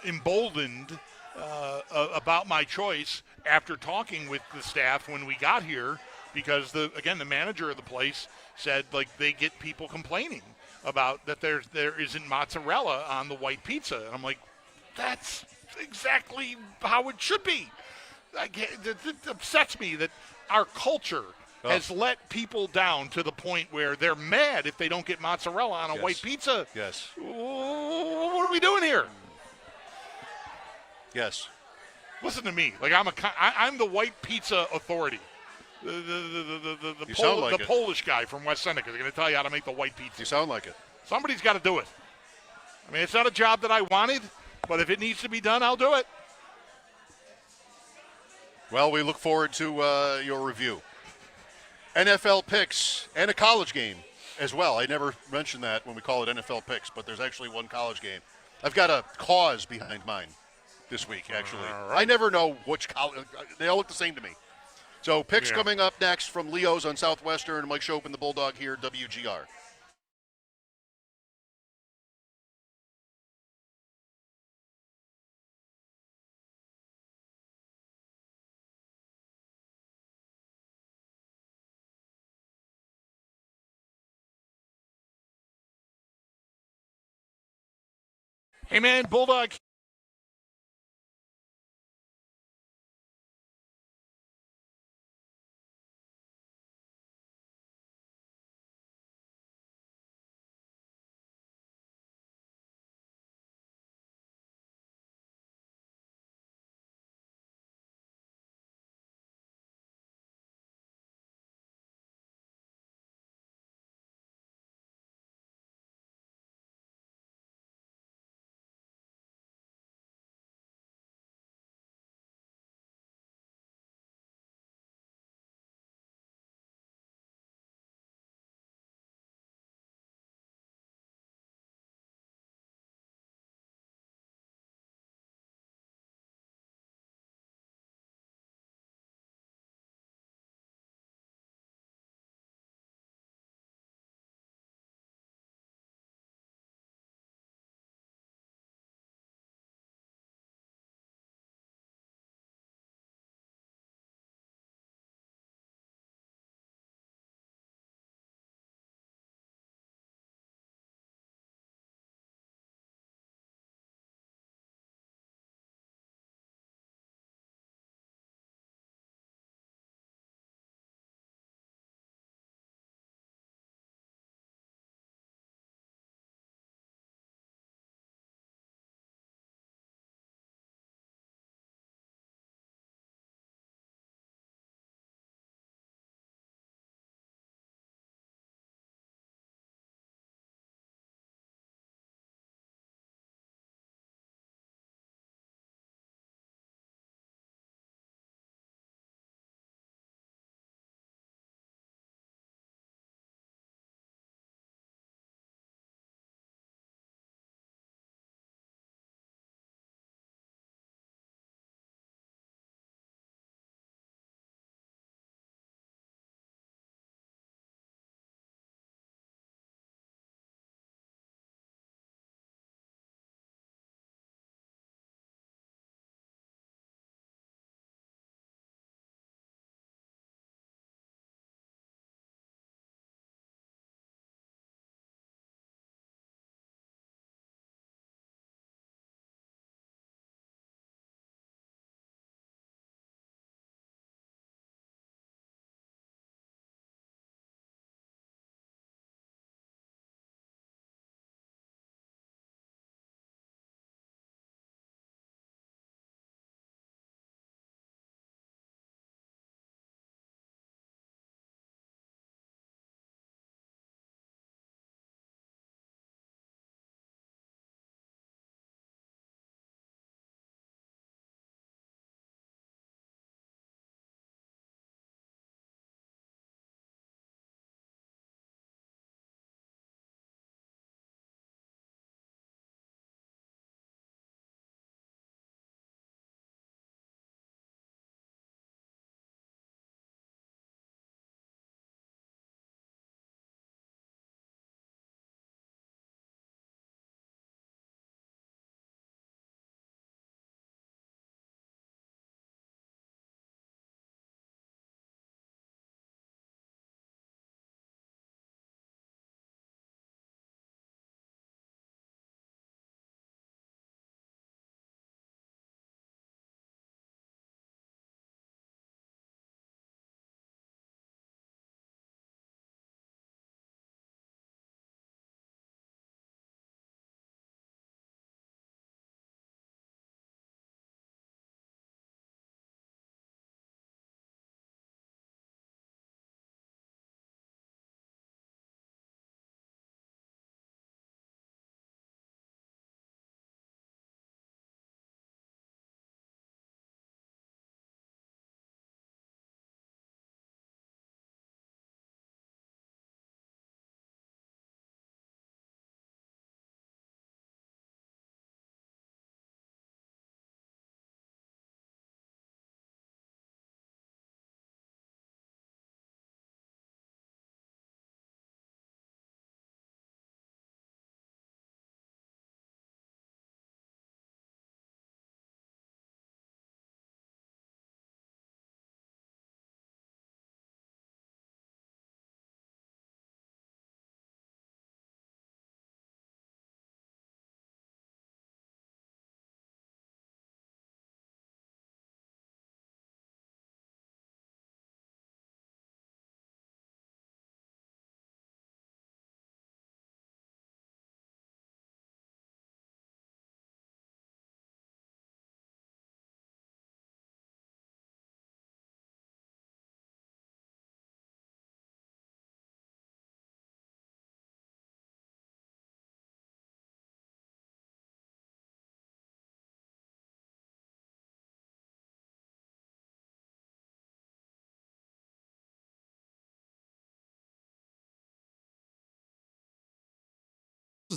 emboldened about my choice after talking with the staff when we got here, because the manager of the place said, like, they get people complaining about that there isn't mozzarella on the white pizza. And I'm like, that's exactly how it should be. It upsets me that our culture has let people down to the point where they're mad if they don't get mozzarella on a white pizza. Yes. What are we doing here? Yes. Listen to me. Like, I'm the white pizza authority. The Polish guy from West Seneca is going to tell you how to make the white pizza. You sound like it. Somebody's got to do it. I mean, it's not a job that I wanted, but if it needs to be done, I'll do it. Well, we look forward to your review. NFL picks and a college game as well. I never mentioned that when we call it NFL picks, but there's actually one college game. I've got a cause behind mine this week, actually. Right. I never know which college. They all look the same to me. So picks coming up next from Leo's on Southwestern. Mike Schopp and the Bulldog here, WGR. Hey, man, Bulldog.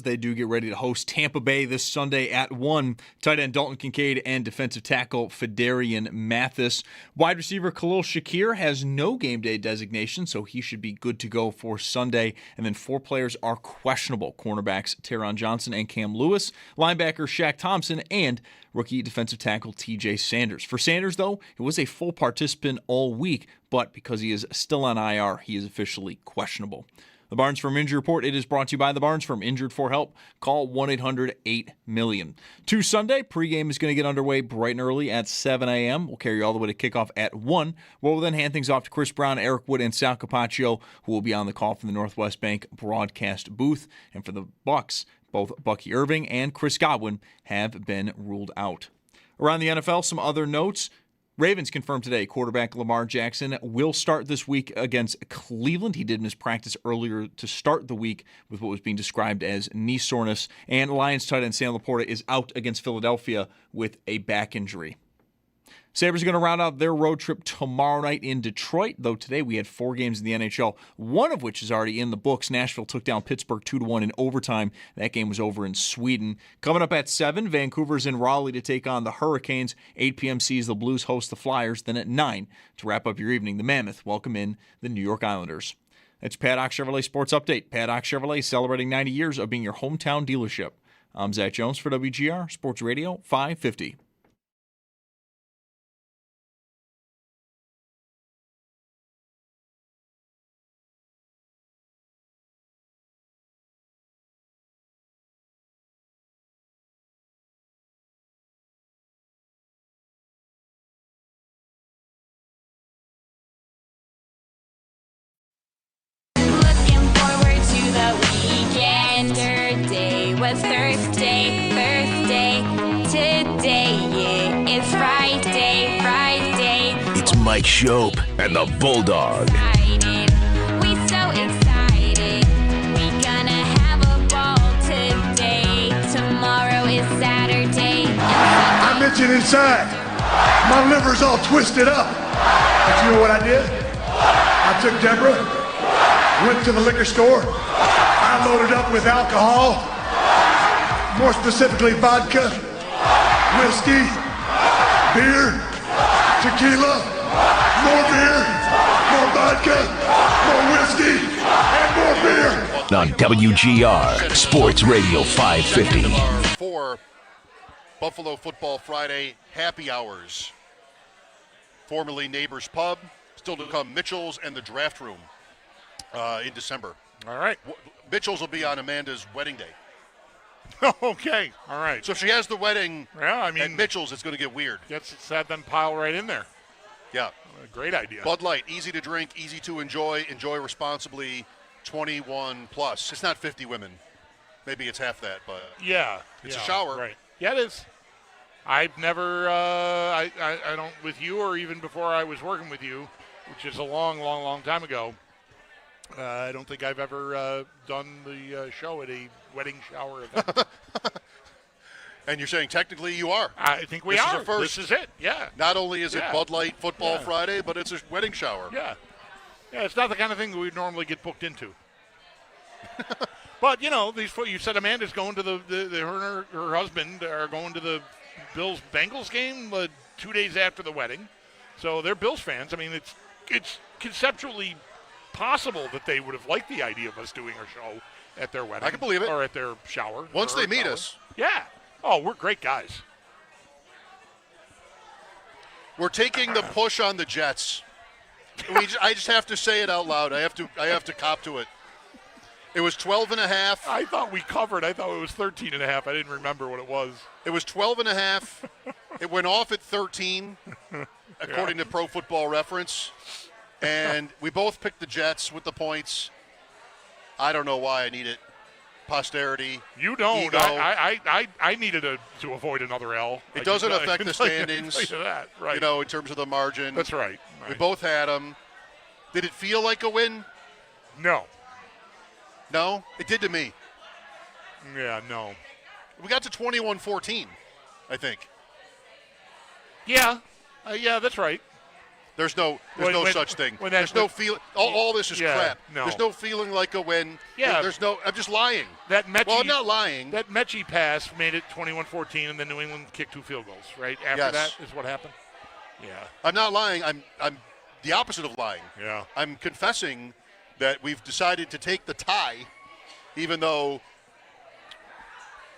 as they do get ready to host Tampa Bay this Sunday at 1. Tight end Dalton Kincaid and defensive tackle Fedarian Mathis. Wide receiver Khalil Shakir has no game day designation, so he should be good to go for Sunday. And then 4 players are questionable. Cornerbacks Taron Johnson and Cam Lewis, linebacker Shaq Thompson, and rookie defensive tackle TJ Sanders. For Sanders, though, he was a full participant all week, but because he is still on IR, he is officially questionable. The Barnes Firm Injury Report, it is brought to you by the Barnes Firm. Injured for help? Call 1-800-8-million. To Sunday, pregame is going to get underway bright and early at 7 a.m. We'll carry you all the way to kickoff at 1. We'll then hand things off to Chris Brown, Eric Wood, and Sal Capacio, who will be on the call from the Northwest Bank broadcast booth. And for the Bucs, both Bucky Irving and Chris Godwin have been ruled out. Around the NFL, some other notes. Ravens confirmed today quarterback Lamar Jackson will start this week against Cleveland. He did miss practice earlier to start the week with what was being described as knee soreness. And Lions tight end Sam Laporta is out against Philadelphia with a back injury. Sabres are going to round out their road trip tomorrow night in Detroit, though today we had 4 games in the NHL, one of which is already in the books. Nashville took down Pittsburgh 2-1 in overtime. That game was over in Sweden. Coming up at 7, Vancouver's in Raleigh to take on the Hurricanes. 8 p.m. sees the Blues host the Flyers. Then at 9, to wrap up your evening, the Mammoth welcome in the New York Islanders. That's Paddock Chevrolet Sports Update. Paddock Chevrolet celebrating 90 years of being your hometown dealership. I'm Zach Jones for WGR Sports Radio 550. Thursday, today, yeah, it's Friday. It's Mike Schopp and the Bulldog. We so excited, we gonna have a ball today. Tomorrow is Saturday. I'm itching inside. My liver's all twisted up. But you know what I did? I took Deborah, went to the liquor store, I loaded up with alcohol. More specifically, vodka, whiskey, beer, tequila, more beer, more vodka, more whiskey, and more beer. On WGR Sports Radio 550. For Buffalo Football Friday happy hours. Formerly Neighbors Pub, still to come Mitchell's and the Draft Room in December. All right. Mitchell's will be on Amanda's wedding day. Okay, all right. So if she has the wedding at Mitchell's, it's going to get weird. Let's have them pile right in there. Yeah. Great idea. Bud Light, easy to drink, easy to enjoy responsibly, 21 plus. It's not 50 women. Maybe it's half that, but it's a shower. Right. Yeah, it is. I've never, I don't, with you or even before I was working with you, which is a long time ago, I don't think I've ever done the show at a wedding shower event. And you're saying technically you are. I think we are. This is it, yeah. Not only is it Bud Light Football Friday, but it's a wedding shower. Yeah. Yeah, it's not the kind of thing we would normally get booked into. But, you said Amanda's going to her and her husband are going to the Bills-Bengals game 2 days after the wedding. So they're Bills fans. I mean, it's conceptually possible that they would have liked the idea of us doing our show at their wedding. I can believe it. Or at their shower. Once they meet us. Yeah. Oh, we're great guys. We're taking the push on the Jets. I just have to say it out loud. I have to cop to it. It was 12.5. I thought we covered. I thought it was 13.5. I didn't remember what it was. It was 12.5. It went off at 13, according to Pro Football Reference. And we both picked the Jets with the points. I don't know why I need it. Posterity. You don't. Ego. I needed to avoid another L. It doesn't affect the standings. That, right. In terms of the margin. That's right. We both had them. Did it feel like a win? No. No? It did to me. Yeah, no. We got to 21-14, I think. Yeah. Yeah, that's right. There's no such thing. There's no feel. All this is crap. No. There's no feeling like a win. Yeah. There's no. I'm just lying. I'm not lying. That Mechie pass made it 21-14, and then New England kicked 2 field goals. Right after that is what happened. Yeah. I'm not lying. I'm the opposite of lying. Yeah. I'm confessing that we've decided to take the tie, even though.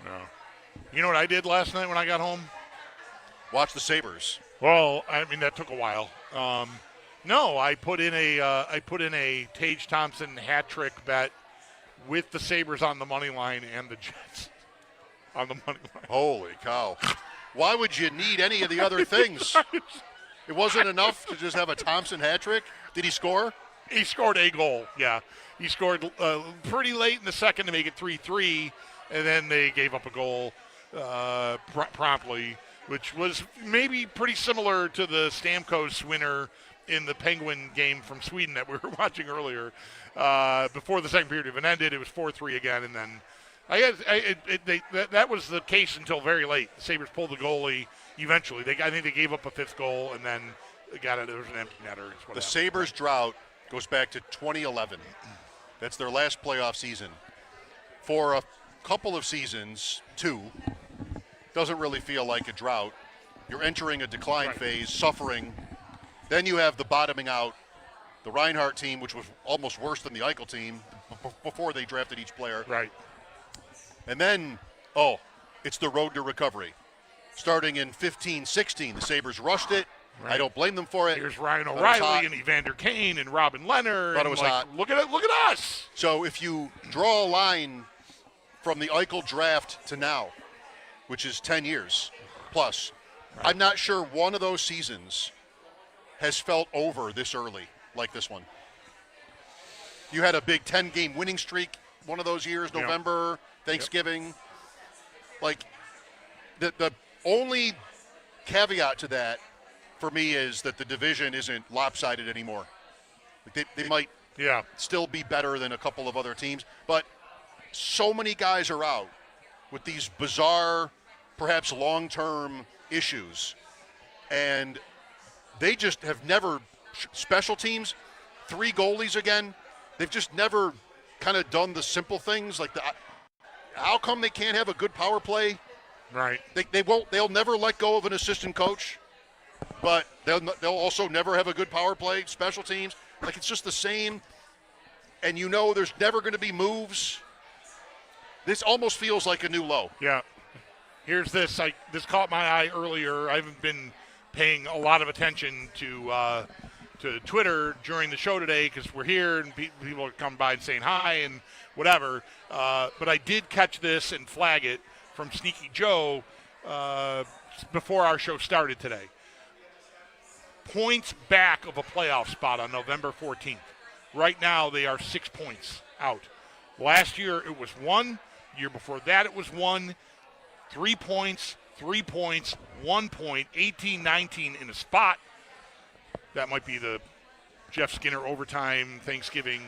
No. You know what I did last night when I got home? Watch the Sabres. Well, I mean that took a while. No, I put in a Tage Thompson hat trick bet with the Sabres on the money line and the Jets on the money line. Holy cow! Why would you need any of the other things? It wasn't enough to just have a Thompson hat trick. Did he score? He scored a goal. Yeah, he scored pretty late in the second to make it 3-3, and then they gave up a goal promptly, which was maybe pretty similar to the Stamkos winner in the Penguin game from Sweden that we were watching earlier. Before the second period even ended, it was 4-3 again, and then that was the case until very late. The Sabres pulled the goalie eventually. I think they gave up a 5th goal, and then there was an empty netter. The Sabres drought goes back to 2011. That's their last playoff season. For a couple of seasons, 2, doesn't really feel like a drought. You're entering a decline phase, suffering. Then you have the bottoming out, the Reinhart team, which was almost worse than the Eichel team before they drafted each player. Right. And then, it's the road to recovery. Starting in 15-16, the Sabres rushed it. Right. I don't blame them for it. Here's Ryan O'Reilly and Evander Kane and Robin Leonard. Thought it was hot. Look at us. So if you draw a line from the Eichel draft to now, which is 10 years plus, I'm not sure one of those seasons has felt over this early like this one. You had a big 10-game winning streak one of those years, November, Thanksgiving. Like, the only caveat to that for me is that the division isn't lopsided anymore. Like they might still be better than a couple of other teams, but so many guys are out with these bizarre, perhaps long-term issues, and they just have never special teams, 3 goalies again. They've just never kind of done the simple things like how come they can't have a good power play? Right. They'll never let go of an assistant coach, but they'll also never have a good power play, special teams. Like, it's just the same, and there's never going to be moves. This almost feels like a new low. Yeah. Here's this. This caught my eye earlier. I haven't been paying a lot of attention to Twitter during the show today because we're here and people are coming by and saying hi and whatever. But I did catch this and flag it from Sneaky Joe before our show started today. Points back of a playoff spot on November 14th. Right now they are 6 points out. Last year it was 1. Year before that it was 1. 3 points, 3 points, 1 point, 18-19 in a spot. That might be the Jeff Skinner overtime, Thanksgiving,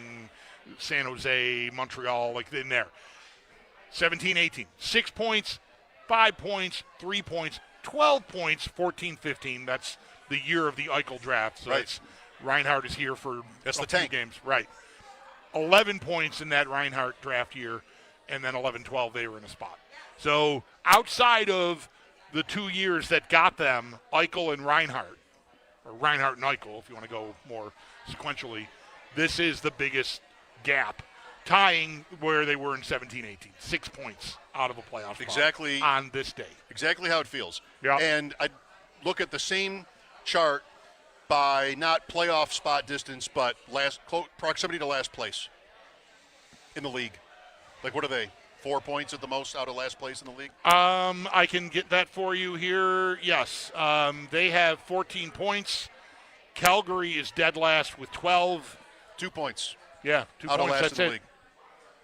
San Jose, Montreal, like in there. 17-18. 6 points, 5 points, 3 points, 12 points, 14-15. That's the year of the Eichel draft. So right. Reinhart is here for the few tank. Games. Right. 11 points in that Reinhart draft year, and then 11-12 they were in a spot. So outside of the 2 years that got them, Eichel and Reinhart, or Reinhart and Eichel, if you want to go more sequentially, this is the biggest gap, tying where they were in 17-18. 6 points out of a playoff spot on this day. Exactly how it feels. Yeah. And I look at the same chart by not playoff spot distance, but proximity to last place in the league. Like, what are they? 4 points at the most out of last place in the league? I can get that for you here. Yes. They have 14 points. Calgary is dead last with 12. 2 points. Yeah, 2 out points. Of last That's in the it. league.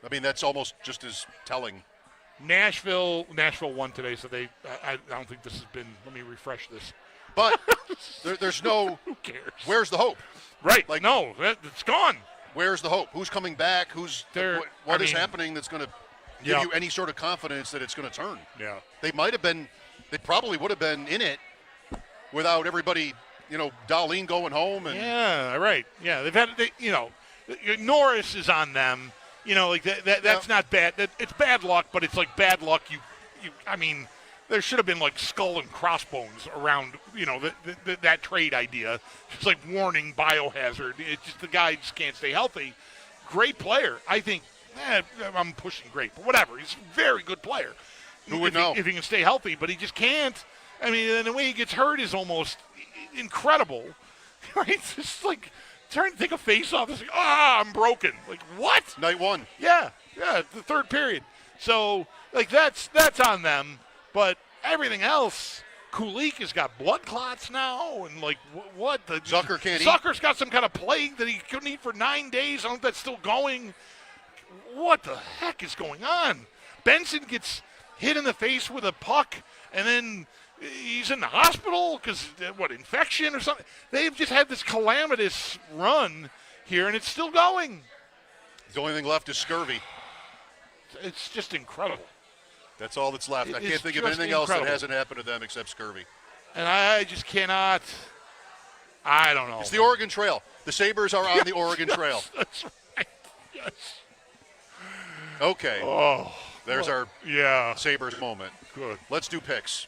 I mean, that's almost just as telling. Nashville won today, so I don't think this has been. Let me refresh this. But there's no. Who cares? Where's the hope? Right. Like, no, it's gone. Where's the hope? Who's coming back? What is happening that's going to give you any sort of confidence that it's going to turn? Yeah. They probably would have been in it without everybody, Darlene going home. And yeah, right. Yeah, they've had, Norris is on them. That's not bad. It's bad luck, but it's like bad luck. There should have been like skull and crossbones around, that trade idea. It's like warning biohazard. It's just the guy just can't stay healthy. Great player. I think, I'm pushing great, but whatever. He's a very good player. Who would know? If he can stay healthy, but he just can't. And the way he gets hurt is almost incredible. Right? It's just like trying to take a face off. It's like, I'm broken. Like, what? Night one. Yeah, the third period. So, that's on them. But everything else, Kulik has got blood clots now, and what? Zucker can't eat. Zucker's got some kind of plague that he couldn't eat for 9 days. I don't know if that's still going. What the heck is going on? Benson gets hit in the face with a puck, and then he's in the hospital because, infection or something? They've just had this calamitous run here, and it's still going. The only thing left is scurvy. It's just incredible. That's all that's left. I can't think of anything else that hasn't happened to them except scurvy. And I just cannot. I don't know. It's the Oregon Trail. The Sabres are on the Oregon Trail. That's right. Yes. Okay. Oh. There's our Sabres moment. Good. Let's do picks.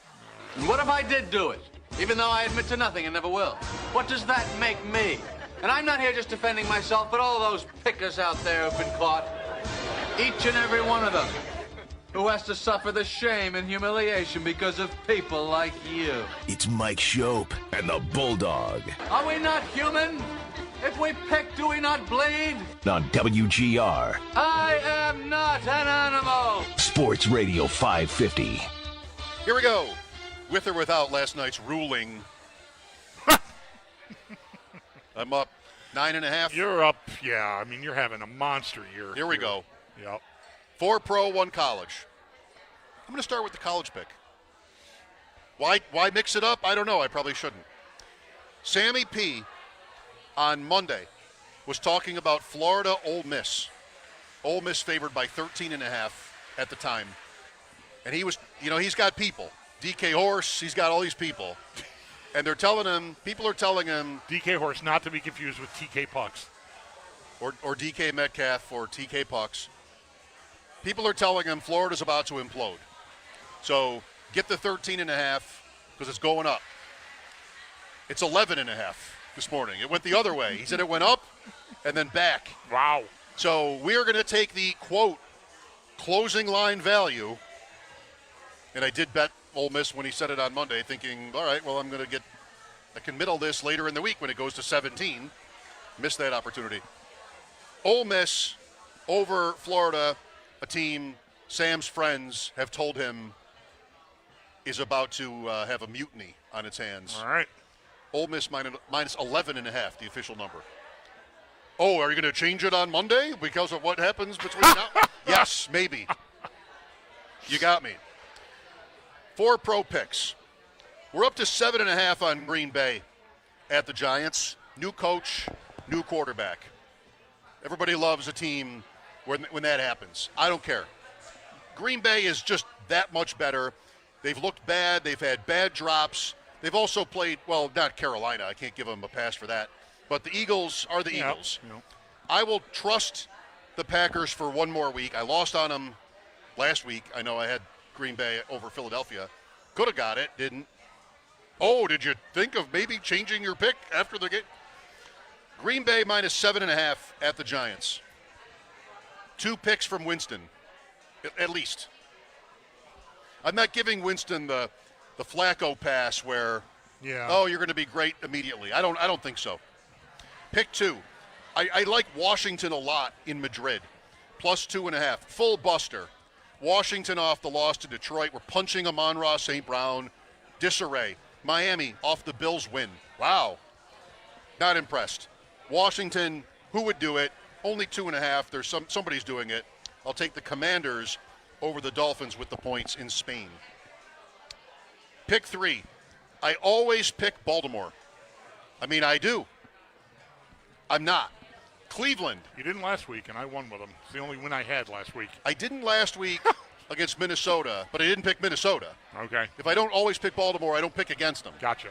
What if I did do it? Even though I admit to nothing and never will. What does that make me? And I'm not here just defending myself, but all those pickers out there who've been caught. Each and every one of them. Who has to suffer the shame and humiliation because of people like you. It's Mike Schopp and the Bulldog. Are we not human? If we pick, do we not bleed? On WGR. I am not an animal. Sports Radio 550. Here we go. With or without last night's ruling. I'm up 9.5. You're up, yeah. You're having a monster year. Here we go. Yep. 4 pro, 1 college. I'm going to start with the college pick. Why mix it up? I don't know. I probably shouldn't. Sammy P. on Monday was talking about Florida Ole Miss. Ole Miss favored by 13.5 at the time. And he was, he's got people. DK Horse, he's got all these people. And people are telling him. DK Horse, not to be confused with TK Pucks. Or DK Metcalf or TK Pucks. People are telling him Florida's about to implode. So get the 13.5 because it's going up. It's 11.5 this morning. It went the other way. He said it went up and then back. Wow. So we are going to take the, quote, closing line value. And I did bet Ole Miss when he said it on Monday, thinking, all right, well, I can middle this later in the week when it goes to 17. Missed that opportunity. Ole Miss over Florida, a team Sam's friends have told him is about to have a mutiny on its hands. All right. Ole Miss minus 11.5, the official number. Oh, are you going to change it on Monday because of what happens between now? Yes, maybe. You got me. 4 pro picks. We're up to 7.5 on Green Bay at the Giants. New coach, new quarterback. Everybody loves a team when that happens. I don't care. Green Bay is just that much better. They've looked bad. They've had bad drops. They've also played, well, not Carolina. I can't give them a pass for that. But the Eagles are the Eagles. Yep. I will trust the Packers for one more week. I lost on them last week. I know I had Green Bay over Philadelphia. Could have got it, didn't. Oh, did you think of maybe changing your pick after the game? Green Bay minus 7.5 at the Giants. 2 picks from Winston, at least. I'm not giving Winston the Flacco pass where, you're going to be great immediately. I don't think so. Pick 2. I like Washington a lot in Madrid. Plus 2.5. Full buster. Washington off the loss to Detroit. We're punching Amon-Ra St. Brown. Disarray. Miami off the Bills win. Wow. Not impressed. Washington, who would do it? Only 2.5. There's somebody's doing it. I'll take the Commanders over the Dolphins with the points in Spain. Pick 3. I always pick Baltimore. I do. I'm not. Cleveland. You didn't last week, and I won with them. It's the only win I had last week. I didn't last week against Minnesota, but I didn't pick Minnesota. Okay. If I don't always pick Baltimore, I don't pick against them. Gotcha.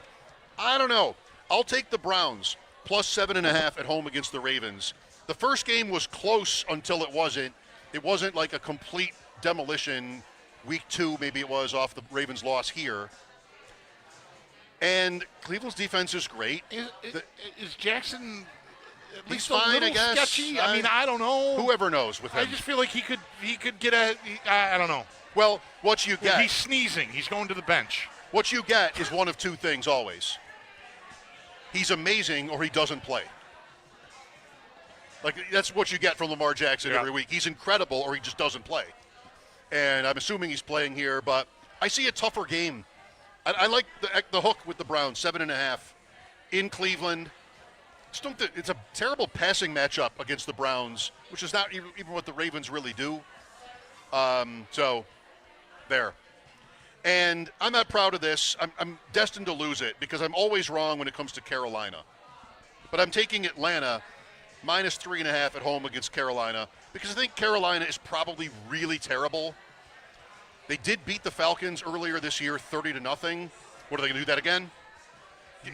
I don't know. I'll take the Browns plus 7.5 at home against the Ravens. The first game was close until it wasn't. It wasn't like a complete demolition. Week 2, maybe it was, off the Ravens' loss here. And Cleveland's defense is great. Is Jackson at least fine, a little I guess. sketchy? I mean, I don't know. Whoever knows with him. I just feel like he could get I don't know. Well, what you get. He's sneezing. He's going to the bench. What you get is one of two things always. He's amazing or he doesn't play. Like, that's what you get from Lamar Jackson every week. He's incredible or he just doesn't play. And I'm assuming he's playing here, but I see a tougher game. I like the hook with the Browns, 7.5 in Cleveland. It's a terrible passing matchup against the Browns, which is not even what the Ravens really do. So, there. And I'm not proud of this. I'm destined to lose it because I'm always wrong when it comes to Carolina. But I'm taking Atlanta minus 3.5 at home against Carolina because I think Carolina is probably really terrible. They did beat the Falcons earlier this year 30-0. What, are they going to do that again?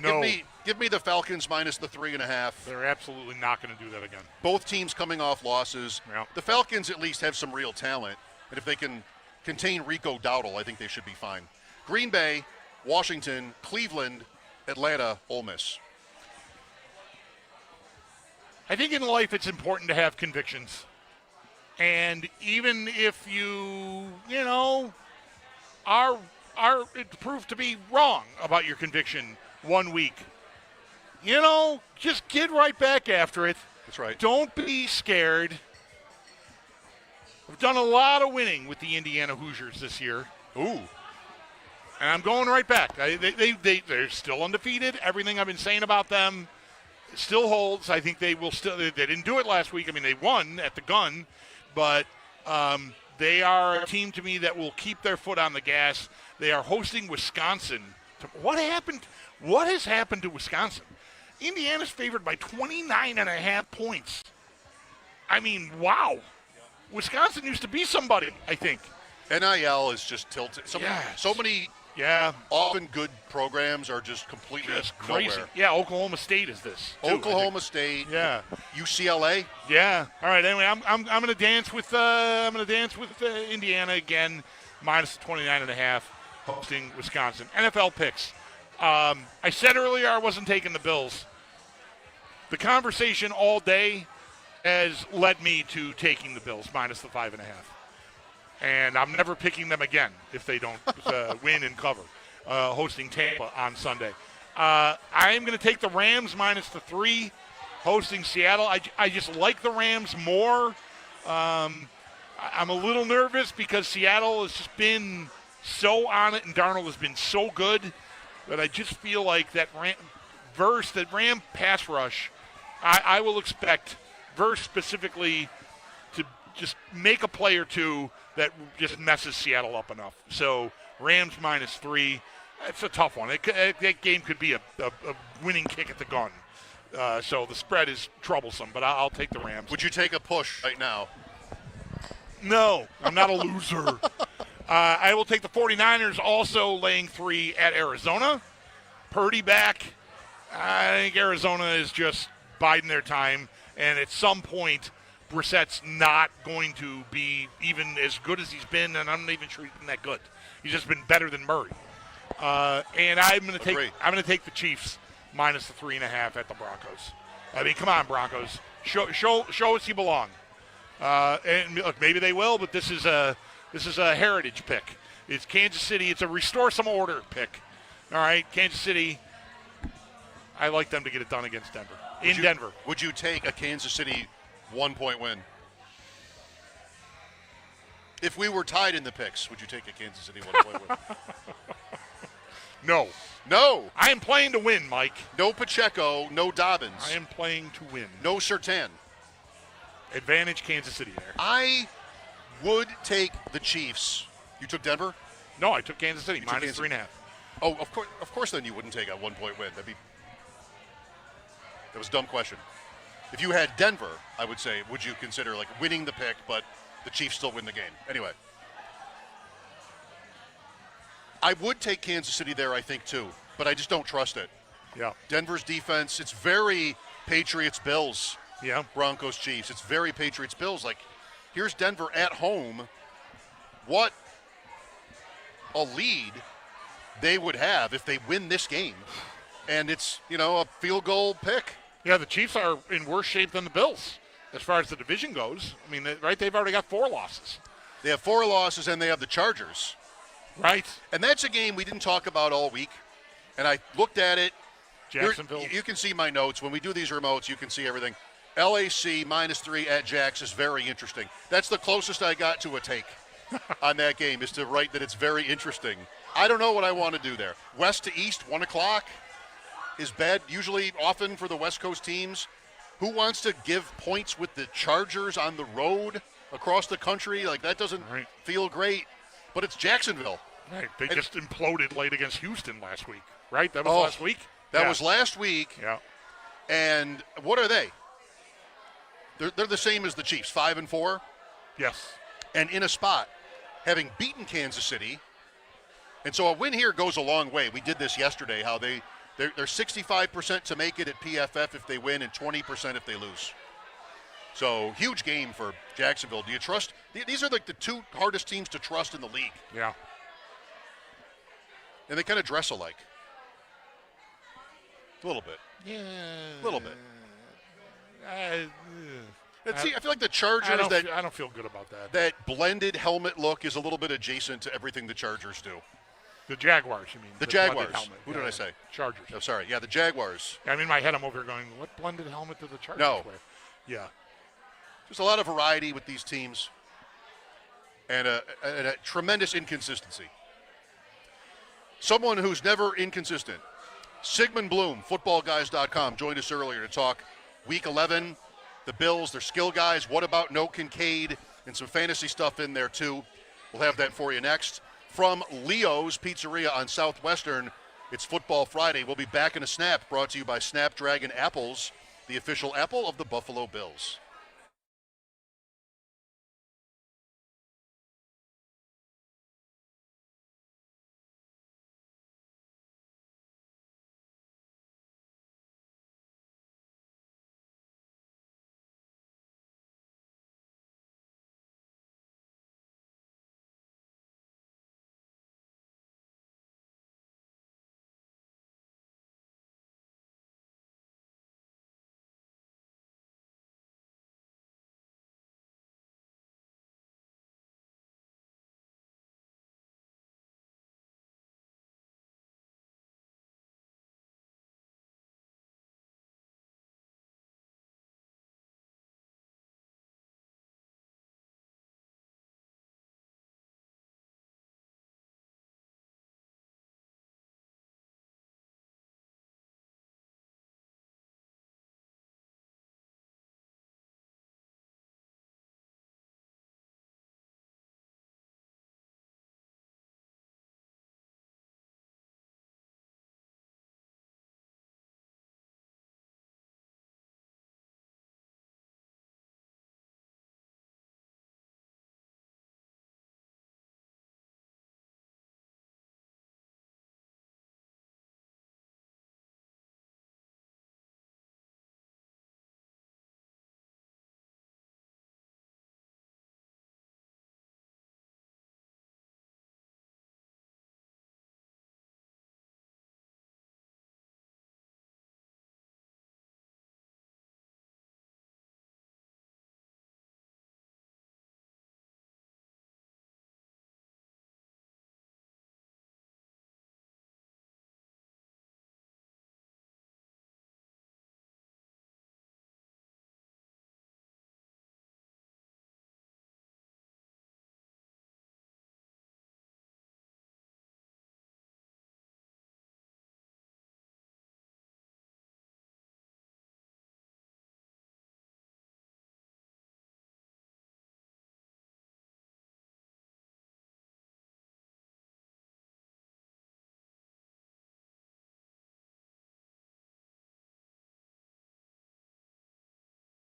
No. Give me the Falcons minus the 3.5. They're absolutely not going to do that again. Both teams coming off losses. Yep. The Falcons at least have some real talent. And if they can contain Rico Dowdle, I think they should be fine. Green Bay, Washington, Cleveland, Atlanta, Ole Miss. I think in life it's important to have convictions. And even if you are it proved to be wrong about your conviction one week, just get right back after it. That's right. Don't be scared. We've done a lot of winning with the Indiana Hoosiers this year. Ooh. And I'm going right back. They're still undefeated. Everything I've been saying about them still holds. I think they will still. They didn't do it last week. I mean, they won at the gun, but they are a team to me that will keep their foot on the gas. They are hosting Wisconsin. What happened? What has happened to Wisconsin? Indiana's favored by 29.5 points. I mean, wow. Wisconsin used to be somebody, I think. NIL is just tilted. So many often good programs are just completely crazy. nowhere. Yeah, Oklahoma State is this. Too, Oklahoma State. Yeah. UCLA. Yeah. All right. Anyway, I'm going to dance with Indiana again, minus 29.5, hosting Wisconsin. NFL picks. I said earlier I wasn't taking the Bills. The conversation all day has led me to taking the Bills minus the 5.5. And I'm never picking them again if they don't win and cover, hosting Tampa on Sunday. I am going to take the Rams minus the 3, hosting Seattle. I just like the Rams more. I'm a little nervous because Seattle has just been so on it and Darnold has been so good that I just feel like that Ram pass rush, I will expect Verse specifically to just make a play or two that just messes Seattle up enough. So Rams minus 3, it's a tough one. That game could be a winning kick at the gun. So the spread is troublesome, but I'll take the Rams. Would you take a push right now? No, I'm not a loser. I will take the 49ers also laying 3 at Arizona. Purdy back. I think Arizona is just biding their time. And at some point, Brissett's not going to be even as good as he's been, and I'm not even sure he's been that good. He's just been better than Murray. And I'm going to take the Chiefs minus the 3.5 at the Broncos. I mean, come on, Broncos, show us you belong. And look, maybe they will, but this is a heritage pick. It's Kansas City. It's a restore some order pick. All right, Kansas City. I like them to get it done against Denver. Denver. Would you take a Kansas City 1-point win? If we were tied in the picks, would you take a Kansas City 1-point win? No. I am playing to win, Mike. No Pacheco, no Dobbins. I am playing to win. No Surtain. Advantage Kansas City there. I would take the Chiefs. You took Denver? No, I took Kansas City, minus 3.5. Oh, of course then you wouldn't take a 1-point win. That was a dumb question. If you had Denver, I would say, would you consider winning the pick, but the Chiefs still win the game? Anyway. I would take Kansas City there, I think, too, but I just don't trust it. Yeah. Denver's defense, it's very Patriots-Bills. Yeah. Broncos-Chiefs. It's very Patriots-Bills. Like, here's Denver at home. What a lead they would have if they win this game. And it's, a field goal pick. Yeah, the Chiefs are in worse shape than the Bills as far as the division goes. I mean, right, they've already got 4 losses. They have 4 losses, and they have the Chargers. Right. And that's a game we didn't talk about all week. And I looked at it. Jacksonville. You can see my notes. When we do these remotes, you can see everything. LAC -3 at Jax is very interesting. That's the closest I got to a take on that game, is to write that it's very interesting. I don't know what I want to do there. West to East, 1 o'clock is bad, usually often for the West Coast teams. Who wants to give points with the Chargers on the road across the country? Like, that doesn't feel great. But it's Jacksonville. Right. They just imploded late against Houston last week, right? That was last week? That was last week. Yeah. And what are they? They're the same as the Chiefs, 5-4. Yes. And in a spot, having beaten Kansas City. And so a win here goes a long way. We did this yesterday, how they're 65% to make it at PFF if they win and 20% if they lose. So huge game for Jacksonville. Do you trust? These are like the 2 hardest teams to trust in the league. Yeah. And they kind of dress alike. A little bit. Yeah. A little bit. I feel like the Chargers, I don't feel good about that. That blended helmet look is a little bit adjacent to everything the Chargers do. The Jaguars, you mean? The Jaguars. Helmet. Who did I say? Chargers. Oh, sorry. Yeah, the Jaguars. I mean, in my head, I'm over here going, what blended helmet did the Chargers wear? Yeah. There's a lot of variety with these teams and a tremendous inconsistency. Someone who's never inconsistent, Sigmund Bloom, footballguys.com, joined us earlier to talk Week 11, the Bills, their skill guys. What about no Kincaid? And some fantasy stuff in there, too. We'll have that for you next. From Leo's Pizzeria on Southwestern, it's Football Friday. We'll be back in a snap, brought to you by Snapdragon Apples, the official apple of the Buffalo Bills.